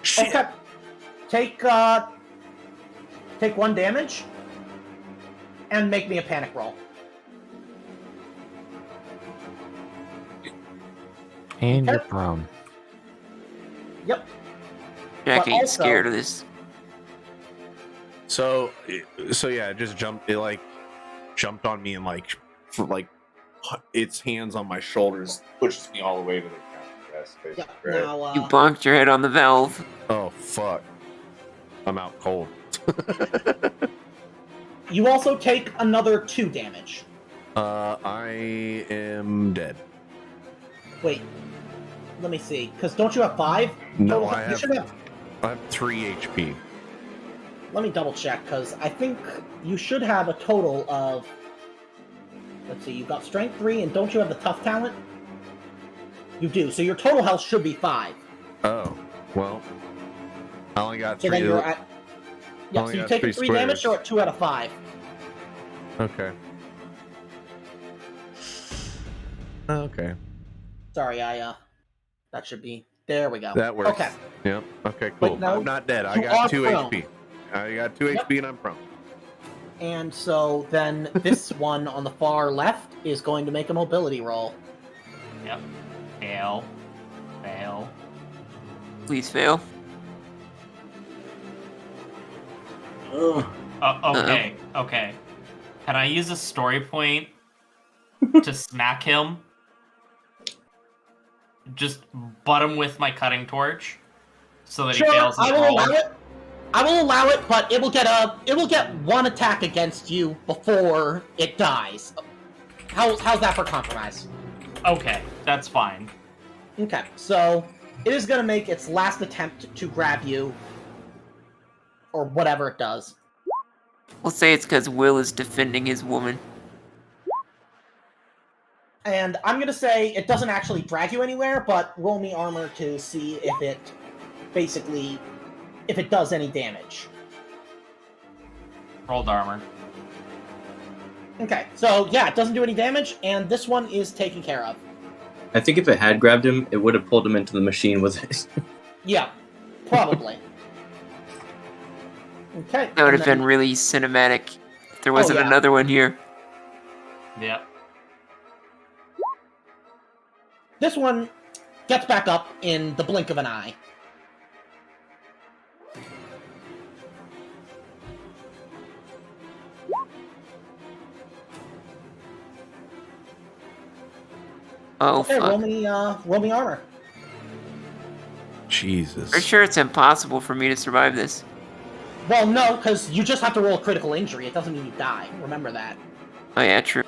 [SPEAKER 7] Shit.
[SPEAKER 1] Okay. Take 1 damage and make me a panic roll.
[SPEAKER 5] And you're
[SPEAKER 1] Okay.
[SPEAKER 5] prone.
[SPEAKER 1] Yep.
[SPEAKER 2] Jack
[SPEAKER 1] But
[SPEAKER 2] ain't
[SPEAKER 1] also-
[SPEAKER 2] scared of this.
[SPEAKER 7] So yeah, it just jumped. It like jumped on me and like its hands on my shoulders pushes me all the way to the ground. Yes,
[SPEAKER 1] Yep.
[SPEAKER 7] basically, right?
[SPEAKER 1] Now
[SPEAKER 2] You bonked your head on the valve.
[SPEAKER 7] Oh fuck! I'm out cold.
[SPEAKER 1] you also take another 2 damage.
[SPEAKER 7] I am dead.
[SPEAKER 1] Wait. Let me see. Because don't you have 5?
[SPEAKER 7] No,
[SPEAKER 1] Total-
[SPEAKER 7] I
[SPEAKER 1] you
[SPEAKER 7] have.
[SPEAKER 1] should have.
[SPEAKER 7] I have 3 HP.
[SPEAKER 1] Let me double check, because I think you should have a total of... Let's see, you've got Strength 3, and don't you have the Tough talent? You do, so your total health should be 5.
[SPEAKER 7] Oh well, I only got
[SPEAKER 1] So
[SPEAKER 7] 3.
[SPEAKER 1] then you're at... Yeah,
[SPEAKER 7] only
[SPEAKER 1] so you
[SPEAKER 7] got
[SPEAKER 1] take
[SPEAKER 7] 3
[SPEAKER 1] 3 damage,
[SPEAKER 7] squares.
[SPEAKER 1] you're at 2 out of 5.
[SPEAKER 7] Okay. Okay.
[SPEAKER 1] Sorry, that should be... There we go.
[SPEAKER 7] That works.
[SPEAKER 1] Okay.
[SPEAKER 7] Yep. Okay,
[SPEAKER 1] But
[SPEAKER 7] cool.
[SPEAKER 1] no,
[SPEAKER 7] I'm not dead. I
[SPEAKER 1] you
[SPEAKER 7] got
[SPEAKER 1] are
[SPEAKER 7] 2
[SPEAKER 1] prone.
[SPEAKER 7] HP. I got 2
[SPEAKER 1] Yep.
[SPEAKER 7] HP and I'm prone.
[SPEAKER 1] And so then this one on the far left is going to make a mobility roll.
[SPEAKER 6] Yep. Fail. Fail.
[SPEAKER 2] Please fail.
[SPEAKER 6] Okay. Okay. Can I use a story point to smack him? Just butt him with my cutting torch so that
[SPEAKER 1] Sure,
[SPEAKER 6] he fails his
[SPEAKER 1] I will
[SPEAKER 6] roll.
[SPEAKER 1] allow it. I will allow it, but it will get 1 attack against you before it dies. How's that for compromise?
[SPEAKER 6] Okay, that's fine.
[SPEAKER 1] Okay, so it is going to make its last attempt to grab you, or whatever it does.
[SPEAKER 2] We'll say it's because Will is defending his woman.
[SPEAKER 1] And I'm going to say it doesn't actually drag you anywhere, but roll me armor to see if it basically, if it does any damage.
[SPEAKER 6] Rolled armor.
[SPEAKER 1] Okay, so yeah, it doesn't do any damage, and this one is taken care of.
[SPEAKER 3] I think if it had grabbed him, it would have pulled him into the machine with it.
[SPEAKER 1] Yeah, probably. Okay.
[SPEAKER 2] That would
[SPEAKER 1] and
[SPEAKER 2] have
[SPEAKER 1] then-
[SPEAKER 2] been really cinematic if there wasn't
[SPEAKER 1] yeah.
[SPEAKER 2] another one here.
[SPEAKER 6] Yep.
[SPEAKER 1] This one gets back up in the blink of an eye.
[SPEAKER 2] Oh,
[SPEAKER 1] Okay,
[SPEAKER 2] fuck.
[SPEAKER 1] roll me armor.
[SPEAKER 7] Jesus.
[SPEAKER 2] Pretty sure it's impossible for me to survive this.
[SPEAKER 1] Well, no, because you just have to roll a critical injury. It doesn't mean you die. Remember that.
[SPEAKER 2] Oh yeah, true.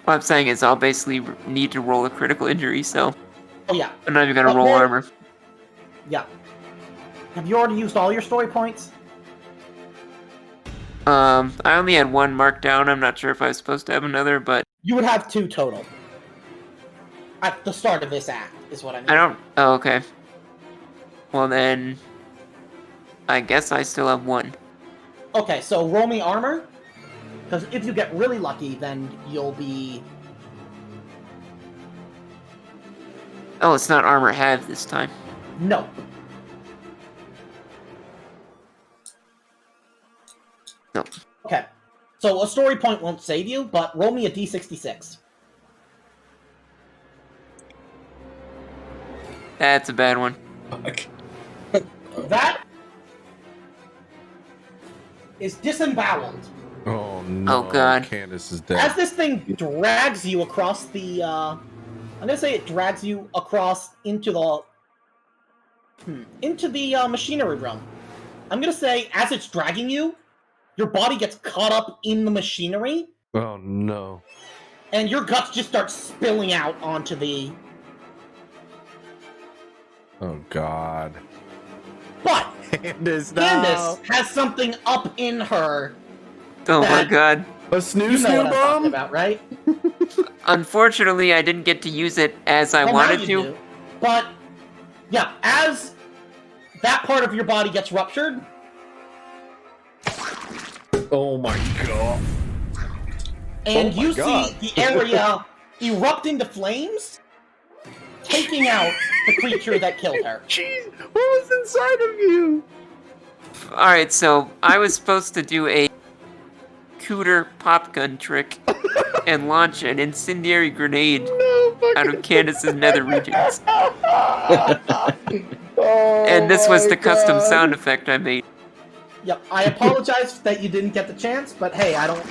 [SPEAKER 2] What I'm saying is I'll basically need to roll a critical injury, so
[SPEAKER 1] Oh yeah,
[SPEAKER 2] I'm not even gonna
[SPEAKER 1] But
[SPEAKER 2] roll
[SPEAKER 1] roll-
[SPEAKER 2] armor.
[SPEAKER 1] yeah. Have you already used all your story points?
[SPEAKER 2] I only had 1 marked down. I'm not sure if I was supposed to have another, but
[SPEAKER 1] You would have 2 total. At the start of this act, is what I mean.
[SPEAKER 2] I don't... Oh, okay. Well then... I guess I still have 1.
[SPEAKER 1] Okay, so roll me armor. Because if you get really lucky, then you'll be...
[SPEAKER 2] Oh, it's not armor have this time.
[SPEAKER 1] No.
[SPEAKER 2] No.
[SPEAKER 1] Okay. So a story point won't save you, but roll me a d66.
[SPEAKER 2] That's a bad one.
[SPEAKER 1] That is disemboweled.
[SPEAKER 8] Oh no!
[SPEAKER 2] Oh, God.
[SPEAKER 8] Candace is dead.
[SPEAKER 1] As this thing drags you across the, I'm gonna say it drags you across into the machinery room. I'm gonna say, as it's dragging you, your body gets caught up in the machinery,
[SPEAKER 8] Oh no!
[SPEAKER 1] and your guts just start spilling out onto the...
[SPEAKER 8] Oh God!
[SPEAKER 1] But
[SPEAKER 8] Candace,
[SPEAKER 1] Candace has something up in her.
[SPEAKER 2] Oh my god.
[SPEAKER 8] A
[SPEAKER 1] You
[SPEAKER 8] snooze
[SPEAKER 1] know what I'm talking
[SPEAKER 8] bomb?
[SPEAKER 1] about, right?
[SPEAKER 2] Unfortunately, I didn't get to use it as I
[SPEAKER 1] Well, now
[SPEAKER 2] wanted
[SPEAKER 1] you
[SPEAKER 2] to.
[SPEAKER 1] do. But, yeah, as that part of your body gets ruptured,
[SPEAKER 8] Oh my God!
[SPEAKER 1] and
[SPEAKER 8] Oh my
[SPEAKER 1] you
[SPEAKER 8] God.
[SPEAKER 1] see the area erupt into flames, taking out the creature that killed her.
[SPEAKER 8] Jeez, what was inside of you?
[SPEAKER 2] Alright, so I was supposed to do a cooter pop gun trick and launch an incendiary grenade out of Candace's nether regions. And this was the custom sound effect I made.
[SPEAKER 1] Yep, I apologize that you didn't get the chance, but hey, I don't...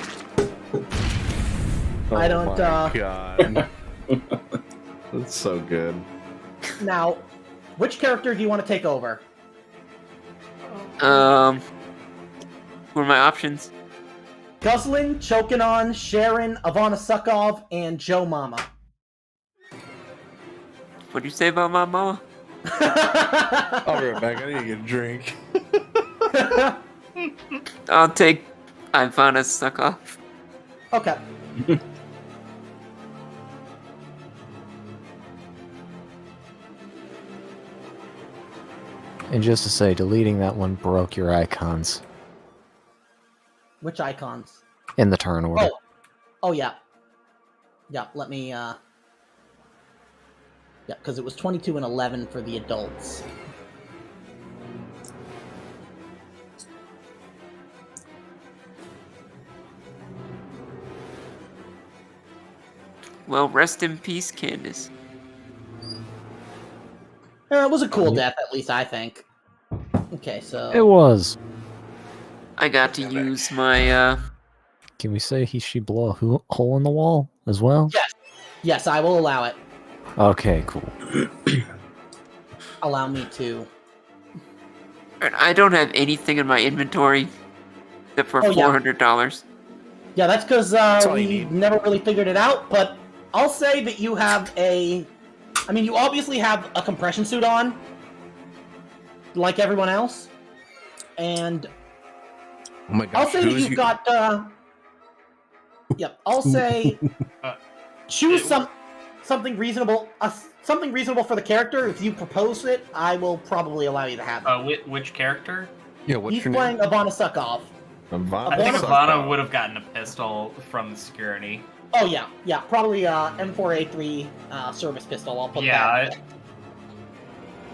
[SPEAKER 8] Oh
[SPEAKER 1] I don't,
[SPEAKER 8] my God. That's so good.
[SPEAKER 1] Now, which character do you want to take over?
[SPEAKER 2] Who are my options?
[SPEAKER 1] Guslin, Chokanon, Sharon, Ivana Sukov, and Joe Mama.
[SPEAKER 2] What'd you say about my mama?
[SPEAKER 8] I'll be right back. I need to get a drink.
[SPEAKER 2] I'll take Ivana Sukov.
[SPEAKER 1] Okay.
[SPEAKER 5] And just to say, deleting that one broke your icons
[SPEAKER 1] Which icons?
[SPEAKER 5] in the turn order.
[SPEAKER 1] Oh, yeah. Yeah, let me, Yeah, because it was 22 and 11 for the adults.
[SPEAKER 2] Well, rest in peace, Candace.
[SPEAKER 1] It was a cool death, at least I think. Okay, so...
[SPEAKER 5] It was.
[SPEAKER 2] I got to use my,
[SPEAKER 5] Can we say she blew a hole in the wall as well?
[SPEAKER 1] Yes, I will allow it.
[SPEAKER 5] Okay, cool.
[SPEAKER 1] Allow me to...
[SPEAKER 2] I don't have anything in my inventory except for
[SPEAKER 1] Oh, yeah.
[SPEAKER 2] $400.
[SPEAKER 1] Yeah, that's because
[SPEAKER 8] all you
[SPEAKER 1] we
[SPEAKER 8] need.
[SPEAKER 1] never really figured it out, but I'll say that you have a... I mean, you obviously have a compression suit on, like everyone else, and
[SPEAKER 8] Oh my gosh.
[SPEAKER 1] I'll say that
[SPEAKER 8] who's
[SPEAKER 1] you've
[SPEAKER 8] you-
[SPEAKER 1] got, Yep, I'll say...
[SPEAKER 6] Uh,
[SPEAKER 1] choose
[SPEAKER 6] it-
[SPEAKER 1] something reasonable for the character. If you propose it, I will probably allow you to have it.
[SPEAKER 6] Which character?
[SPEAKER 8] Yeah, what's
[SPEAKER 1] He's
[SPEAKER 8] your
[SPEAKER 1] playing
[SPEAKER 8] name?
[SPEAKER 1] Ivana Sukov.
[SPEAKER 8] Ivana.
[SPEAKER 6] I think
[SPEAKER 1] Ivana-
[SPEAKER 6] Ivana would have gotten a pistol from the security.
[SPEAKER 1] Oh, yeah, probably M4A3 service pistol. I'll put that.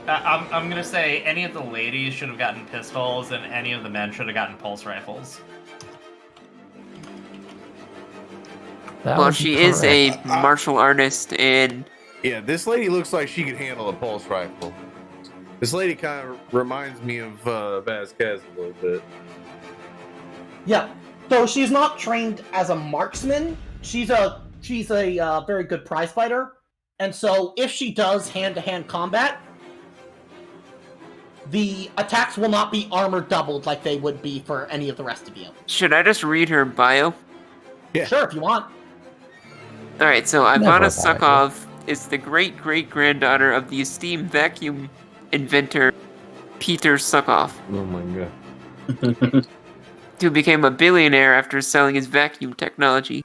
[SPEAKER 6] I'm gonna say any of the ladies should have gotten pistols, and any of the men should have gotten pulse rifles.
[SPEAKER 5] That
[SPEAKER 2] Well,
[SPEAKER 5] would be
[SPEAKER 2] she is a
[SPEAKER 5] correct.
[SPEAKER 2] martial artist, and
[SPEAKER 8] Yeah, this lady looks like she could handle a pulse rifle. This lady kind of reminds me of Vasquez a little bit.
[SPEAKER 1] Yeah. So she's not trained as a marksman. She's a very good prize fighter, and so if she does hand-to-hand combat, the attacks will not be armor doubled like they would be for any of the rest of you.
[SPEAKER 2] should I just read her bio?
[SPEAKER 8] Yeah.
[SPEAKER 1] Sure, if you want.
[SPEAKER 2] Alright, so
[SPEAKER 5] Never
[SPEAKER 2] Ivana
[SPEAKER 5] a bad
[SPEAKER 2] Sukov is the great-great-granddaughter of the esteemed vacuum inventor Peter Sukov,
[SPEAKER 8] Oh my god.
[SPEAKER 2] who became a billionaire after selling his vacuum technology.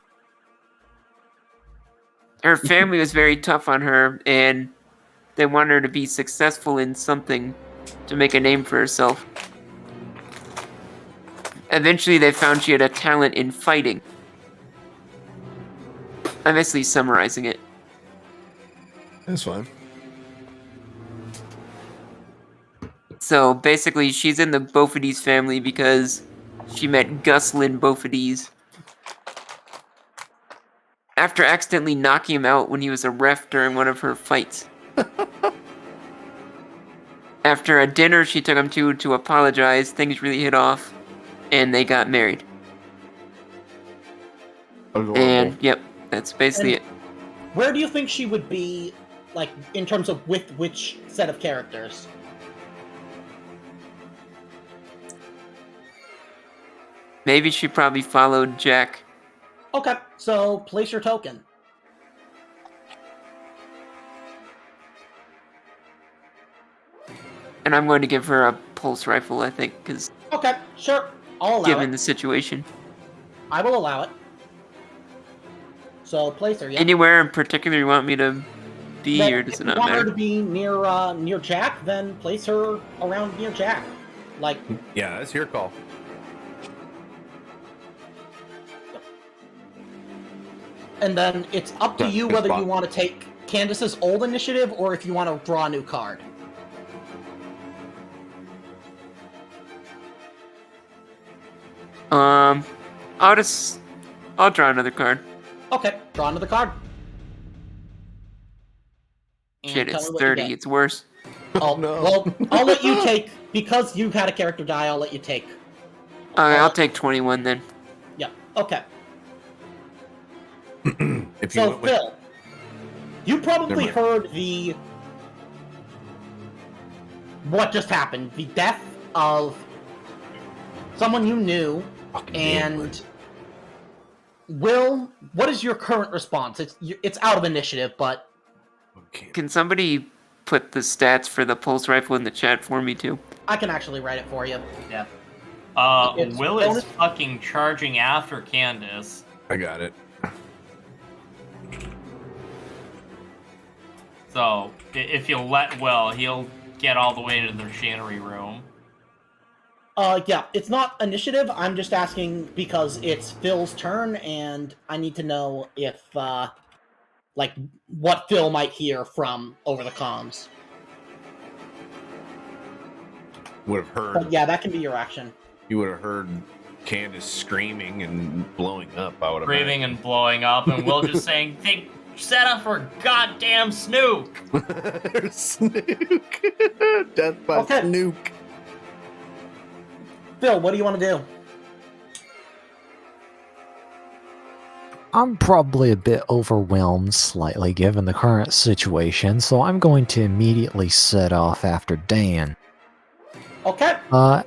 [SPEAKER 2] Her family was very tough on her, and they wanted her to be successful in something to make a name for herself. Eventually, they found she had a talent in fighting, I'm basically summarizing it.
[SPEAKER 7] That's fine.
[SPEAKER 2] So basically, she's in the Bophades family because she met Guslin Bophades after accidentally knocking him out when he was a ref during one of her fights. After a dinner she took him to apologize, things really hit off, and they got married.
[SPEAKER 7] Adorable.
[SPEAKER 2] And yep, that's basically it.
[SPEAKER 1] Where do you think she would be, like, in terms of with which set of characters?
[SPEAKER 2] Maybe she probably followed Jack.
[SPEAKER 1] Okay, so place your token.
[SPEAKER 2] And I'm going to give her a pulse rifle, I think, because
[SPEAKER 1] Okay, sure. I'll allow
[SPEAKER 2] given
[SPEAKER 1] it.
[SPEAKER 2] the situation.
[SPEAKER 1] I will allow it. So place her, yeah.
[SPEAKER 2] Anywhere in particular you want me to be,
[SPEAKER 1] Well,
[SPEAKER 2] or does
[SPEAKER 1] if
[SPEAKER 2] it
[SPEAKER 1] you
[SPEAKER 2] not
[SPEAKER 1] want her
[SPEAKER 2] matter?
[SPEAKER 1] to be near Jack, then place her around near Jack. Like,
[SPEAKER 7] Yeah, that's your call.
[SPEAKER 1] and then it's up to
[SPEAKER 7] That's
[SPEAKER 1] you
[SPEAKER 7] good
[SPEAKER 1] whether
[SPEAKER 7] spot.
[SPEAKER 1] you want to take Candace's old initiative or if you want to draw a new card.
[SPEAKER 2] I'll draw another card.
[SPEAKER 1] Okay, draw another card. And
[SPEAKER 2] Shit,
[SPEAKER 1] tell
[SPEAKER 2] it's
[SPEAKER 1] me what you
[SPEAKER 2] 30.
[SPEAKER 1] get.
[SPEAKER 2] It's worse.
[SPEAKER 1] Oh,
[SPEAKER 7] no.
[SPEAKER 1] Well, I'll let you take, because you had a character die, I'll let you take.
[SPEAKER 2] Okay, I'll take 21 then.
[SPEAKER 1] Yeah, okay.
[SPEAKER 7] If you
[SPEAKER 1] So,
[SPEAKER 7] went with
[SPEAKER 1] Phil, you probably
[SPEAKER 7] Never mind.
[SPEAKER 1] heard what just happened. The death of someone you knew,
[SPEAKER 7] fucking
[SPEAKER 1] and Will, what is your current response? It's out of initiative, but
[SPEAKER 7] Okay.
[SPEAKER 2] Can somebody put the stats for the pulse rifle in the chat for me too?
[SPEAKER 1] I can actually write it for you.
[SPEAKER 6] Yeah.
[SPEAKER 1] It's
[SPEAKER 6] Will
[SPEAKER 1] bonus-
[SPEAKER 6] is fucking charging after Candace.
[SPEAKER 7] I got it.
[SPEAKER 6] So if you'll let Will, he'll get all the way to the machinery room.
[SPEAKER 1] Yeah, it's not initiative. I'm just asking because it's Phil's turn, and I need to know if, like, what Phil might hear from over the comms.
[SPEAKER 7] Would have heard.
[SPEAKER 1] But yeah, that can be your action.
[SPEAKER 7] You would have heard Candace screaming and blowing up. I would have.
[SPEAKER 6] Screaming and blowing up, and Will just saying, "They set up for goddamn Snook."
[SPEAKER 7] Snook. Death by
[SPEAKER 1] Okay.
[SPEAKER 7] Snook.
[SPEAKER 1] Phil, what do you want to do?
[SPEAKER 5] I'm probably a bit overwhelmed slightly given the current situation, so I'm going to immediately set off after Dan.
[SPEAKER 1] Okay.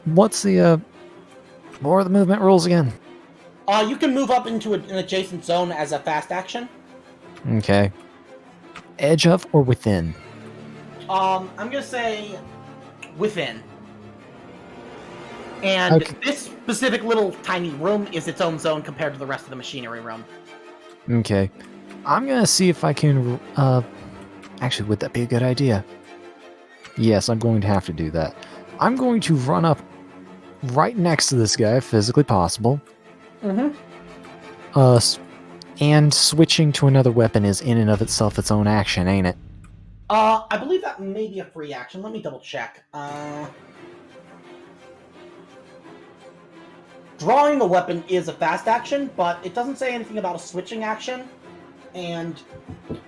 [SPEAKER 5] What's the, what are the movement rules again?
[SPEAKER 1] You can move up into an adjacent zone as a fast action.
[SPEAKER 5] Okay. Edge of or within?
[SPEAKER 1] I'm gonna say within. And
[SPEAKER 5] Okay.
[SPEAKER 1] this specific little tiny room is its own zone compared to the rest of the machinery room.
[SPEAKER 5] Okay. I'm gonna see if I can, actually, would that be a good idea? Yes, I'm going to have to do that. I'm going to run up right next to this guy, if physically possible.
[SPEAKER 1] Mm-hmm.
[SPEAKER 5] And switching to another weapon is in and of itself its own action, ain't it?
[SPEAKER 1] I believe that may be a free action. Let me double check. Drawing a weapon is a fast action, but it doesn't say anything about a switching action. And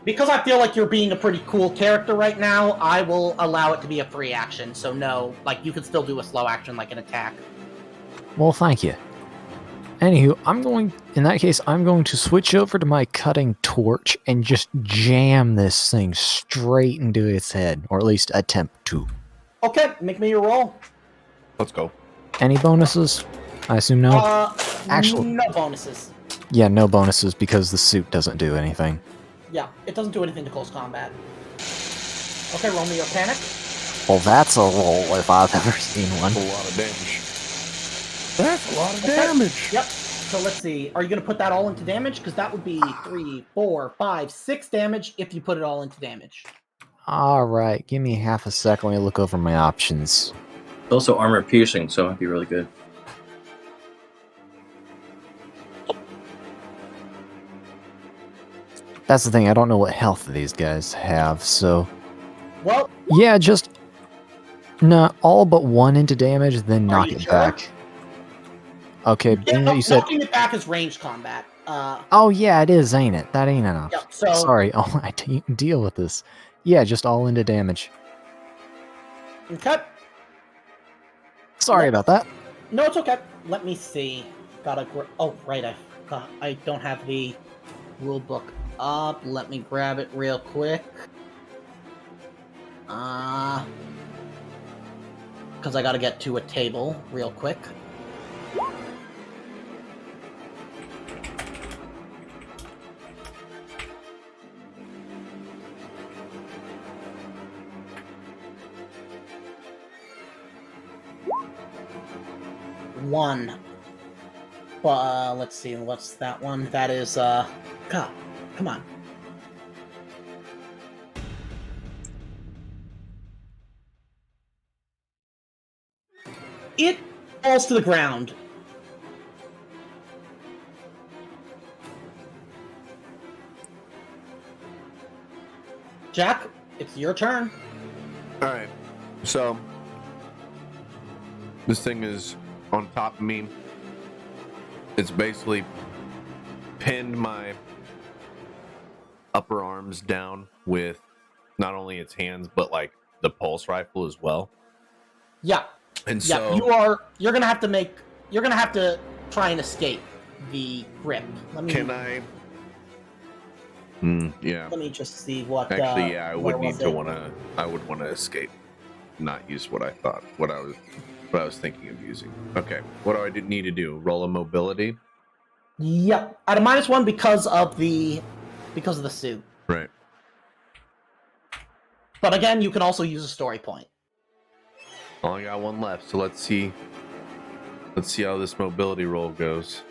[SPEAKER 1] because I feel like you're being a pretty cool character right now, I will allow it to be a free action. So no, like, you could still do a slow action like an attack.
[SPEAKER 5] Well, thank you. Anywho, in that case, I'm going to switch over to my cutting torch and just jam this thing straight into its head, or at least attempt to.
[SPEAKER 1] Okay, make me your roll.
[SPEAKER 7] Let's go.
[SPEAKER 5] Any bonuses? I assume no? Actually-
[SPEAKER 1] no bonuses.
[SPEAKER 5] Yeah, no bonuses because the suit doesn't do anything.
[SPEAKER 1] Yeah, it doesn't do anything to close combat. Okay, roll me your panic.
[SPEAKER 5] Well, that's a roll if I've ever seen one.
[SPEAKER 7] That's a lot of damage. That's a lot of
[SPEAKER 1] Okay.
[SPEAKER 7] damage.
[SPEAKER 1] Yep. So let's see. Are you going to put that all into damage? Because that would be 3, 4, 5, 6 damage if you put it all into damage.
[SPEAKER 5] Alright, give me half a second. Let me look over my options.
[SPEAKER 3] It's also armor piercing, so it might be really good.
[SPEAKER 5] That's the thing. I don't know what health these guys have, so
[SPEAKER 1] Well,
[SPEAKER 5] yeah, just not all but one into damage, then
[SPEAKER 1] Are
[SPEAKER 5] knock
[SPEAKER 1] you
[SPEAKER 5] it
[SPEAKER 1] sure?
[SPEAKER 5] back. Okay,
[SPEAKER 1] yeah,
[SPEAKER 5] being that you said,
[SPEAKER 1] knocking it back is ranged combat.
[SPEAKER 5] oh yeah, it is, ain't it? That ain't enough.
[SPEAKER 1] Yeah, so
[SPEAKER 5] Sorry, oh, deal with this. Yeah, just all into damage.
[SPEAKER 1] okay.
[SPEAKER 5] Sorry about that.
[SPEAKER 1] No, it's okay. Let me see. Oh, right. I don't have the rule book up. Let me grab it real quick. Because I gotta get to a table real quick. One. Let's see, what's that one? That is, God, come on. It falls to the ground. Jack, it's your turn.
[SPEAKER 7] All right. So this thing is on top of me. It's basically pinned my upper arms down with not only its hands but like the pulse rifle as well.
[SPEAKER 1] Yeah.
[SPEAKER 7] And
[SPEAKER 1] Yeah,
[SPEAKER 7] so
[SPEAKER 1] you're gonna have to try and escape the grip.
[SPEAKER 7] can I? Yeah.
[SPEAKER 1] Let me just see what.
[SPEAKER 7] Actually, yeah, I would
[SPEAKER 1] where
[SPEAKER 7] need
[SPEAKER 1] was
[SPEAKER 7] to
[SPEAKER 1] it?
[SPEAKER 7] wanna. I would want to escape, not use what I thought. What I was thinking of using. Okay. What do I need to do? Roll a mobility.
[SPEAKER 1] Yep, at a -1 because of the suit.
[SPEAKER 7] Right.
[SPEAKER 1] But again, you can also use a story point.
[SPEAKER 7] Only got one left, so let's see. Let's see how this mobility roll goes.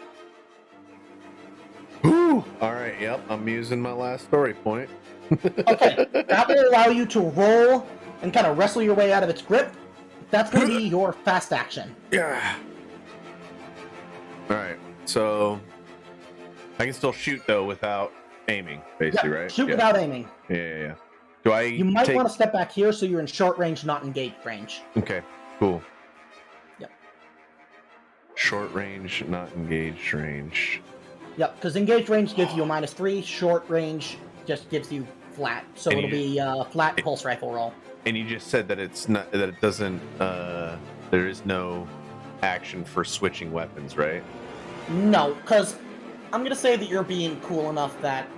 [SPEAKER 7] Whew! All right. Yep. I'm using my last story point.
[SPEAKER 1] Okay, that will allow you to roll and kind of wrestle your way out of its grip. That's going to be your fast action.
[SPEAKER 7] Yeah. All right. So I can still shoot though without aiming, basically,
[SPEAKER 1] Yeah,
[SPEAKER 7] right?
[SPEAKER 1] shoot
[SPEAKER 7] Yeah.
[SPEAKER 1] without aiming.
[SPEAKER 7] Yeah. Do I?
[SPEAKER 1] You might want to step back here so you're in short range, not engaged range.
[SPEAKER 7] Okay. Cool.
[SPEAKER 1] Yep.
[SPEAKER 7] Short range, not engaged range.
[SPEAKER 1] Yep, because engaged range gives you a -3. Short range just gives you flat. So
[SPEAKER 7] And
[SPEAKER 1] it'll be flat pulse rifle roll.
[SPEAKER 7] And you just said that it's not that it doesn't. There is no action for switching weapons, right?
[SPEAKER 1] No, because I'm going to say that you're being cool enough that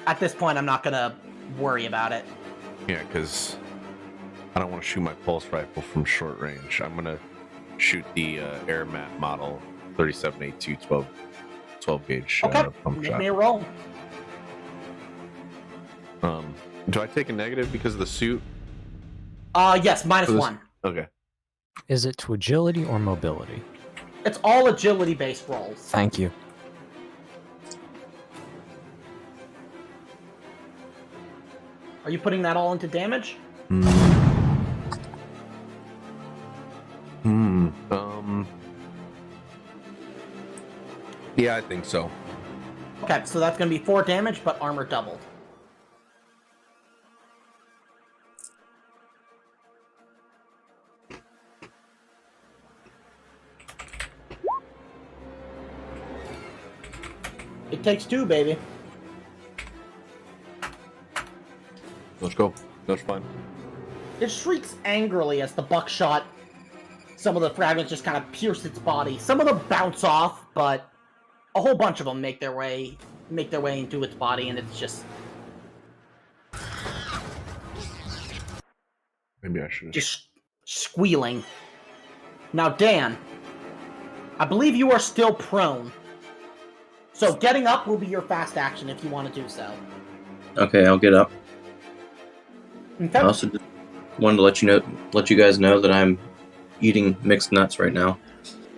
[SPEAKER 1] at this point I'm not going to worry about it.
[SPEAKER 7] Yeah, because I don't want to shoot my pulse rifle from short range. I'm gonna shoot the Airmat model 3782 12 gauge
[SPEAKER 1] Okay,
[SPEAKER 7] pump
[SPEAKER 1] make
[SPEAKER 7] shot.
[SPEAKER 1] me a roll.
[SPEAKER 7] Do I take a negative because of the suit?
[SPEAKER 1] Yes,
[SPEAKER 7] For this-
[SPEAKER 1] -1.
[SPEAKER 7] Okay.
[SPEAKER 5] Is it to agility or mobility?
[SPEAKER 1] It's all agility-based rolls.
[SPEAKER 5] Thank you.
[SPEAKER 1] Are you putting that all into damage?
[SPEAKER 7] Yeah, I think so.
[SPEAKER 1] Okay, so that's going to be 4 damage, but armor doubled. It takes 2, baby.
[SPEAKER 7] Let's go. That's fine.
[SPEAKER 1] It shrieks angrily as the buckshot, some of the fragments just kind of pierce its body. Some of them bounce off, but a whole bunch of them make their way into its body, and it's just
[SPEAKER 7] Maybe I should.
[SPEAKER 1] just squealing. Now, Dan, I believe you are still prone. So getting up will be your fast action if you want to do so.
[SPEAKER 3] Okay, I'll get up.
[SPEAKER 1] Okay.
[SPEAKER 3] I also just wanted to let you guys know that I'm eating mixed nuts right now.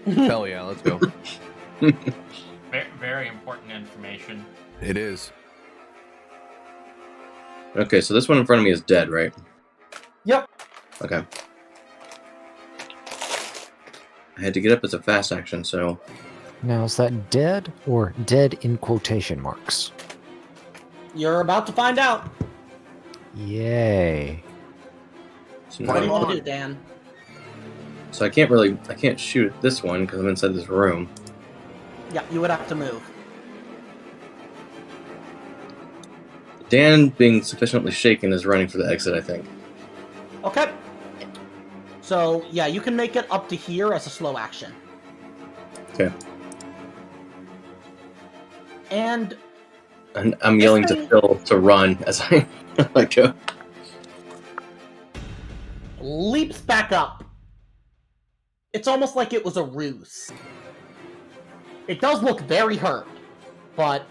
[SPEAKER 7] Hell yeah, let's go.
[SPEAKER 6] Very, very important information.
[SPEAKER 7] It is.
[SPEAKER 3] Okay, so this one in front of me is dead, right?
[SPEAKER 1] Yep.
[SPEAKER 3] Okay. I had to get up as a fast action, so
[SPEAKER 5] Now, is that dead or dead in quotation marks?
[SPEAKER 1] You're about to find out.
[SPEAKER 5] Yay.
[SPEAKER 3] So,
[SPEAKER 1] What do you
[SPEAKER 3] now,
[SPEAKER 1] want to do, Dan?
[SPEAKER 3] so I can't shoot at this one because I'm inside this room.
[SPEAKER 1] Yeah, you would have to move.
[SPEAKER 3] Dan, being sufficiently shaken, is running for the exit, I think.
[SPEAKER 1] Okay. So, yeah, you can make it up to here as a slow action.
[SPEAKER 3] Okay.
[SPEAKER 1] And
[SPEAKER 3] And I'm yelling to Phil to run as I go.
[SPEAKER 1] leaps back up. It's almost like it was a ruse. It does look very hurt, but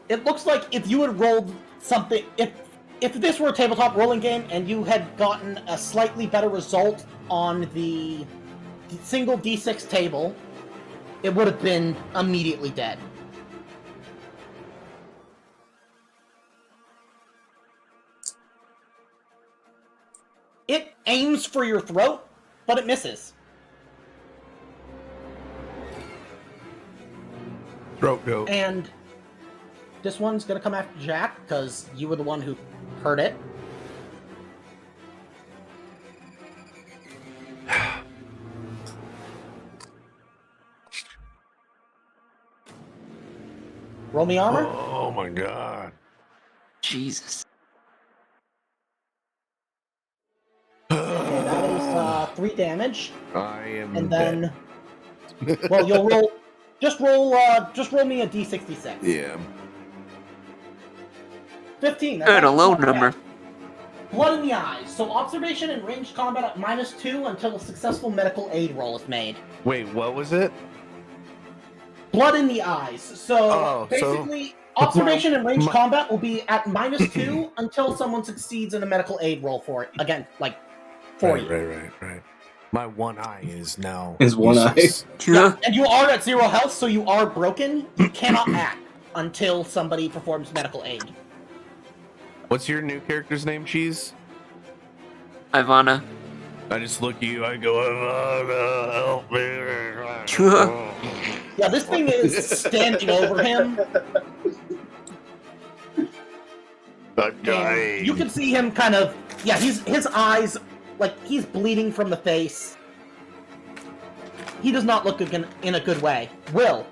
[SPEAKER 1] it looks like if you had rolled something, if this were a tabletop rolling game and you had gotten a slightly better result on the single D6 table, it would have been immediately dead. It aims for your throat, but it misses.
[SPEAKER 8] Throat goat.
[SPEAKER 1] And this one's gonna come after Jack, because you were the one who heard it. Roll me armor.
[SPEAKER 8] Oh my god.
[SPEAKER 2] Jesus.
[SPEAKER 1] Okay, that is 3 damage.
[SPEAKER 8] I am
[SPEAKER 1] And
[SPEAKER 8] dead.
[SPEAKER 1] then, well, you'll roll. Just roll me a D66.
[SPEAKER 8] Yeah.
[SPEAKER 1] 15. That's
[SPEAKER 2] Good, a
[SPEAKER 1] actually
[SPEAKER 2] low
[SPEAKER 1] not bad.
[SPEAKER 2] number.
[SPEAKER 1] Blood in the eyes. So observation and ranged combat at -2 until a successful medical aid roll is made.
[SPEAKER 8] Wait, what was it?
[SPEAKER 1] Blood in the eyes. So
[SPEAKER 8] Oh,
[SPEAKER 1] basically, observation and ranged
[SPEAKER 8] my-
[SPEAKER 1] combat will be at -2 until someone succeeds in a medical aid roll for it. Again, like for you.
[SPEAKER 8] Right. My one eye is now.
[SPEAKER 3] His one
[SPEAKER 8] useless.
[SPEAKER 1] Yeah, and you are at 0 health, so you are broken. You cannot act until somebody performs medical aid.
[SPEAKER 8] What's your new character's name, Cheese?
[SPEAKER 2] Ivana.
[SPEAKER 8] I just look at you, I go, Ivana, help me.
[SPEAKER 1] Yeah, this thing is standing over him.
[SPEAKER 8] I'm
[SPEAKER 1] And
[SPEAKER 8] dying.
[SPEAKER 1] you can see him kind of, yeah, his eyes, like, he's bleeding from the face. He does not look in a good way. Will.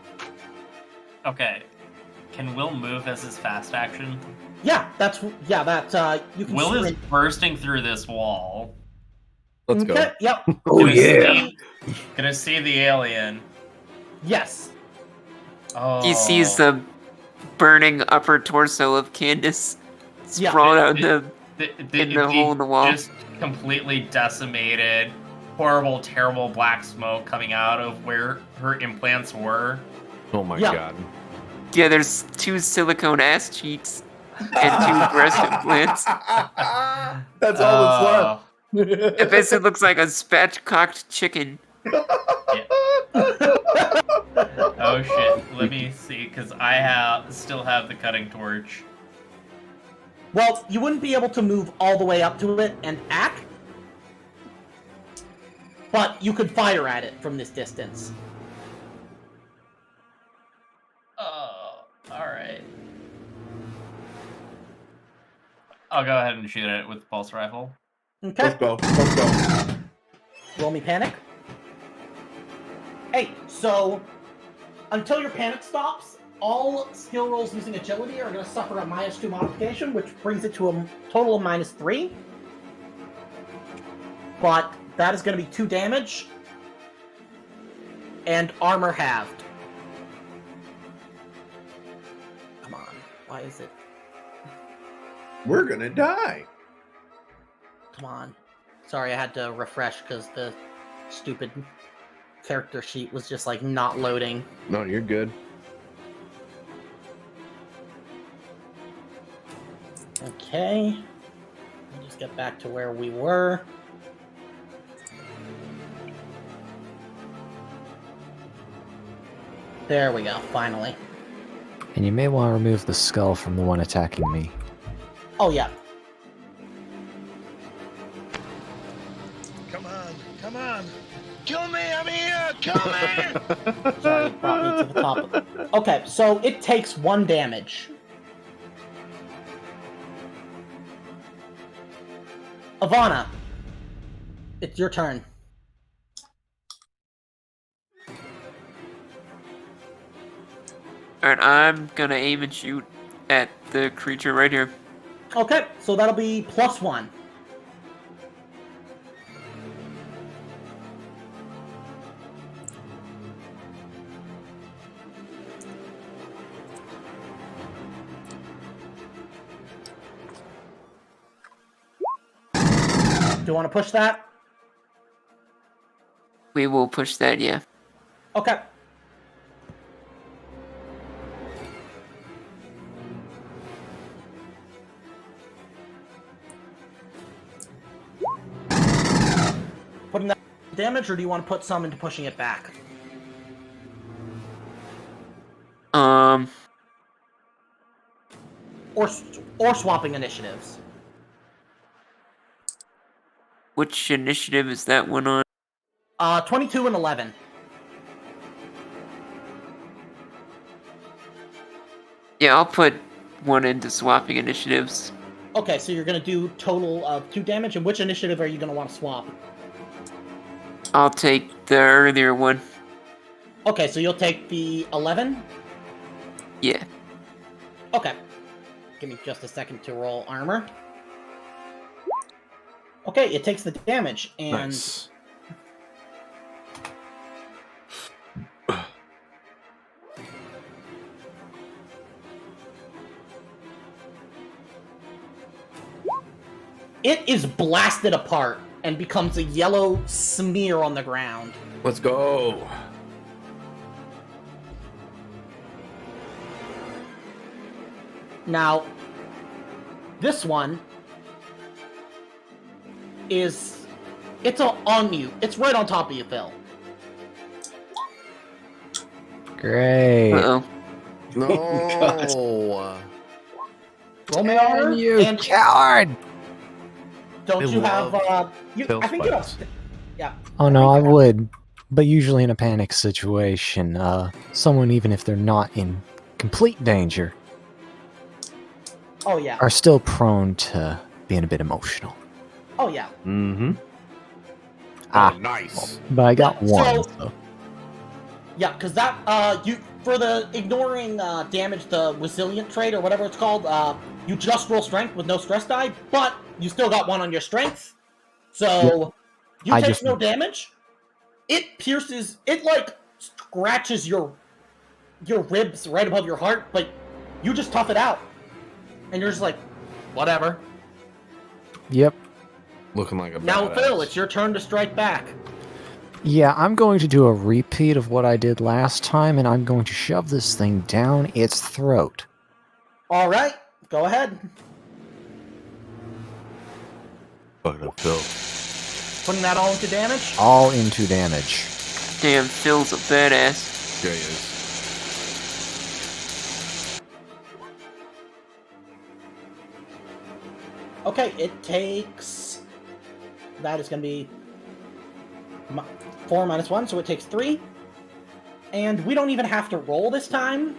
[SPEAKER 6] Okay. Can Will move as his fast action?
[SPEAKER 1] Yeah, you can
[SPEAKER 6] Will is
[SPEAKER 1] sprint.
[SPEAKER 6] bursting through this wall.
[SPEAKER 8] Let's go.
[SPEAKER 1] Okay, yep,
[SPEAKER 3] Oh
[SPEAKER 6] Gonna see the alien.
[SPEAKER 1] yes.
[SPEAKER 6] Oh.
[SPEAKER 2] He sees the burning upper torso of Candace sprawled out in the hole in the wall.
[SPEAKER 6] Just completely decimated. Horrible, terrible black smoke coming out of where her implants were.
[SPEAKER 8] Oh my
[SPEAKER 1] Yeah.
[SPEAKER 8] god.
[SPEAKER 2] Yeah, there's 2 silicone ass cheeks and 2 breast implants.
[SPEAKER 4] That's all that's left.
[SPEAKER 2] It basically looks like a spatchcocked chicken.
[SPEAKER 6] Oh shit! Let me see, because I still have the cutting torch.
[SPEAKER 1] Well, you wouldn't be able to move all the way up to it and act, but you could fire at it from this distance.
[SPEAKER 6] Oh, all right. I'll go ahead and shoot it with the pulse rifle.
[SPEAKER 1] Okay,
[SPEAKER 4] Let's go.
[SPEAKER 1] roll me panic. Hey, so until your panic stops, all skill rolls using agility are going to suffer a -2 modification, which brings it to a total of -3. But that is going to be 2 damage and armor halved. Come on, why is it?
[SPEAKER 4] We're gonna die.
[SPEAKER 1] Come on. Sorry, I had to refresh because the stupid character sheet was just like not loading.
[SPEAKER 8] No, you're good.
[SPEAKER 1] Okay. Let me just get back to where we were. There we go, finally.
[SPEAKER 5] And you may want to remove the skull from the one attacking me.
[SPEAKER 1] Oh, yeah.
[SPEAKER 9] Come on, Come on. Kill me, I'm here! Kill me!
[SPEAKER 1] Sorry, it brought me to the top. Okay, so it takes 1 damage. Ivana, it's your turn.
[SPEAKER 2] Alright, I'm gonna aim and shoot at the creature right here.
[SPEAKER 1] Okay, so that'll be +1. Do you want to push that?
[SPEAKER 2] We will push that, yeah.
[SPEAKER 1] Okay. Putting that damage, or do you want to put some into pushing it back? Or swapping initiatives.
[SPEAKER 2] Which initiative is that one on?
[SPEAKER 1] 22 and 11.
[SPEAKER 2] Yeah, I'll put one into swapping initiatives.
[SPEAKER 1] Okay, so you're going to do total of 2 damage, and which initiative are you going to want to swap?
[SPEAKER 2] I'll take the earlier one.
[SPEAKER 1] Okay, so you'll take the 11?
[SPEAKER 2] Yeah.
[SPEAKER 1] Okay. Give me just a second to roll armor. Okay, it takes the damage, and...
[SPEAKER 8] Nice.
[SPEAKER 1] It is blasted apart and becomes a yellow smear on the ground.
[SPEAKER 8] Let's go.
[SPEAKER 1] Now, this one is... It's on you. It's right on top of you, Phil.
[SPEAKER 5] Great.
[SPEAKER 2] Uh-oh.
[SPEAKER 7] No.
[SPEAKER 1] Roll me armor,
[SPEAKER 5] You
[SPEAKER 1] and
[SPEAKER 5] coward!
[SPEAKER 1] don't
[SPEAKER 8] I
[SPEAKER 1] you have...
[SPEAKER 8] love
[SPEAKER 1] I think you have...
[SPEAKER 8] spikes.
[SPEAKER 1] Yeah.
[SPEAKER 5] Oh no, I would. But usually in a panic situation, someone, even if they're not in complete danger,
[SPEAKER 1] Oh, yeah.
[SPEAKER 5] are still prone to being a bit emotional.
[SPEAKER 1] Oh, yeah.
[SPEAKER 8] Mm-hmm.
[SPEAKER 5] Ah,
[SPEAKER 8] Oh, nice.
[SPEAKER 5] but I got
[SPEAKER 1] So-
[SPEAKER 5] one. So.
[SPEAKER 1] Yeah, because that, for the ignoring damage, the resilient trait, or whatever it's called, you just roll strength with no stress die, but you still got 1 on your strength. So, you
[SPEAKER 5] I
[SPEAKER 1] take
[SPEAKER 5] just-
[SPEAKER 1] no damage. It pierces, it, like, scratches your ribs right above your heart, but you just tough it out. And you're just like, whatever.
[SPEAKER 5] Yep.
[SPEAKER 8] Looking like a
[SPEAKER 1] Now,
[SPEAKER 8] badass.
[SPEAKER 1] Phil, it's your turn to strike back.
[SPEAKER 5] Yeah, I'm going to do a repeat of what I did last time, and I'm going to shove this thing down its throat.
[SPEAKER 1] Alright, go ahead.
[SPEAKER 8] Fuck up, Phil.
[SPEAKER 1] Putting that all into damage.
[SPEAKER 5] All into damage.
[SPEAKER 2] Damn, Phil's a badass.
[SPEAKER 8] There he is.
[SPEAKER 1] Okay, it takes... That is going to be 4 minus 1, so it takes 3. And we don't even have to roll this time,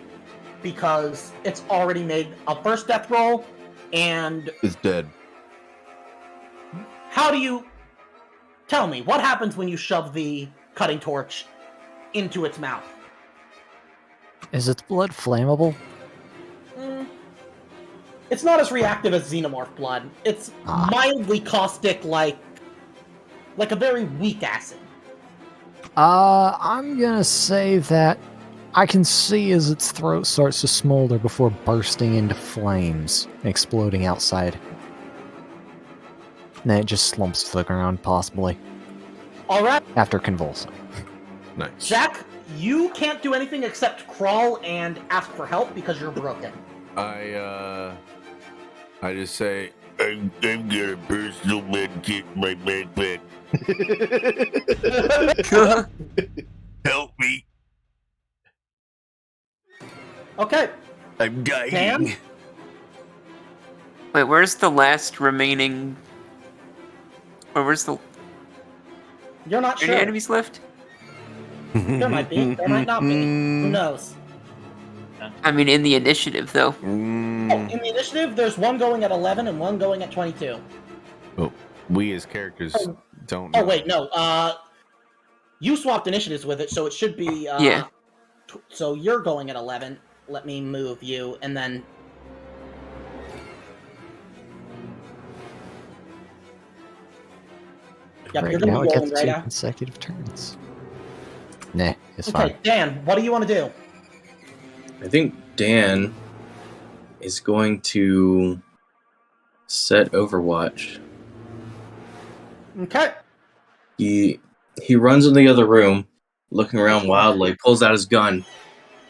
[SPEAKER 1] because it's already made a first death roll, and
[SPEAKER 8] It's dead.
[SPEAKER 1] how do you... Tell me, what happens when you shove the cutting torch into its mouth?
[SPEAKER 5] Is its blood flammable?
[SPEAKER 1] It's not as reactive as xenomorph blood. It's mildly caustic, like a very weak acid.
[SPEAKER 5] I'm gonna say that I can see as its throat starts to smolder before bursting into flames, exploding outside. And then it just slumps to the ground, possibly,
[SPEAKER 1] Alright,
[SPEAKER 5] after convulsing.
[SPEAKER 8] Nice.
[SPEAKER 1] Jack, you can't do anything except crawl and ask for help because you're broken.
[SPEAKER 8] I just say, I'm gonna personal med kit in my backpack. Help me.
[SPEAKER 1] Okay,
[SPEAKER 8] I'm dying.
[SPEAKER 1] Dan?
[SPEAKER 2] Wait, where's the last remaining... Or where's the...
[SPEAKER 1] You're not
[SPEAKER 2] Any
[SPEAKER 1] sure.
[SPEAKER 2] enemies left?
[SPEAKER 1] There might be. There might not be. Who knows?
[SPEAKER 2] I mean, in the initiative, though.
[SPEAKER 1] Oh, in the initiative, there's one going at 11 and one going at 22.
[SPEAKER 7] Oh, we as characters don't.
[SPEAKER 1] Oh wait, no. You swapped initiatives with it, so it should be.
[SPEAKER 2] Yeah.
[SPEAKER 1] So you're going at 11. Let me move you, and then. Yep,
[SPEAKER 5] Right
[SPEAKER 1] you're gonna
[SPEAKER 5] now,
[SPEAKER 1] be
[SPEAKER 5] it
[SPEAKER 1] rolling
[SPEAKER 5] gets
[SPEAKER 1] right
[SPEAKER 5] 2
[SPEAKER 1] now.
[SPEAKER 5] consecutive turns. Nah, it's
[SPEAKER 1] Okay,
[SPEAKER 5] fine.
[SPEAKER 1] Dan, what do you want to do?
[SPEAKER 3] I think Dan is going to set Overwatch.
[SPEAKER 1] Okay.
[SPEAKER 3] He runs in the other room, looking around wildly, pulls out his gun,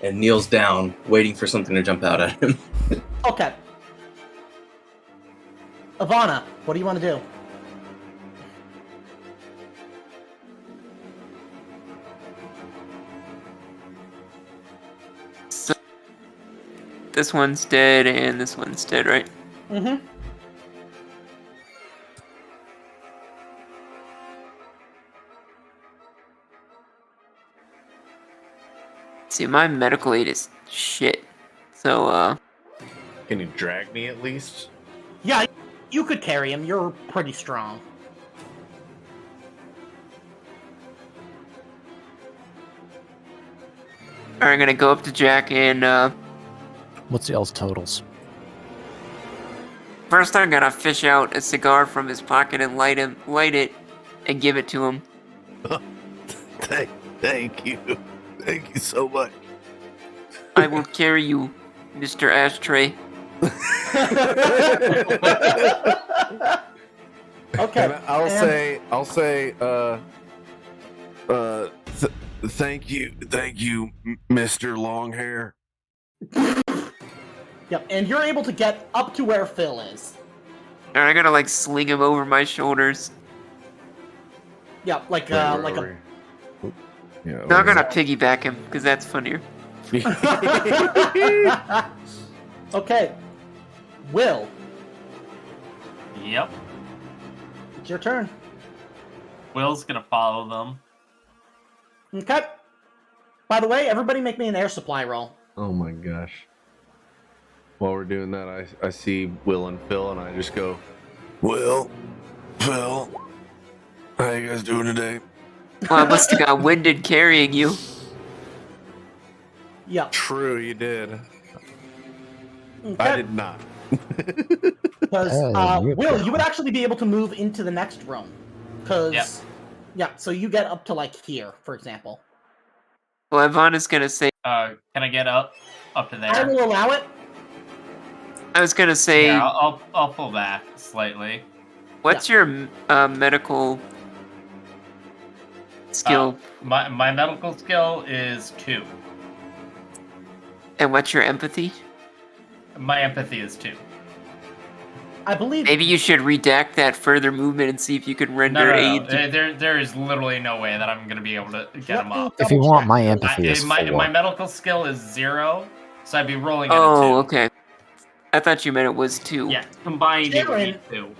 [SPEAKER 3] and kneels down, waiting for something to jump out at him.
[SPEAKER 1] Okay. Ivana, what do you want to do?
[SPEAKER 2] So, this one's dead, and this one's dead, right?
[SPEAKER 1] Mm-hmm.
[SPEAKER 2] See, my medical aid is shit. So,
[SPEAKER 7] Can you drag me at least?
[SPEAKER 1] Yeah, you could carry him. You're pretty strong.
[SPEAKER 2] I'm gonna go up to Jack and,
[SPEAKER 5] What's y'all's totals?
[SPEAKER 2] first I'm gonna fish out a cigar from his pocket and light it, and give it to him.
[SPEAKER 8] Thank you. Thank you so much.
[SPEAKER 2] I will carry you, Mr. Ashtray.
[SPEAKER 1] Okay.
[SPEAKER 8] And I'll say, thank you, Mr. Longhair.
[SPEAKER 1] Yep, and you're able to get up to where Phil is.
[SPEAKER 2] And I gotta, like, sling him over my shoulders.
[SPEAKER 1] Yeah, like a.
[SPEAKER 8] Yeah.
[SPEAKER 2] No, I'm gonna piggyback him, because that's funnier.
[SPEAKER 1] Okay. Will,
[SPEAKER 6] Yep.
[SPEAKER 1] it's your turn.
[SPEAKER 6] Will's gonna follow them.
[SPEAKER 1] Okay. By the way, everybody make me an air supply roll.
[SPEAKER 7] Oh my gosh. While we're doing that, I see Will and Phil, and I just go,
[SPEAKER 8] Will, Phil, how you guys doing today?
[SPEAKER 2] Well, I must have got winded carrying you.
[SPEAKER 1] Yeah.
[SPEAKER 8] True, you did. I
[SPEAKER 1] Okay.
[SPEAKER 8] did not.
[SPEAKER 1] Because
[SPEAKER 5] you're
[SPEAKER 1] Will,
[SPEAKER 5] down.
[SPEAKER 1] you would actually be able to move into the next room. Because
[SPEAKER 6] Yep.
[SPEAKER 1] yeah, so you get up to like here, for example.
[SPEAKER 2] Well, Ivana's gonna say,
[SPEAKER 6] Can I get up to
[SPEAKER 1] I
[SPEAKER 6] there?
[SPEAKER 1] will allow it.
[SPEAKER 2] I was gonna say,
[SPEAKER 6] Yeah, I'll pull back slightly.
[SPEAKER 2] what's your medical skill,
[SPEAKER 6] My medical skill is 2.
[SPEAKER 2] and what's your empathy?
[SPEAKER 6] My empathy is 2.
[SPEAKER 1] I believe.
[SPEAKER 2] Maybe you should redact that further movement and see if you can render
[SPEAKER 6] No.
[SPEAKER 2] aid.
[SPEAKER 6] There is literally no way that I'm gonna be able to get him up.
[SPEAKER 5] If you want, my empathy is 4.
[SPEAKER 6] My medical skill is 0, so I'd be rolling at a 2.
[SPEAKER 2] Oh, okay. I thought you meant it was 2.
[SPEAKER 6] Yeah, combined it would
[SPEAKER 1] Sharon.
[SPEAKER 6] be 2.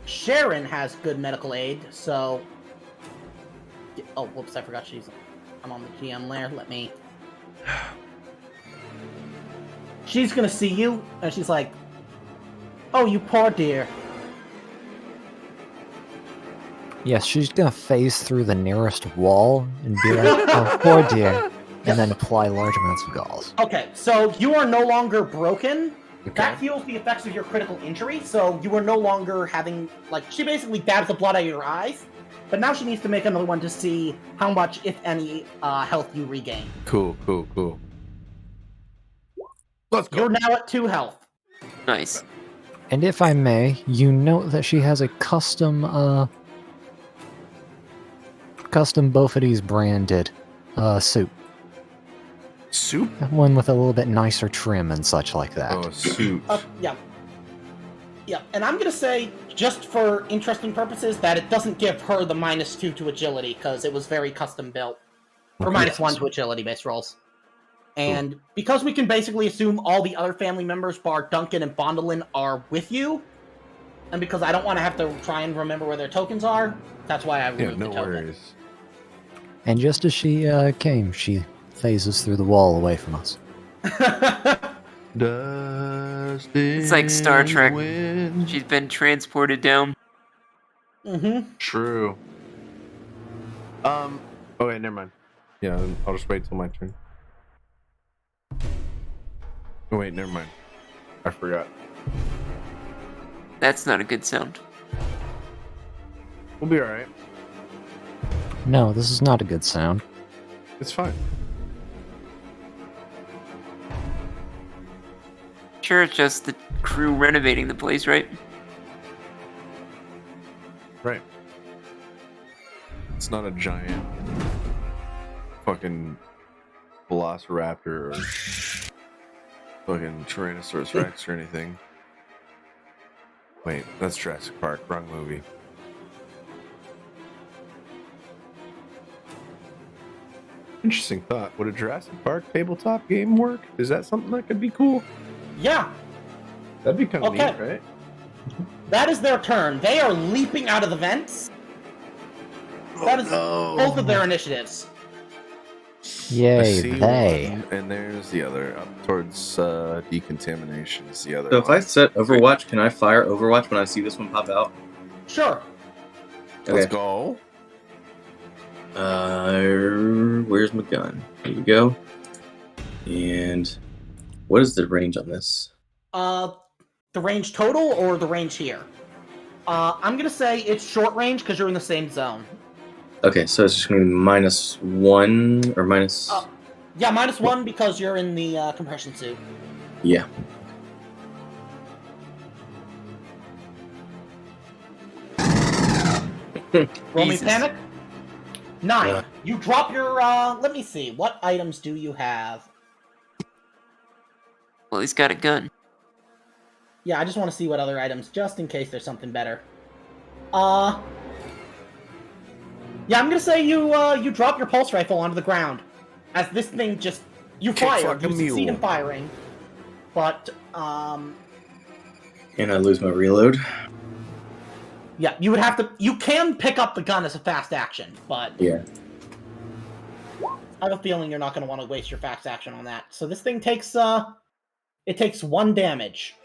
[SPEAKER 1] Sharon has good medical aid, so. Oh, whoops! I forgot I'm on the GM layer. Let me. She's gonna see you, and she's like, "Oh, you poor dear."
[SPEAKER 5] Yes, she's gonna phase through the nearest wall and be like, oh, poor dear, and then apply large amounts of gauze.
[SPEAKER 1] Okay, so you are no longer broken.
[SPEAKER 7] okay.
[SPEAKER 1] That heals the effects of your critical injury, so you are no longer having, like, she basically dabs the blood out of your eyes, but now she needs to make another one to see how much, if any, health you regain.
[SPEAKER 7] Cool.
[SPEAKER 8] Let's go.
[SPEAKER 1] You're now at 2 health.
[SPEAKER 2] Nice.
[SPEAKER 5] And if I may, you note that she has a custom Bophades branded suit.
[SPEAKER 8] Soup?
[SPEAKER 5] One with a little bit nicer trim and such like that.
[SPEAKER 7] Oh, suit.
[SPEAKER 1] Yeah. Yeah, and I'm gonna say, just for interesting purposes, that it doesn't give her the -2 to agility, because it was very custom built. Or
[SPEAKER 5] Okay.
[SPEAKER 1] -1 to agility based rolls. And because we can basically assume all the other family members, bar Duncan and Bondolin, are with you, and because I don't want to have to try and remember where their tokens are, that's why I
[SPEAKER 8] Yeah,
[SPEAKER 1] removed
[SPEAKER 8] no
[SPEAKER 1] the token.
[SPEAKER 8] worries.
[SPEAKER 5] And just as she came, she phases through the wall away from us.
[SPEAKER 8] Dust
[SPEAKER 2] It's like Star
[SPEAKER 8] in the
[SPEAKER 2] Trek.
[SPEAKER 8] wind.
[SPEAKER 2] She's been transported down.
[SPEAKER 1] Mm-hmm.
[SPEAKER 8] True. Okay, never mind. Yeah, I'll just wait till my turn. Oh, wait, never mind. I forgot.
[SPEAKER 2] That's not a good sound.
[SPEAKER 8] We'll be alright.
[SPEAKER 5] No, this is not a good sound.
[SPEAKER 8] It's fine.
[SPEAKER 2] Sure, it's just the crew renovating the place, right?
[SPEAKER 8] Right. It's not a giant fucking velociraptor or fucking Tyrannosaurus Rex or anything. Wait, that's Jurassic Park. Wrong movie. Interesting thought. Would a Jurassic Park tabletop game work? Is that something that could be cool?
[SPEAKER 1] Yeah,
[SPEAKER 8] That'd be kind of
[SPEAKER 1] Okay.
[SPEAKER 8] neat, right?
[SPEAKER 1] that is their turn. They are leaping out of the vents. That is both of their initiatives.
[SPEAKER 8] I
[SPEAKER 5] Yay,
[SPEAKER 8] see
[SPEAKER 5] they.
[SPEAKER 8] one, and there's the other up towards decontamination. Is the other.
[SPEAKER 3] So if I
[SPEAKER 8] one.
[SPEAKER 3] set Overwatch, can I fire Overwatch when I see this one pop out?
[SPEAKER 1] Sure.
[SPEAKER 8] Let's
[SPEAKER 3] Okay.
[SPEAKER 8] go.
[SPEAKER 3] Where's my gun? Here we go. And what is the range on this?
[SPEAKER 1] The range total or the range here? I'm gonna say it's short range because you're in the same zone.
[SPEAKER 3] Okay, so it's just gonna be -1 or minus.
[SPEAKER 1] Yeah, -1 because you're in the compression suit.
[SPEAKER 3] Yeah.
[SPEAKER 1] Roll me
[SPEAKER 2] Jesus.
[SPEAKER 1] panic. 9.
[SPEAKER 3] Yeah.
[SPEAKER 1] You drop your. Let me see. What items do you have?
[SPEAKER 2] Well, he's got a gun.
[SPEAKER 1] Yeah, I just want to see what other items, just in case there's something better. Yeah, I'm gonna say you drop your pulse rifle onto the ground, as this thing just you
[SPEAKER 8] Kick
[SPEAKER 1] fire,
[SPEAKER 8] like a
[SPEAKER 1] you succeed in
[SPEAKER 8] mule.
[SPEAKER 1] firing, but
[SPEAKER 3] And I lose my reload.
[SPEAKER 1] yeah, you would have to. You can pick up the gun as a fast action, but
[SPEAKER 3] Yeah.
[SPEAKER 1] I have a feeling you're not gonna want to waste your fast action on that. So this thing takes it takes 1 damage.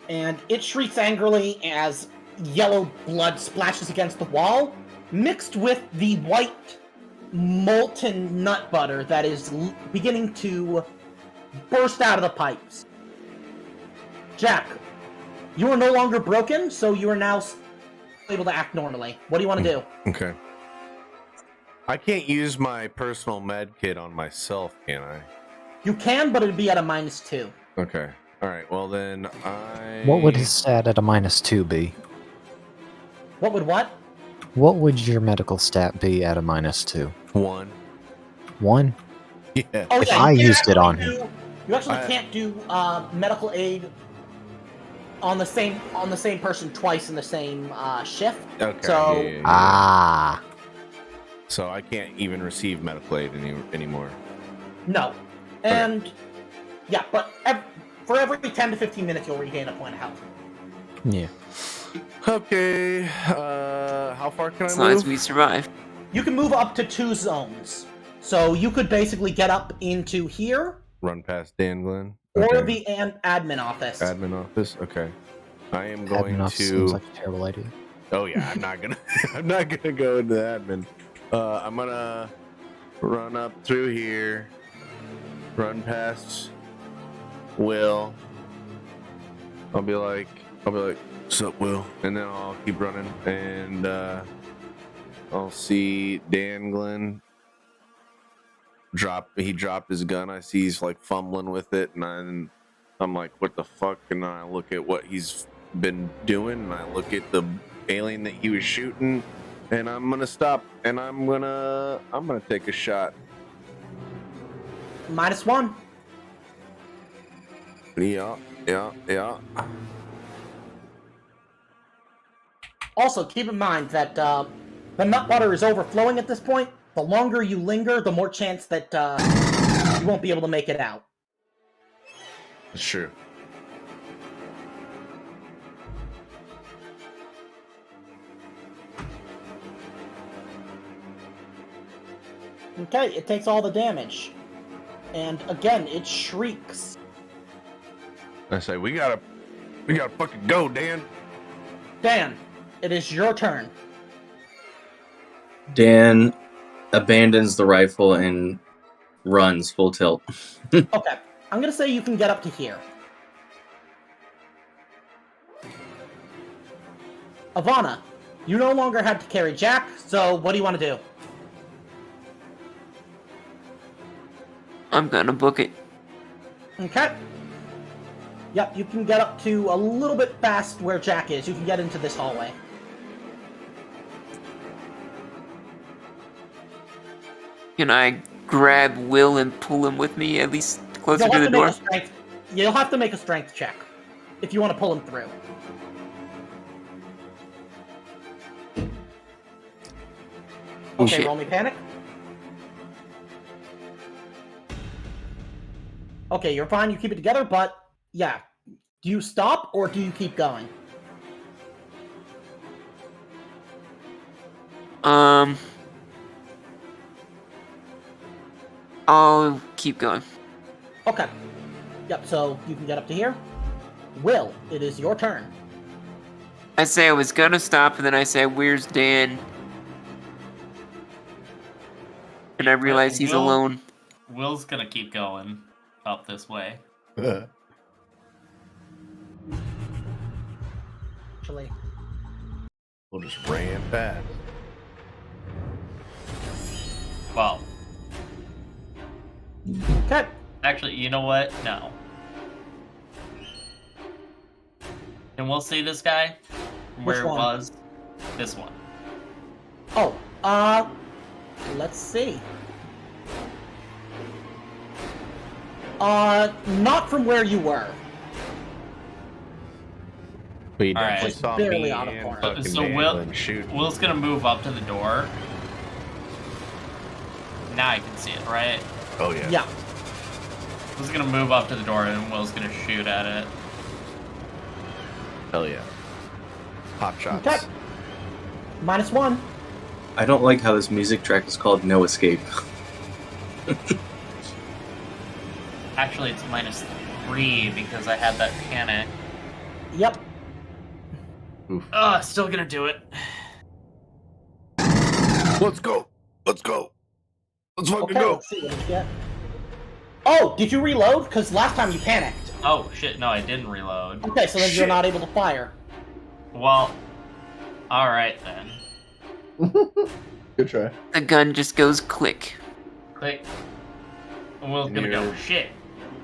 [SPEAKER 1] And it shrieks angrily as yellow blood splashes against the wall, mixed with the white molten nut butter that is beginning to burst out of the pipes. Jack, you are no longer broken, so you are now able to act normally. What do you want to do?
[SPEAKER 8] Okay. I can't use my personal med kit on myself, can I?
[SPEAKER 1] You can, but it'd be at a -2.
[SPEAKER 8] Okay. All right. Well, then I.
[SPEAKER 5] What would his stat at a -2 be?
[SPEAKER 1] What would what?
[SPEAKER 5] What would your medical stat be at a -2?
[SPEAKER 8] 1?
[SPEAKER 5] 1?
[SPEAKER 8] Yeah.
[SPEAKER 1] Oh,
[SPEAKER 5] If
[SPEAKER 1] yeah,
[SPEAKER 5] I
[SPEAKER 1] you can't
[SPEAKER 5] used it on
[SPEAKER 1] actually
[SPEAKER 5] him.
[SPEAKER 1] you actually
[SPEAKER 8] I-
[SPEAKER 1] can't do medical aid on the same person twice in the same shift.
[SPEAKER 8] Okay.
[SPEAKER 1] So-
[SPEAKER 8] yeah.
[SPEAKER 5] Ah.
[SPEAKER 8] So I can't even receive medical aid anymore.
[SPEAKER 1] No. And yeah, but for every 10 to 15 minutes you'll regain a point of health.
[SPEAKER 5] Yeah.
[SPEAKER 8] Okay. How far can I
[SPEAKER 2] As long as
[SPEAKER 8] move?
[SPEAKER 2] we survive.
[SPEAKER 1] You can move up to 2 zones. So you could basically get up into here
[SPEAKER 8] Run past Dan Glenn.
[SPEAKER 1] or
[SPEAKER 8] Okay.
[SPEAKER 1] the admin office.
[SPEAKER 8] Admin office. Okay. I am going
[SPEAKER 5] Admin office seems
[SPEAKER 8] to.
[SPEAKER 5] like a terrible idea.
[SPEAKER 8] Oh yeah, I'm not gonna. I'm not gonna go into the admin. I'm gonna run up through here, run past Will. I'll be like, "Sup, Will?" And then I'll keep running, and I'll see Dan Glenn drop. He dropped his gun. I see he's like fumbling with it, and I'm like, "What the fuck?" And I look at what he's been doing, and I look at the alien that he was shooting, and I'm gonna stop, and I'm gonna take a shot.
[SPEAKER 1] -1.
[SPEAKER 8] Yeah.
[SPEAKER 1] Also, keep in mind that the nut butter is overflowing at this point. The longer you linger, the more chance that you won't be able to make it out.
[SPEAKER 8] It's true.
[SPEAKER 1] Okay, it takes all the damage. And again, it shrieks.
[SPEAKER 8] I say, we gotta fucking go, Dan.
[SPEAKER 1] Dan, it is your turn.
[SPEAKER 3] Dan abandons the rifle and runs full tilt.
[SPEAKER 1] Okay, I'm gonna say you can get up to here. Ivana, you no longer have to carry Jack, so what do you want to do?
[SPEAKER 2] I'm gonna book it.
[SPEAKER 1] Okay. Yep, you can get up to a little bit past where Jack is. You can get into this hallway.
[SPEAKER 2] Can I grab Will and pull him with me, at least closer
[SPEAKER 1] You'll
[SPEAKER 2] to
[SPEAKER 1] have
[SPEAKER 2] the
[SPEAKER 1] to make
[SPEAKER 2] door?
[SPEAKER 1] a strength. You'll have to make a strength check if you want to pull him through.
[SPEAKER 2] Oh,
[SPEAKER 1] Okay,
[SPEAKER 2] shit.
[SPEAKER 1] roll me panic. Okay, you're fine. You keep it together, but yeah. Do you stop or do you keep going?
[SPEAKER 2] I'll keep going.
[SPEAKER 1] Okay. Yep, so you can get up to here. Will, it is your turn.
[SPEAKER 2] I say I was gonna stop, and then I say, "Where's Dan?" And I realize he's
[SPEAKER 6] Will-
[SPEAKER 2] alone.
[SPEAKER 6] Will's gonna keep going up this way.
[SPEAKER 1] Actually.
[SPEAKER 8] We'll just ran past.
[SPEAKER 6] Well,
[SPEAKER 1] Okay.
[SPEAKER 6] actually, you know what? No. Can Will see this guy? From
[SPEAKER 1] Which
[SPEAKER 6] where
[SPEAKER 1] one?
[SPEAKER 6] it was? This one.
[SPEAKER 1] Oh, let's see. Not from where you were.
[SPEAKER 8] We
[SPEAKER 6] All right.
[SPEAKER 8] definitely
[SPEAKER 1] Just
[SPEAKER 8] saw
[SPEAKER 1] barely
[SPEAKER 8] me
[SPEAKER 1] out of
[SPEAKER 8] and
[SPEAKER 1] corner.
[SPEAKER 8] fucking
[SPEAKER 6] So
[SPEAKER 8] Dalen shoot.
[SPEAKER 6] Will's gonna move up to the door. Now I can see it, right?
[SPEAKER 8] Oh yeah.
[SPEAKER 1] Yeah.
[SPEAKER 6] Will's gonna move up to the door and Will's gonna shoot at it.
[SPEAKER 8] Hell yeah. Pop shots.
[SPEAKER 1] Okay. -1.
[SPEAKER 3] I don't like how this music track is called No Escape.
[SPEAKER 6] Actually, it's -3 because I had that panic.
[SPEAKER 1] Yep.
[SPEAKER 6] Still gonna do it.
[SPEAKER 8] Let's go. Let's go. Let's fucking
[SPEAKER 1] Okay,
[SPEAKER 8] go.
[SPEAKER 1] let's see what you get. Oh, did you reload? Because last time you panicked.
[SPEAKER 6] Oh shit! No, I didn't reload.
[SPEAKER 1] Okay, so then you're
[SPEAKER 8] Shit.
[SPEAKER 1] not able to fire.
[SPEAKER 6] Well, all right then.
[SPEAKER 4] Good try.
[SPEAKER 2] The gun just goes click.
[SPEAKER 6] Click. Will's gonna go
[SPEAKER 4] Yeah.
[SPEAKER 6] shit.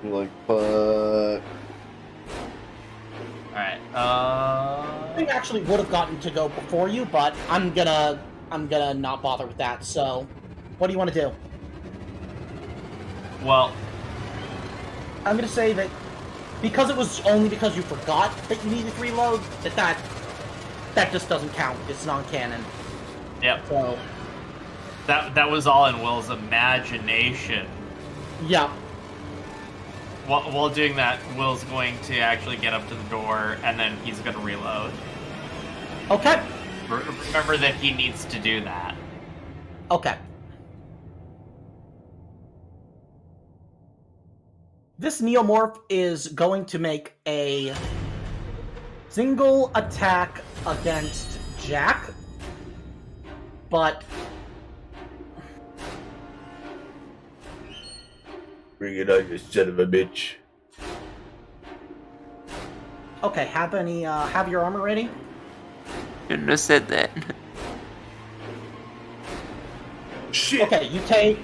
[SPEAKER 4] Like, fuck.
[SPEAKER 6] All right.
[SPEAKER 1] I think actually would have gotten to go before you, but I'm gonna not bother with that. So, what do you want to do?
[SPEAKER 6] Well,
[SPEAKER 1] I'm gonna say that because it was only because you forgot that you needed to reload, that just doesn't count. It's non-canon.
[SPEAKER 6] yep.
[SPEAKER 1] So,
[SPEAKER 6] That was all in Will's imagination.
[SPEAKER 1] yeah.
[SPEAKER 6] While doing that, Will's going to actually get up to the door, and then he's going to reload.
[SPEAKER 1] Okay.
[SPEAKER 6] Remember that he needs to do that.
[SPEAKER 1] Okay. This Neomorph is going to make a single attack against Jack, but
[SPEAKER 8] Bring it on, you son of a bitch.
[SPEAKER 1] okay, have your armor ready?
[SPEAKER 2] Shouldn't have said that.
[SPEAKER 8] Shit.
[SPEAKER 1] Okay, you take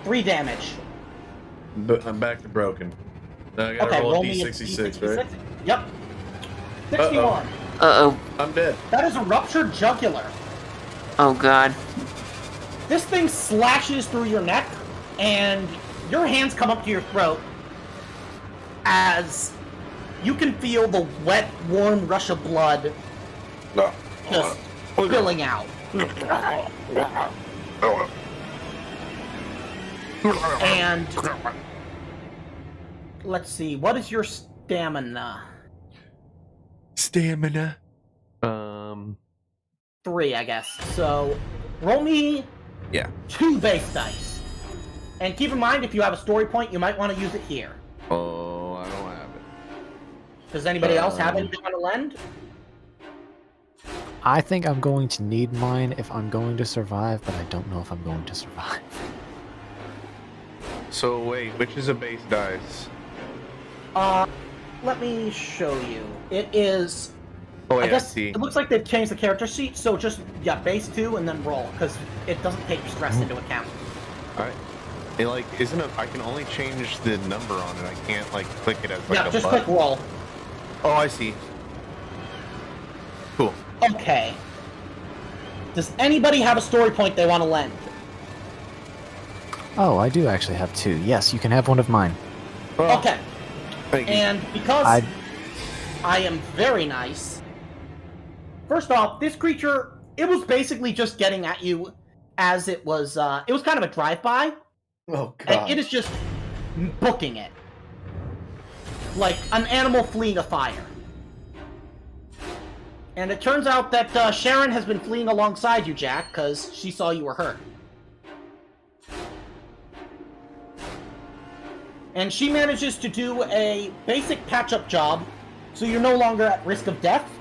[SPEAKER 1] 3 damage.
[SPEAKER 8] But I'm back to broken. Now I gotta
[SPEAKER 1] Okay,
[SPEAKER 8] roll
[SPEAKER 1] roll
[SPEAKER 8] a
[SPEAKER 1] me a
[SPEAKER 8] D66,
[SPEAKER 1] D66.
[SPEAKER 8] right?
[SPEAKER 1] Yep. 61.
[SPEAKER 2] Uh-oh.
[SPEAKER 8] I'm dead.
[SPEAKER 1] That is a ruptured jugular.
[SPEAKER 2] Oh, God.
[SPEAKER 1] This thing slashes through your neck, and your hands come up to your throat as you can feel the wet, warm rush of blood just spilling out. And let's see, what is your stamina?
[SPEAKER 8] Stamina.
[SPEAKER 1] 3, I guess. So roll me
[SPEAKER 7] Yeah.
[SPEAKER 1] 2 base dice. And keep in mind, if you have a story point, you might want to use it here.
[SPEAKER 7] Oh, I don't have it.
[SPEAKER 1] Does anybody else have anything on to lend?
[SPEAKER 5] I think I'm going to need mine if I'm going to survive, but I don't know if I'm going to survive.
[SPEAKER 8] So wait, which is a base dice?
[SPEAKER 1] Let me show you. It is...
[SPEAKER 8] Oh,
[SPEAKER 1] I
[SPEAKER 8] yeah,
[SPEAKER 1] guess
[SPEAKER 8] see.
[SPEAKER 1] it looks like they've changed the character sheet, so just, base 2 and then roll, because it doesn't take your stress into account.
[SPEAKER 8] Alright. It like isn't a. I can only change the number on it. I can't like click it as like
[SPEAKER 1] Yeah,
[SPEAKER 8] a
[SPEAKER 1] just
[SPEAKER 8] button.
[SPEAKER 1] click roll.
[SPEAKER 8] Oh, I see. Cool.
[SPEAKER 1] Okay. Does anybody have a story point they want to lend?
[SPEAKER 5] Oh, I do actually have 2. Yes, you can have one of mine.
[SPEAKER 8] Well,
[SPEAKER 1] Okay.
[SPEAKER 8] thank you.
[SPEAKER 1] And because I am very nice, first off, this creature, it was basically just getting at you as it was kind of a drive-by,
[SPEAKER 4] Oh
[SPEAKER 1] and
[SPEAKER 4] god.
[SPEAKER 1] it is just booking it. Like an animal fleeing a fire. And it turns out that Sharon has been fleeing alongside you, Jack, because she saw you were hurt. And she manages to do a basic patch-up job, so you're no longer at risk of death.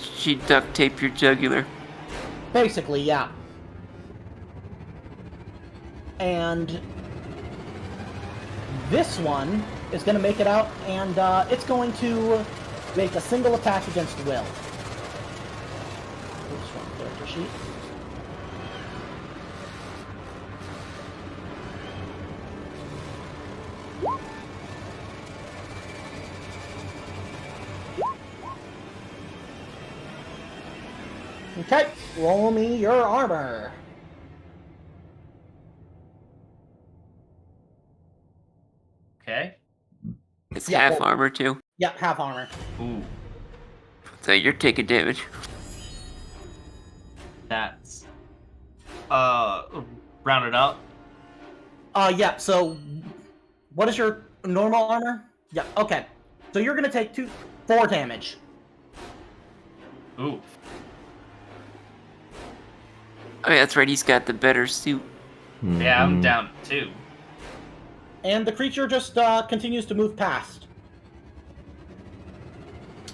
[SPEAKER 2] She duct taped your jugular.
[SPEAKER 1] Basically, yeah. And this one is going to make it out, and it's going to make a single attack against Will. Oops, wrong character sheet. Okay, roll me your armor.
[SPEAKER 6] Okay.
[SPEAKER 2] It's
[SPEAKER 1] Yeah,
[SPEAKER 2] half
[SPEAKER 1] well-
[SPEAKER 2] armor too.
[SPEAKER 1] Yep, half armor.
[SPEAKER 6] Ooh,
[SPEAKER 2] So you're taking damage.
[SPEAKER 6] that's rounded up.
[SPEAKER 1] Yeah, so what is your normal armor? Yeah, okay. So you're gonna take 4 damage.
[SPEAKER 6] Ooh.
[SPEAKER 2] Oh yeah, that's right. He's got the better suit.
[SPEAKER 6] Yeah, I'm down to 2.
[SPEAKER 1] And the creature just continues to move past.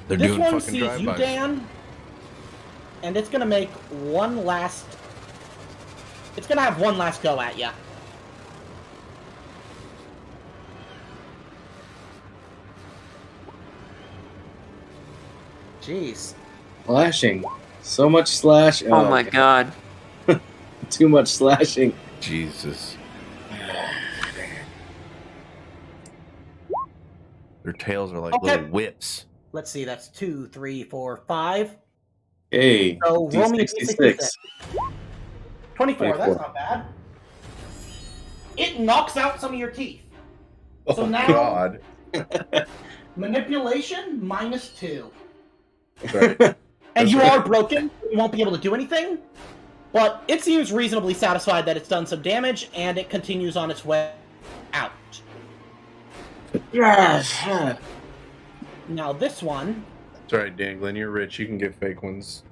[SPEAKER 7] They're
[SPEAKER 1] This
[SPEAKER 7] doing
[SPEAKER 1] one
[SPEAKER 7] fucking
[SPEAKER 1] sees you,
[SPEAKER 7] drive-bys.
[SPEAKER 1] Dan, and it's gonna make one last... It's gonna have one last go at ya. Jeez.
[SPEAKER 3] Slashing. So much slash.
[SPEAKER 2] Oh my god.
[SPEAKER 3] Too much slashing.
[SPEAKER 7] Jesus. Their tails are like
[SPEAKER 1] Okay.
[SPEAKER 7] little whips.
[SPEAKER 1] Let's see, that's 2, 3, 4, 5.
[SPEAKER 3] Hey,
[SPEAKER 1] So roll me a
[SPEAKER 3] D66.
[SPEAKER 1] 24, that's
[SPEAKER 3] 24.
[SPEAKER 1] not bad. It knocks out some of your teeth.
[SPEAKER 4] Oh
[SPEAKER 1] So now-
[SPEAKER 4] god.
[SPEAKER 1] Manipulation, -2.
[SPEAKER 4] Right.
[SPEAKER 1] And
[SPEAKER 4] That's
[SPEAKER 1] you
[SPEAKER 4] right.
[SPEAKER 1] are broken, you won't be able to do anything, but it seems reasonably satisfied that it's done some damage, and it continues on its way out. Now this one,
[SPEAKER 8] It's alright, Danglin. You're rich. You can get fake ones.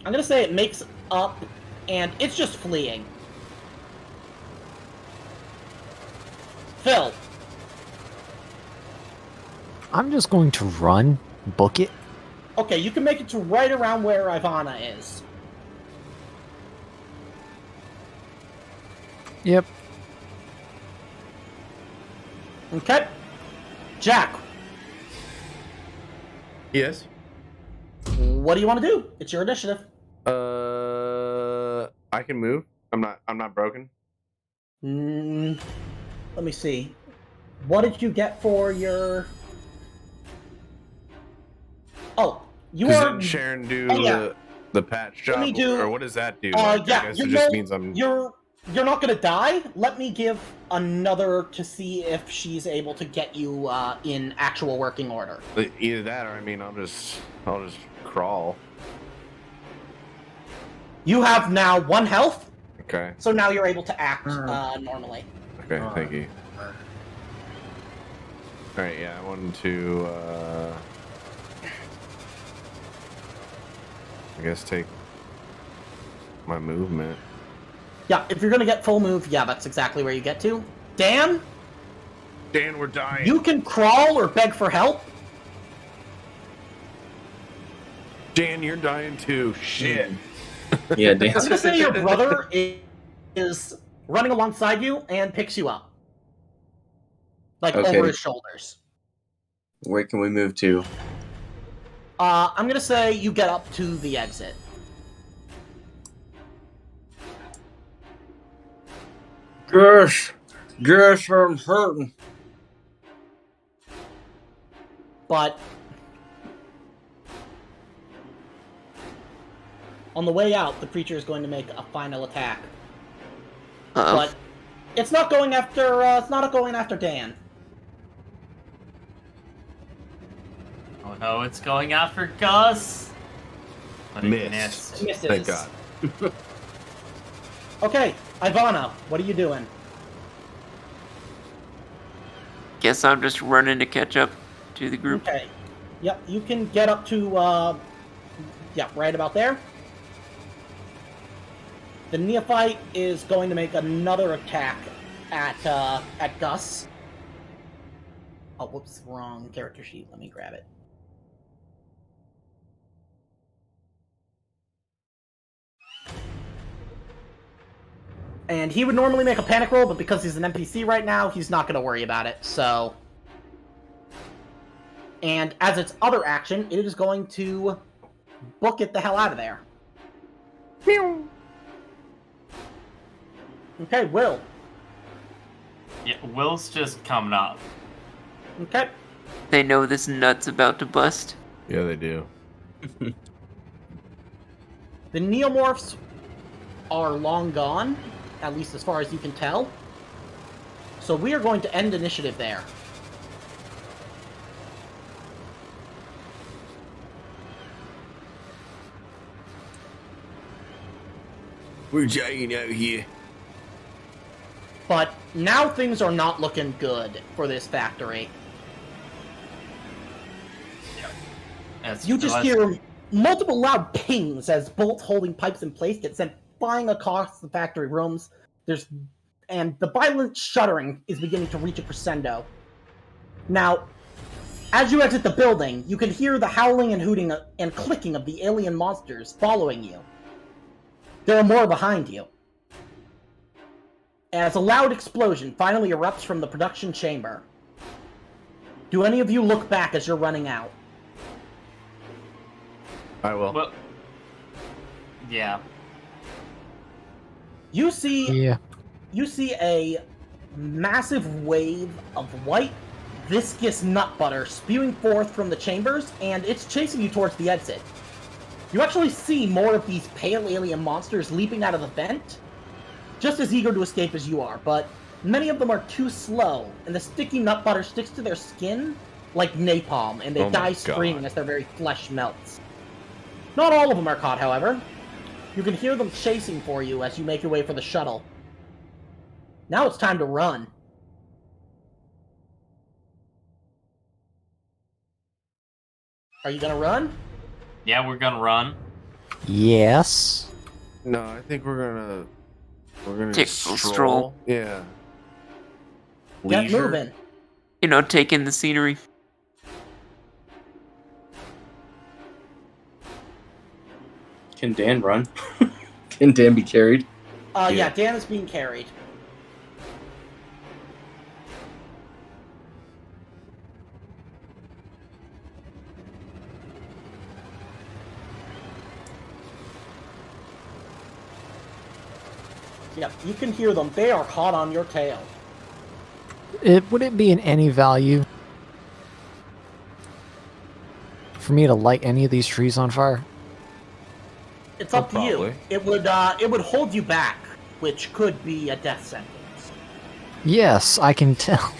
[SPEAKER 1] I'm gonna say it makes up, and it's just fleeing. Phil,
[SPEAKER 5] I'm just going to run, book it.
[SPEAKER 1] okay, you can make it to right around where Ivana is.
[SPEAKER 5] Yep.
[SPEAKER 1] Okay? Jack,
[SPEAKER 8] Yes.
[SPEAKER 1] what do you want to do? It's your initiative.
[SPEAKER 8] I can move. I'm not broken.
[SPEAKER 1] Let me see. What did you get for your... Oh, you
[SPEAKER 8] Does
[SPEAKER 1] are...
[SPEAKER 8] then Sharon do
[SPEAKER 1] Oh, yeah.
[SPEAKER 8] the patch job?
[SPEAKER 1] me do-
[SPEAKER 8] Or what does that do?
[SPEAKER 1] Yeah,
[SPEAKER 8] I guess it just means I'm.
[SPEAKER 1] you're not gonna die. Let me give another to see if she's able to get you in actual working order.
[SPEAKER 8] Either that or I mean I'll just crawl.
[SPEAKER 1] You have now 1 health,
[SPEAKER 8] Okay.
[SPEAKER 1] so now you're able to act normally.
[SPEAKER 8] Okay, thank you. Alright, yeah, I wanted to I guess take my movement.
[SPEAKER 1] Yeah, if you're gonna get full move, yeah, that's exactly where you get to. Dan,
[SPEAKER 8] Dan, we're dying.
[SPEAKER 1] you can crawl or beg for help.
[SPEAKER 8] Dan, you're dying too. Shit.
[SPEAKER 3] Yeah,
[SPEAKER 1] I'm
[SPEAKER 3] Dan.
[SPEAKER 1] gonna say your brother is running alongside you and picks you up. Like,
[SPEAKER 3] Okay.
[SPEAKER 1] over his shoulders.
[SPEAKER 3] Where can we move to?
[SPEAKER 1] I'm gonna say you get up to the exit.
[SPEAKER 3] Gosh, I'm hurting.
[SPEAKER 1] But on the way out, the creature is going to make a final attack.
[SPEAKER 2] Uh-oh.
[SPEAKER 1] But it's not going after. It's not going after Dan.
[SPEAKER 6] Oh no, it's going after Gus. But it
[SPEAKER 8] Missed.
[SPEAKER 6] missed.
[SPEAKER 1] Misses.
[SPEAKER 8] Thank God.
[SPEAKER 1] Okay, Ivana, what are you doing?
[SPEAKER 2] Guess I'm just running to catch up to the group.
[SPEAKER 1] Okay. Yep, you can get up to. Yeah, right about there. The neophyte is going to make another attack at Gus. Oh, whoops, wrong character sheet. Let me grab it. And he would normally make a panic roll, but because he's an NPC right now, he's not going to worry about it, so... And as its other action, it is going to book it the hell out of there. Meow. Okay, Will.
[SPEAKER 6] Yeah, Will's just coming up.
[SPEAKER 1] Okay.
[SPEAKER 2] They know this nut's about to bust.
[SPEAKER 8] Yeah, they do.
[SPEAKER 1] The neomorphs are long gone, at least as far as you can tell. So we are going to end initiative there.
[SPEAKER 8] We're dying out here.
[SPEAKER 1] But now things are not looking good for this factory.
[SPEAKER 6] As
[SPEAKER 1] You just hear multiple loud pings as bolts holding pipes in place get sent flying across the factory rooms. And the violent shuddering is beginning to reach a crescendo. Now, as you exit the building, you can hear the howling and hooting and clicking of the alien monsters following you. There are more behind you. As a loud explosion finally erupts from the production chamber. Do any of you look back as you're running out?
[SPEAKER 8] I will.
[SPEAKER 6] Well, yeah.
[SPEAKER 1] You see
[SPEAKER 5] Yeah.
[SPEAKER 1] You see a massive wave of white, viscous nut butter spewing forth from the chambers, and it's chasing you towards the exit. You actually see more of these pale alien monsters leaping out of the vent, just as eager to escape as you are, but many of them are too slow, and the sticky nut butter sticks to their skin like napalm, and they
[SPEAKER 8] Oh my
[SPEAKER 1] die
[SPEAKER 8] God.
[SPEAKER 1] screaming as their very flesh melts. Not all of them are caught, however. You can hear them chasing for you as you make your way for the shuttle. Now it's time to run. Are you gonna run?
[SPEAKER 6] Yeah, we're gonna run.
[SPEAKER 5] Yes.
[SPEAKER 8] No, I think we're gonna
[SPEAKER 2] Take
[SPEAKER 8] just
[SPEAKER 2] a stroll.
[SPEAKER 8] Yeah.
[SPEAKER 1] Get
[SPEAKER 8] Leisure.
[SPEAKER 1] moving.
[SPEAKER 2] You know, take in the scenery.
[SPEAKER 3] Can Dan run? Can Dan be carried?
[SPEAKER 1] Yeah, Dan is being carried. Yep, you can hear them. They are hot on your tail.
[SPEAKER 5] Would it be in any value for me to light any of these trees on fire?
[SPEAKER 1] It's up to you.
[SPEAKER 8] Probably.
[SPEAKER 1] It would hold you back, which could be a death sentence.
[SPEAKER 5] Yes, I can tell.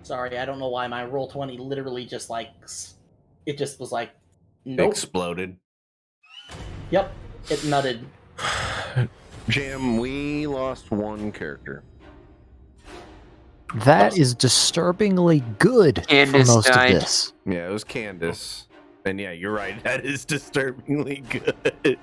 [SPEAKER 1] Sorry, I don't know why my Roll20 literally just like... It just was like... Nope.
[SPEAKER 8] Exploded.
[SPEAKER 1] Yep, it nutted.
[SPEAKER 8] Jam, we lost one character.
[SPEAKER 5] That is disturbingly good for
[SPEAKER 2] Candace
[SPEAKER 5] most
[SPEAKER 2] died.
[SPEAKER 5] of this.
[SPEAKER 8] Yeah, it was Candace. And yeah, you're right. That is disturbingly good.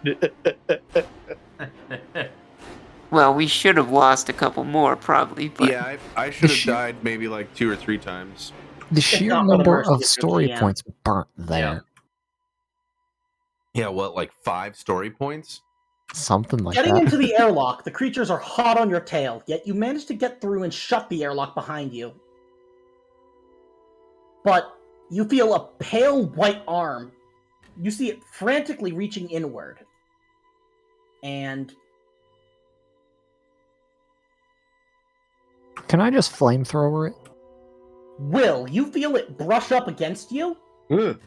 [SPEAKER 2] Well, we should have lost a couple more, probably. But
[SPEAKER 8] Yeah, I should have
[SPEAKER 5] sheer-
[SPEAKER 8] died maybe like 2 or 3 times.
[SPEAKER 5] The sheer
[SPEAKER 1] not for the
[SPEAKER 5] number
[SPEAKER 1] mercy
[SPEAKER 5] of
[SPEAKER 1] of your
[SPEAKER 5] story
[SPEAKER 1] GM.
[SPEAKER 5] points burnt there.
[SPEAKER 8] Yeah, what, like 5 story points?
[SPEAKER 5] Something like
[SPEAKER 1] Getting
[SPEAKER 5] that.
[SPEAKER 1] into the airlock, the creatures are hot on your tail, yet you manage to get through and shut the airlock behind you. But you feel a pale white arm. You see it frantically reaching inward. And
[SPEAKER 5] Can I just flamethrower it?
[SPEAKER 1] Will, you feel it brush up against you?
[SPEAKER 8] Ugh.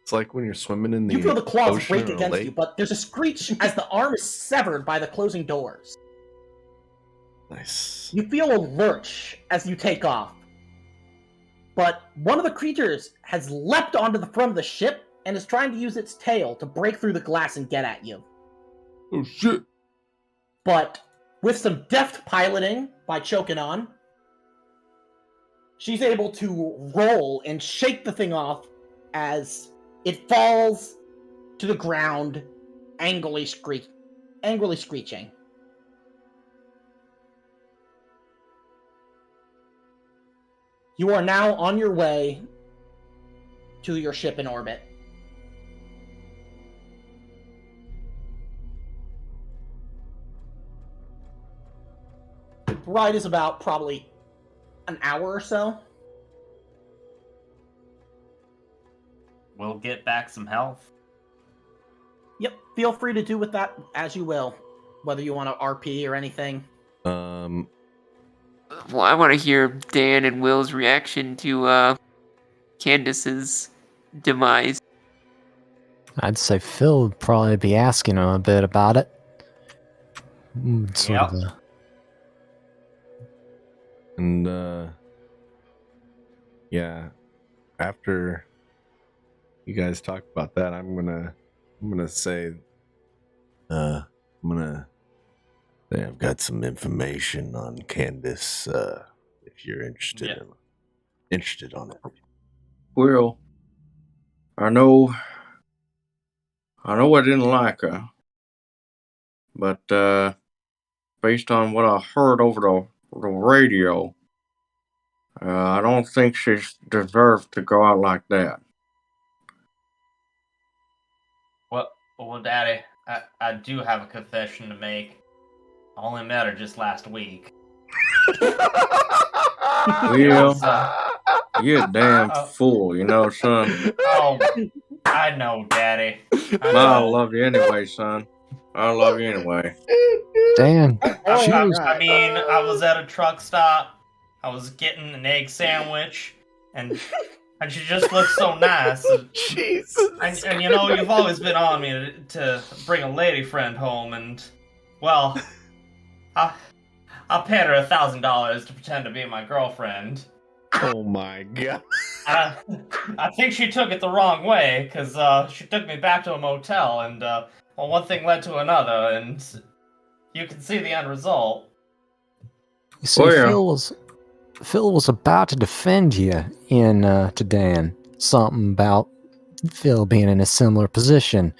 [SPEAKER 8] It's like when you're swimming in the
[SPEAKER 1] You feel the claws
[SPEAKER 8] ocean
[SPEAKER 1] break
[SPEAKER 8] or a
[SPEAKER 1] against
[SPEAKER 8] lake.
[SPEAKER 1] you, but there's a screech as the arm is severed by the closing doors.
[SPEAKER 8] Nice.
[SPEAKER 1] You feel a lurch as you take off. But one of the creatures has leapt onto the front of the ship and is trying to use its tail to break through the glass and get at you.
[SPEAKER 8] Oh shit.
[SPEAKER 1] But with some deft piloting by choking on, she's able to roll and shake the thing off as it falls to the ground, angrily screeching. You are now on your way to your ship in orbit. The ride is about probably an hour or so.
[SPEAKER 6] We'll get back some health.
[SPEAKER 1] Yep, feel free to do with that as you will, whether you want to RP or anything.
[SPEAKER 2] well, I want to hear Dan and Will's reaction to Candace's demise.
[SPEAKER 5] I'd say Phil would probably be asking him a bit about it. Sort of a,
[SPEAKER 8] And yeah, after you guys talk about that, I'm gonna say I've got some information on Candace, if you're interested on it.
[SPEAKER 3] Well, I know I didn't like her, but based on what I heard over the radio, I don't think she deserves to go out like that.
[SPEAKER 6] Well, Daddy, I do have a confession to make. I only met her just last week.
[SPEAKER 3] Well,
[SPEAKER 6] So,
[SPEAKER 3] you're a damn fool, son.
[SPEAKER 6] oh, I know, Daddy. I
[SPEAKER 3] I
[SPEAKER 6] know.
[SPEAKER 3] love you anyway, son. I love you anyway.
[SPEAKER 5] Dan, she
[SPEAKER 6] I
[SPEAKER 5] was
[SPEAKER 6] mean, I was at a truck stop. I was getting an egg sandwich, and she just looked so nice.
[SPEAKER 8] Jesus.
[SPEAKER 6] And you've always been on me to bring a lady friend home, and well, I paid her $1,000 to pretend to be my girlfriend.
[SPEAKER 8] Oh my god.
[SPEAKER 6] I think she took it the wrong way, because she took me back to a motel, and well, one thing led to another, and you can see the end result.
[SPEAKER 5] You see,
[SPEAKER 3] Oh, yeah.
[SPEAKER 5] Phil was about to defend you to Dan. Something about Phil being in a similar position,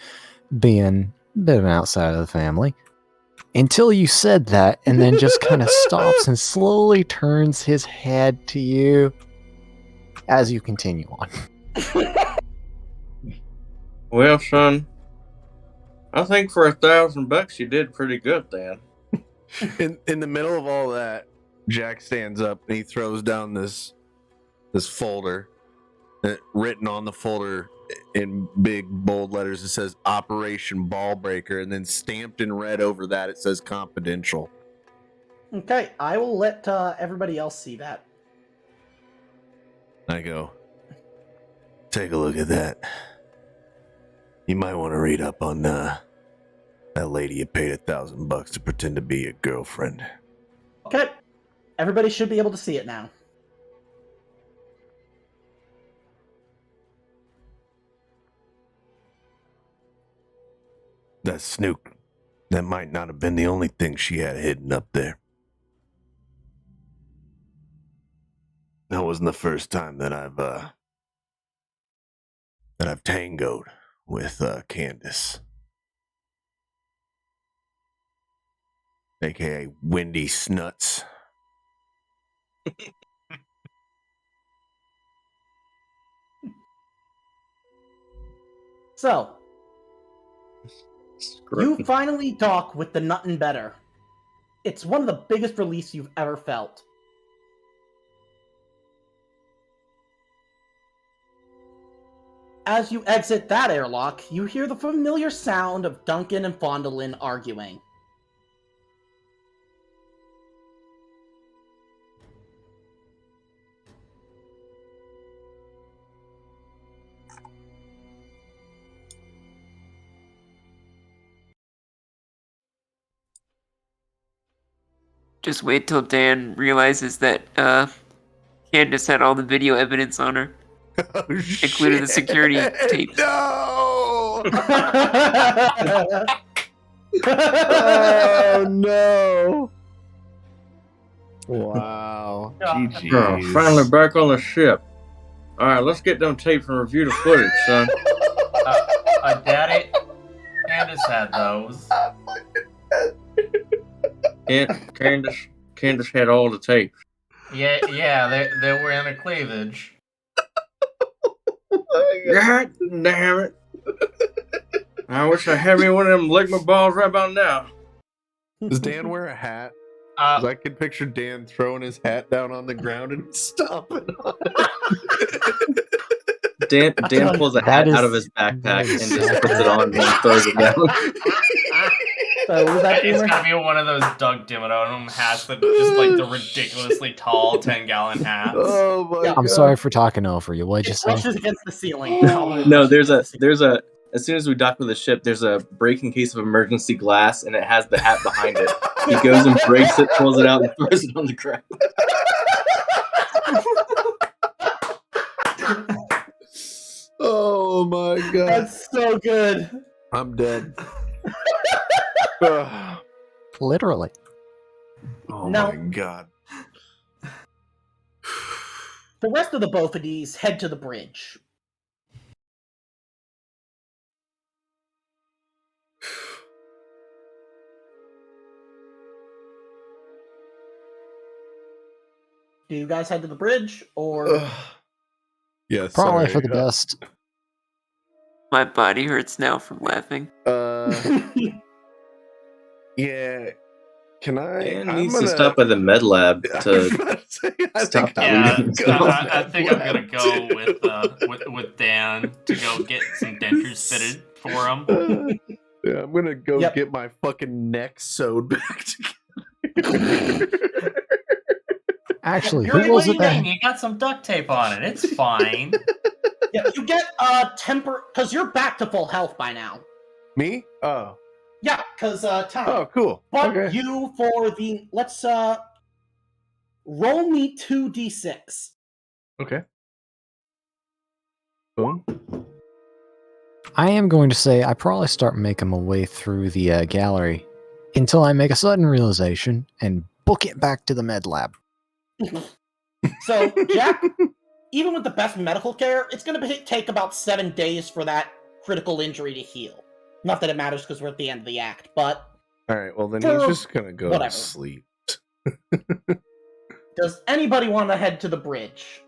[SPEAKER 5] being a bit of an outsider of the family. Until you said that, and then just kind of stops and slowly turns his head to you as you continue on.
[SPEAKER 3] Well, son, I think for $1,000 you did pretty good, Dan.
[SPEAKER 8] In the middle of all that, Jack stands up and he throws down this folder. Written on the folder in big bold letters, it says Operation Ball Breaker, and then stamped in red over that it says confidential.
[SPEAKER 1] Okay, I will let everybody else see that.
[SPEAKER 8] I go, take a look at that. You might want to read up on that lady you paid $1,000 to pretend to be your girlfriend.
[SPEAKER 1] Okay, everybody should be able to see it now.
[SPEAKER 8] That snook, that might not have been the only thing she had hidden up there. That wasn't the first time that I've that I've tangoed with Candace, aka Windy Snuts.
[SPEAKER 1] So, you finally talk with the Nut and Better. It's one of the biggest reliefs you've ever felt. As you exit that airlock, you hear the familiar sound of Duncan and Fondolin arguing.
[SPEAKER 2] Just wait till Dan realizes that Candace had all the video evidence on her.
[SPEAKER 8] Oh,
[SPEAKER 2] Included the security tapes.
[SPEAKER 8] No! Oh no! Wow. GG.
[SPEAKER 3] Oh, finally back on the ship. Alright, let's get them tapes and review the footage, son.
[SPEAKER 6] Daddy, Candace had those.
[SPEAKER 3] Candace had all the tapes.
[SPEAKER 6] Yeah, they were in a cleavage.
[SPEAKER 3] God damn it. I wish I had me one of them ligma balls right about now.
[SPEAKER 8] Does Dan wear a hat? 'Cause I can picture Dan throwing his hat down on the ground and stomping on it.
[SPEAKER 3] Dan pulls a hat out of his backpack and just puts it on and throws it down.
[SPEAKER 1] So was that
[SPEAKER 6] It's
[SPEAKER 1] Boomer?
[SPEAKER 6] gonna be one of those Doug Dimmadome hats that just like the ridiculously tall 10-gallon hats.
[SPEAKER 8] Oh my God.
[SPEAKER 5] I'm sorry for talking over you. What'd you
[SPEAKER 1] It
[SPEAKER 5] say?
[SPEAKER 1] brushes against the ceiling.
[SPEAKER 3] No, there's a as soon as we dock with the ship, there's a break in case of emergency glass, and it has the hat behind it. He goes and breaks it, pulls it out, and throws it on the ground.
[SPEAKER 8] Oh my God.
[SPEAKER 1] That's so good.
[SPEAKER 8] I'm dead.
[SPEAKER 5] Literally.
[SPEAKER 8] Oh
[SPEAKER 1] Now-
[SPEAKER 8] my God.
[SPEAKER 1] The rest of the Bophades head to the bridge. Do you guys head to the bridge, or
[SPEAKER 8] Yeah,
[SPEAKER 5] Probably
[SPEAKER 8] sorry.
[SPEAKER 5] for the best.
[SPEAKER 2] My body hurts now from laughing.
[SPEAKER 8] Yeah. Can I?
[SPEAKER 3] Dan needs to stop by the med lab to stop
[SPEAKER 6] Yeah,
[SPEAKER 3] bleeding.
[SPEAKER 6] I think I'm gonna go with Dan to go get some dentures fitted for him.
[SPEAKER 8] Yeah, I'm gonna go
[SPEAKER 1] Yep.
[SPEAKER 8] get my fucking neck sewed back together.
[SPEAKER 5] Actually,
[SPEAKER 6] What
[SPEAKER 5] who
[SPEAKER 6] do
[SPEAKER 5] was
[SPEAKER 6] you
[SPEAKER 5] it that?
[SPEAKER 6] mean? You got some duct tape on it. It's fine.
[SPEAKER 1] yeah, you get because you're back to full health by now.
[SPEAKER 8] Me? Oh.
[SPEAKER 1] Yeah, because time.
[SPEAKER 8] Oh, cool.
[SPEAKER 1] But
[SPEAKER 8] Okay.
[SPEAKER 1] you for the let's roll me 2d6.
[SPEAKER 8] Okay. Boom.
[SPEAKER 5] I am going to say I probably start making my way through the gallery until I make a sudden realization and book it back to the med lab.
[SPEAKER 1] So, Jack, even with the best medical care, it's going to take about 7 days for that critical injury to heal. Not that it matters because we're at the end of the act, but
[SPEAKER 8] All right. Well, then
[SPEAKER 1] For
[SPEAKER 8] he's just gonna go
[SPEAKER 1] whatever.
[SPEAKER 8] to sleep.
[SPEAKER 1] does anybody want to head to the bridge?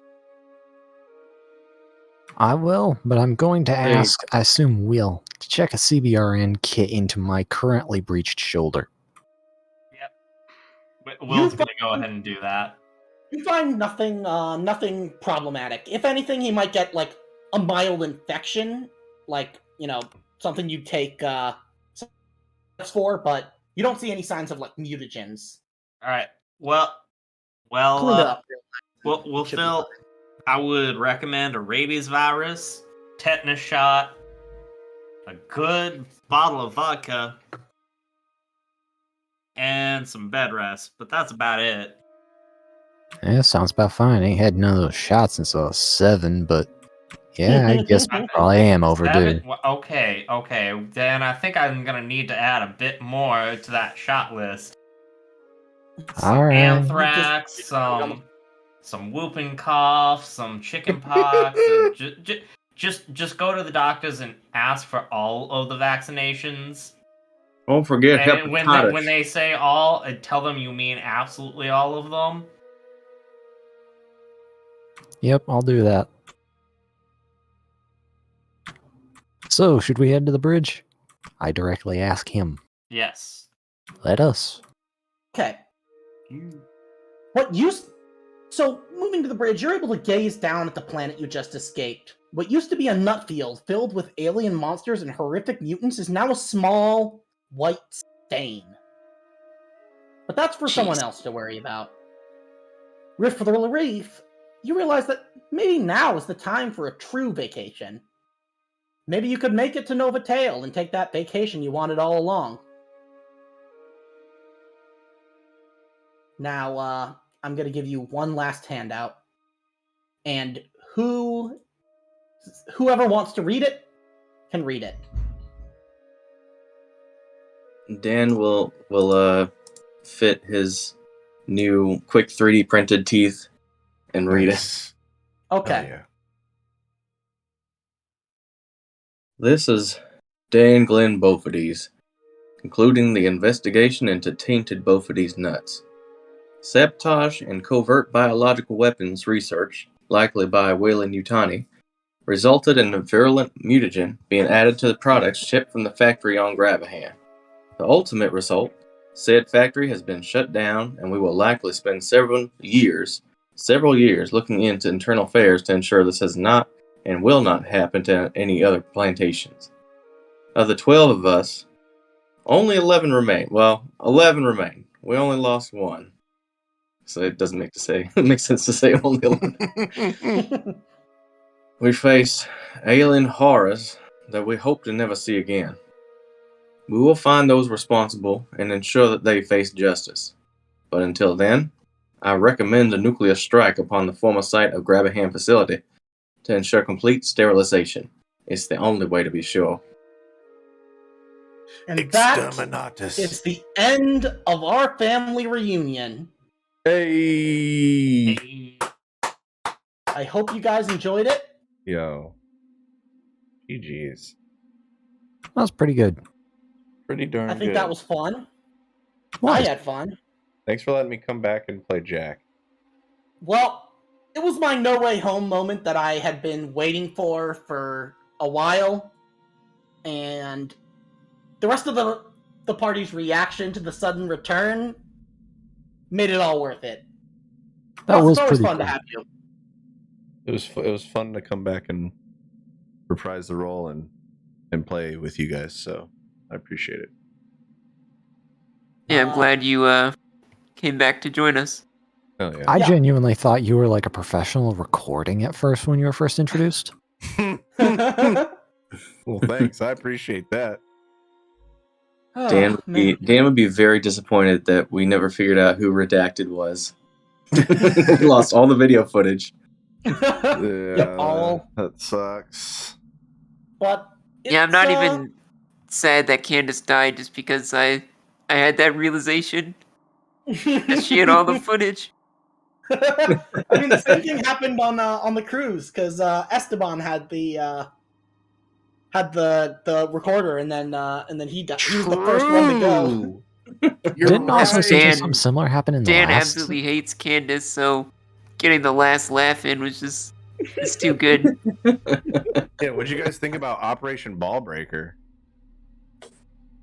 [SPEAKER 5] I will, but I'm going to
[SPEAKER 3] Hey.
[SPEAKER 5] ask, I assume Will, to check a CBRN kit into my currently breached shoulder.
[SPEAKER 6] Will's gonna go ahead and do that.
[SPEAKER 1] You find nothing problematic. If anything, he might get like a mild infection, like something you take steps for, but you don't see any signs of like mutagens.
[SPEAKER 6] All right. Well,
[SPEAKER 1] Clean it up.
[SPEAKER 6] Well,
[SPEAKER 1] Should be
[SPEAKER 6] Phil, I would recommend a rabies virus, tetanus shot, a good bottle of vodka, and some bed rest. But that's about it.
[SPEAKER 5] Yeah, sounds about fine. Ain't had none of those shots since I was 7, but yeah, I guess I probably am overdue.
[SPEAKER 6] Okay. Then I think I'm gonna need to add a bit more to that shot list.
[SPEAKER 5] All right.
[SPEAKER 6] Anthrax, some whooping cough, some chicken pox, and just go to the doctors and ask for all of the vaccinations.
[SPEAKER 3] Don't forget
[SPEAKER 6] And
[SPEAKER 3] hepatitis.
[SPEAKER 6] when they say all, tell them you mean absolutely all of them.
[SPEAKER 5] Yep, I'll do that. So, should we head to the bridge? I directly ask him.
[SPEAKER 6] Yes.
[SPEAKER 5] Let us.
[SPEAKER 1] Okay. So, moving to the bridge, you're able to gaze down at the planet you just escaped. What used to be a nut field filled with alien monsters and horrific mutants is now a small, white stain. But that's for someone else to worry about. Rift for the Reef, you realize that maybe now is the time for a true vacation. Maybe you could make it to Nova Tail and take that vacation you wanted all along. Now, I'm going to give you one last handout. And whoever wants to read it can read it.
[SPEAKER 3] Dan will fit his new quick 3D printed teeth and read it.
[SPEAKER 1] Okay.
[SPEAKER 8] Yeah.
[SPEAKER 3] This is Dan Glenn Bophades, concluding the investigation into tainted Bophades nuts. Sabotage and covert biological weapons research, likely by Wayland Yutani, resulted in a virulent mutagen being added to the products shipped from the factory on Grabahan. The ultimate result, said factory has been shut down, and we will likely spend several years looking into internal affairs to ensure this has not and will not happen to any other plantations. Of the 12 of us, only 11 remain. Well, 11 remain. We only lost one. So it doesn't make sense to say only 11. We face alien horrors that we hope to never see again. We will find those responsible and ensure that they face justice. But until then, I recommend a nuclear strike upon the former site of Grabahan facility to ensure complete sterilization. It's the only way to be sure.
[SPEAKER 1] And that
[SPEAKER 8] Exterminatus.
[SPEAKER 1] is the end of our family reunion.
[SPEAKER 8] Hey.
[SPEAKER 1] I hope you guys enjoyed it.
[SPEAKER 8] Yo. GG's.
[SPEAKER 5] That was pretty good.
[SPEAKER 8] Pretty darn
[SPEAKER 1] I think
[SPEAKER 8] good.
[SPEAKER 1] that was fun.
[SPEAKER 5] What?
[SPEAKER 1] I had fun.
[SPEAKER 8] Thanks for letting me come back and play Jack.
[SPEAKER 1] Well, it was my no way home moment that I had been waiting for a while, and the rest of the party's reaction to the sudden return made it all worth it.
[SPEAKER 5] That was
[SPEAKER 1] it's always
[SPEAKER 5] pretty
[SPEAKER 1] fun to
[SPEAKER 5] cool.
[SPEAKER 1] have you.
[SPEAKER 8] It was fun to come back and reprise the role and play with you guys, so I appreciate it.
[SPEAKER 2] Yeah, I'm glad you came back to join us.
[SPEAKER 8] Oh yeah.
[SPEAKER 5] I
[SPEAKER 1] Yeah.
[SPEAKER 5] genuinely thought you were like a professional recording at first when you were first introduced.
[SPEAKER 8] Well, thanks. I appreciate that.
[SPEAKER 3] Dan would be very disappointed that we never figured out who Redacted was. We lost all the video footage.
[SPEAKER 1] Yep, all.
[SPEAKER 8] That sucks.
[SPEAKER 1] But
[SPEAKER 2] Yeah, I'm not even sad that Candace died just because I had that realization that she had all the footage.
[SPEAKER 1] I mean, the same thing happened on the cruise because Esteban had the recorder, and then he died. He was the first one to go.
[SPEAKER 5] Didn't also see
[SPEAKER 2] Dan-
[SPEAKER 5] something similar happen in the
[SPEAKER 2] Dan
[SPEAKER 5] last?
[SPEAKER 2] absolutely hates Candace, so getting the last laugh in was just it's too good.
[SPEAKER 8] Yeah, what'd you guys think about Operation Ballbreaker?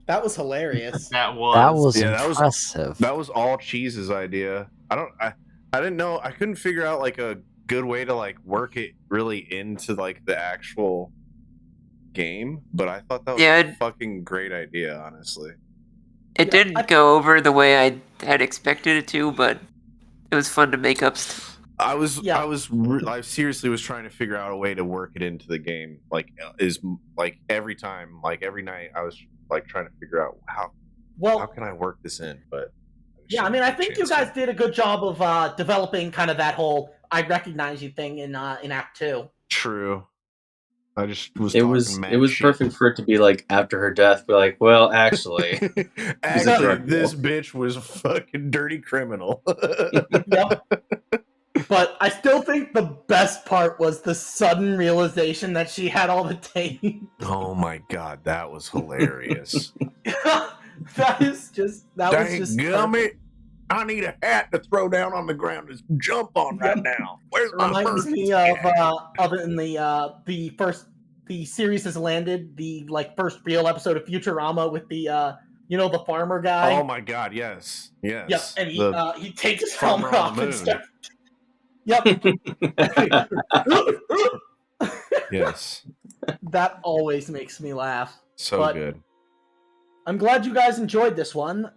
[SPEAKER 1] That was hilarious.
[SPEAKER 6] That was.
[SPEAKER 5] That was
[SPEAKER 8] Yeah, that was-
[SPEAKER 5] impressive.
[SPEAKER 8] That was all Cheese's idea. I didn't know. I couldn't figure out like a good way to like work it really into like the actual game, but I thought that was a fucking great idea, honestly.
[SPEAKER 2] It didn't go over the way I had expected it to, but it was fun to make up stuff.
[SPEAKER 8] I seriously was trying to figure out a way to work it into the game. Like every night, I was like trying to figure out how can I work this in. But
[SPEAKER 1] yeah, I mean, I think you guys did a good job of developing kind of that whole "I recognize you" thing in Act 2.
[SPEAKER 8] True. I just was.
[SPEAKER 3] It was perfect for it to be like after her death, be like, well, actually,
[SPEAKER 8] actually, this bitch was a fucking dirty criminal.
[SPEAKER 1] Yep. But I still think the best part was the sudden realization that she had all the tape.
[SPEAKER 8] Oh my god, that was hilarious.
[SPEAKER 1] That was just
[SPEAKER 8] Dang gummit! I need a hat to throw down on the ground to jump on right now. Where's
[SPEAKER 1] It
[SPEAKER 8] my
[SPEAKER 1] reminds me of in the series has landed, the first real episode of Futurama with the the farmer guy.
[SPEAKER 8] Oh my god, yes. Yes.
[SPEAKER 1] Yep, and he takes his
[SPEAKER 8] farmer
[SPEAKER 1] helmet
[SPEAKER 8] on
[SPEAKER 1] off
[SPEAKER 8] the
[SPEAKER 1] and
[SPEAKER 8] moon.
[SPEAKER 1] starts. Yep.
[SPEAKER 8] Yes.
[SPEAKER 1] That always makes me laugh.
[SPEAKER 8] So
[SPEAKER 1] But
[SPEAKER 8] good.
[SPEAKER 1] I'm glad you guys enjoyed this one.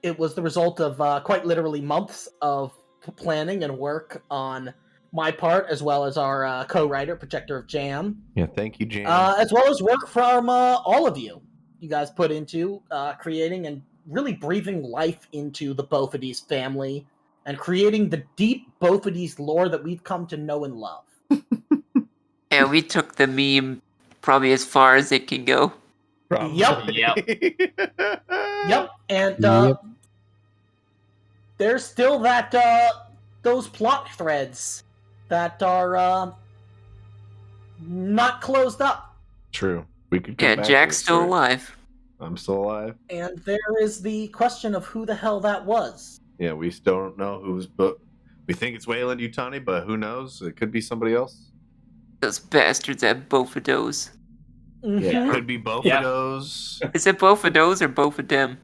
[SPEAKER 1] It was the result of quite literally months of planning and work on my part, as well as our co-writer, Projector of Jam,
[SPEAKER 8] Yeah, thank you, Jam.
[SPEAKER 1] as well as work from all of you. You guys put into creating and really breathing life into the Bophades family and creating the deep Bophades lore that we've come to know and love.
[SPEAKER 2] Yeah, we took the meme probably as far as it can go.
[SPEAKER 8] Probably.
[SPEAKER 1] Yep. And
[SPEAKER 5] Yep.
[SPEAKER 1] there's still those plot threads that are not closed up.
[SPEAKER 8] True. We could come
[SPEAKER 2] Yeah,
[SPEAKER 8] back
[SPEAKER 2] Jack's
[SPEAKER 8] to this,
[SPEAKER 2] still
[SPEAKER 8] right?
[SPEAKER 2] alive.
[SPEAKER 8] I'm still alive.
[SPEAKER 1] And there is the question of who the hell that was.
[SPEAKER 8] Yeah, we still don't know who's, but we think it's Wayland Utani, but who knows? It could be somebody else.
[SPEAKER 2] Those bastards at Bophades.
[SPEAKER 3] Yeah.
[SPEAKER 8] Could be both of those.
[SPEAKER 2] Is it Bophades or Bophadem?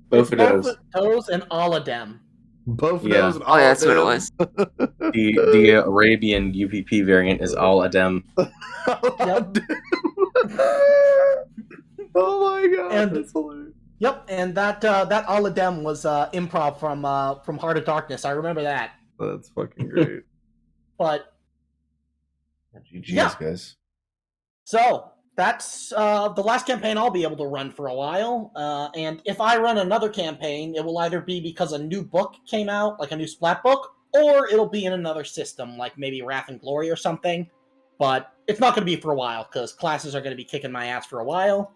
[SPEAKER 3] Both of those.
[SPEAKER 1] Both and all of them.
[SPEAKER 8] Both of
[SPEAKER 3] Yeah.
[SPEAKER 8] those. And
[SPEAKER 2] Oh,
[SPEAKER 8] all
[SPEAKER 2] yeah,
[SPEAKER 8] of
[SPEAKER 2] that's what it
[SPEAKER 8] them.
[SPEAKER 2] was.
[SPEAKER 3] The Arabian UPP variant is Al Adem.
[SPEAKER 8] Oh my god,
[SPEAKER 1] And-
[SPEAKER 8] that's hilarious.
[SPEAKER 1] Yep, and that all of them was improv from Heart of Darkness. I remember that.
[SPEAKER 8] That's fucking great.
[SPEAKER 1] But
[SPEAKER 8] GG's,
[SPEAKER 1] Yeah.
[SPEAKER 8] guys.
[SPEAKER 1] so that's the last campaign I'll be able to run for a while. And if I run another campaign, it will either be because a new book came out, like a new Splat book, or it'll be in another system, like maybe Wrath and Glory or something. But it's not going to be for a while, because classes are going to be kicking my ass for a while.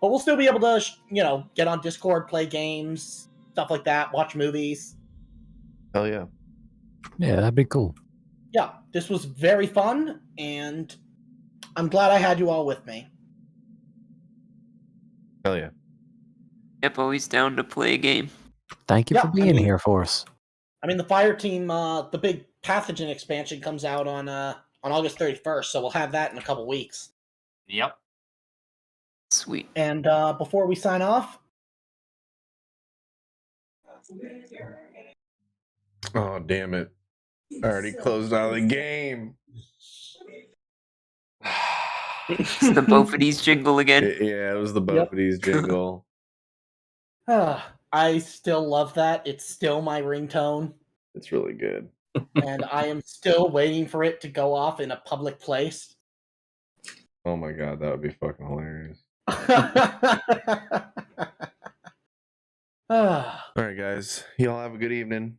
[SPEAKER 1] But we'll still be able to, get on Discord, play games, stuff like that, watch movies.
[SPEAKER 8] Hell yeah.
[SPEAKER 5] Yeah, that'd be cool.
[SPEAKER 1] Yeah, this was very fun, and I'm glad I had you all with me.
[SPEAKER 8] Hell yeah.
[SPEAKER 2] Yep, always down to play a game.
[SPEAKER 5] Thank you
[SPEAKER 1] Yeah,
[SPEAKER 5] for
[SPEAKER 1] I
[SPEAKER 5] being
[SPEAKER 1] mean-
[SPEAKER 5] here for us.
[SPEAKER 1] I mean, the Fire Team, the big Pathogen expansion comes out on August 31st, so we'll have that in a couple weeks.
[SPEAKER 6] Yep.
[SPEAKER 2] Sweet.
[SPEAKER 1] And before we sign off,
[SPEAKER 8] Oh, damn it. I already closed out of the game.
[SPEAKER 2] It's the Bophades jingle again.
[SPEAKER 8] Yeah, it was the
[SPEAKER 1] Yep.
[SPEAKER 8] Bophades jingle.
[SPEAKER 1] I still love that. It's still my ringtone,
[SPEAKER 8] It's really good.
[SPEAKER 1] and I am still waiting for it to go off in a public place.
[SPEAKER 8] Oh my god, that would be fucking hilarious.
[SPEAKER 1] Ah.
[SPEAKER 8] All right, guys. Y'all have a good evening.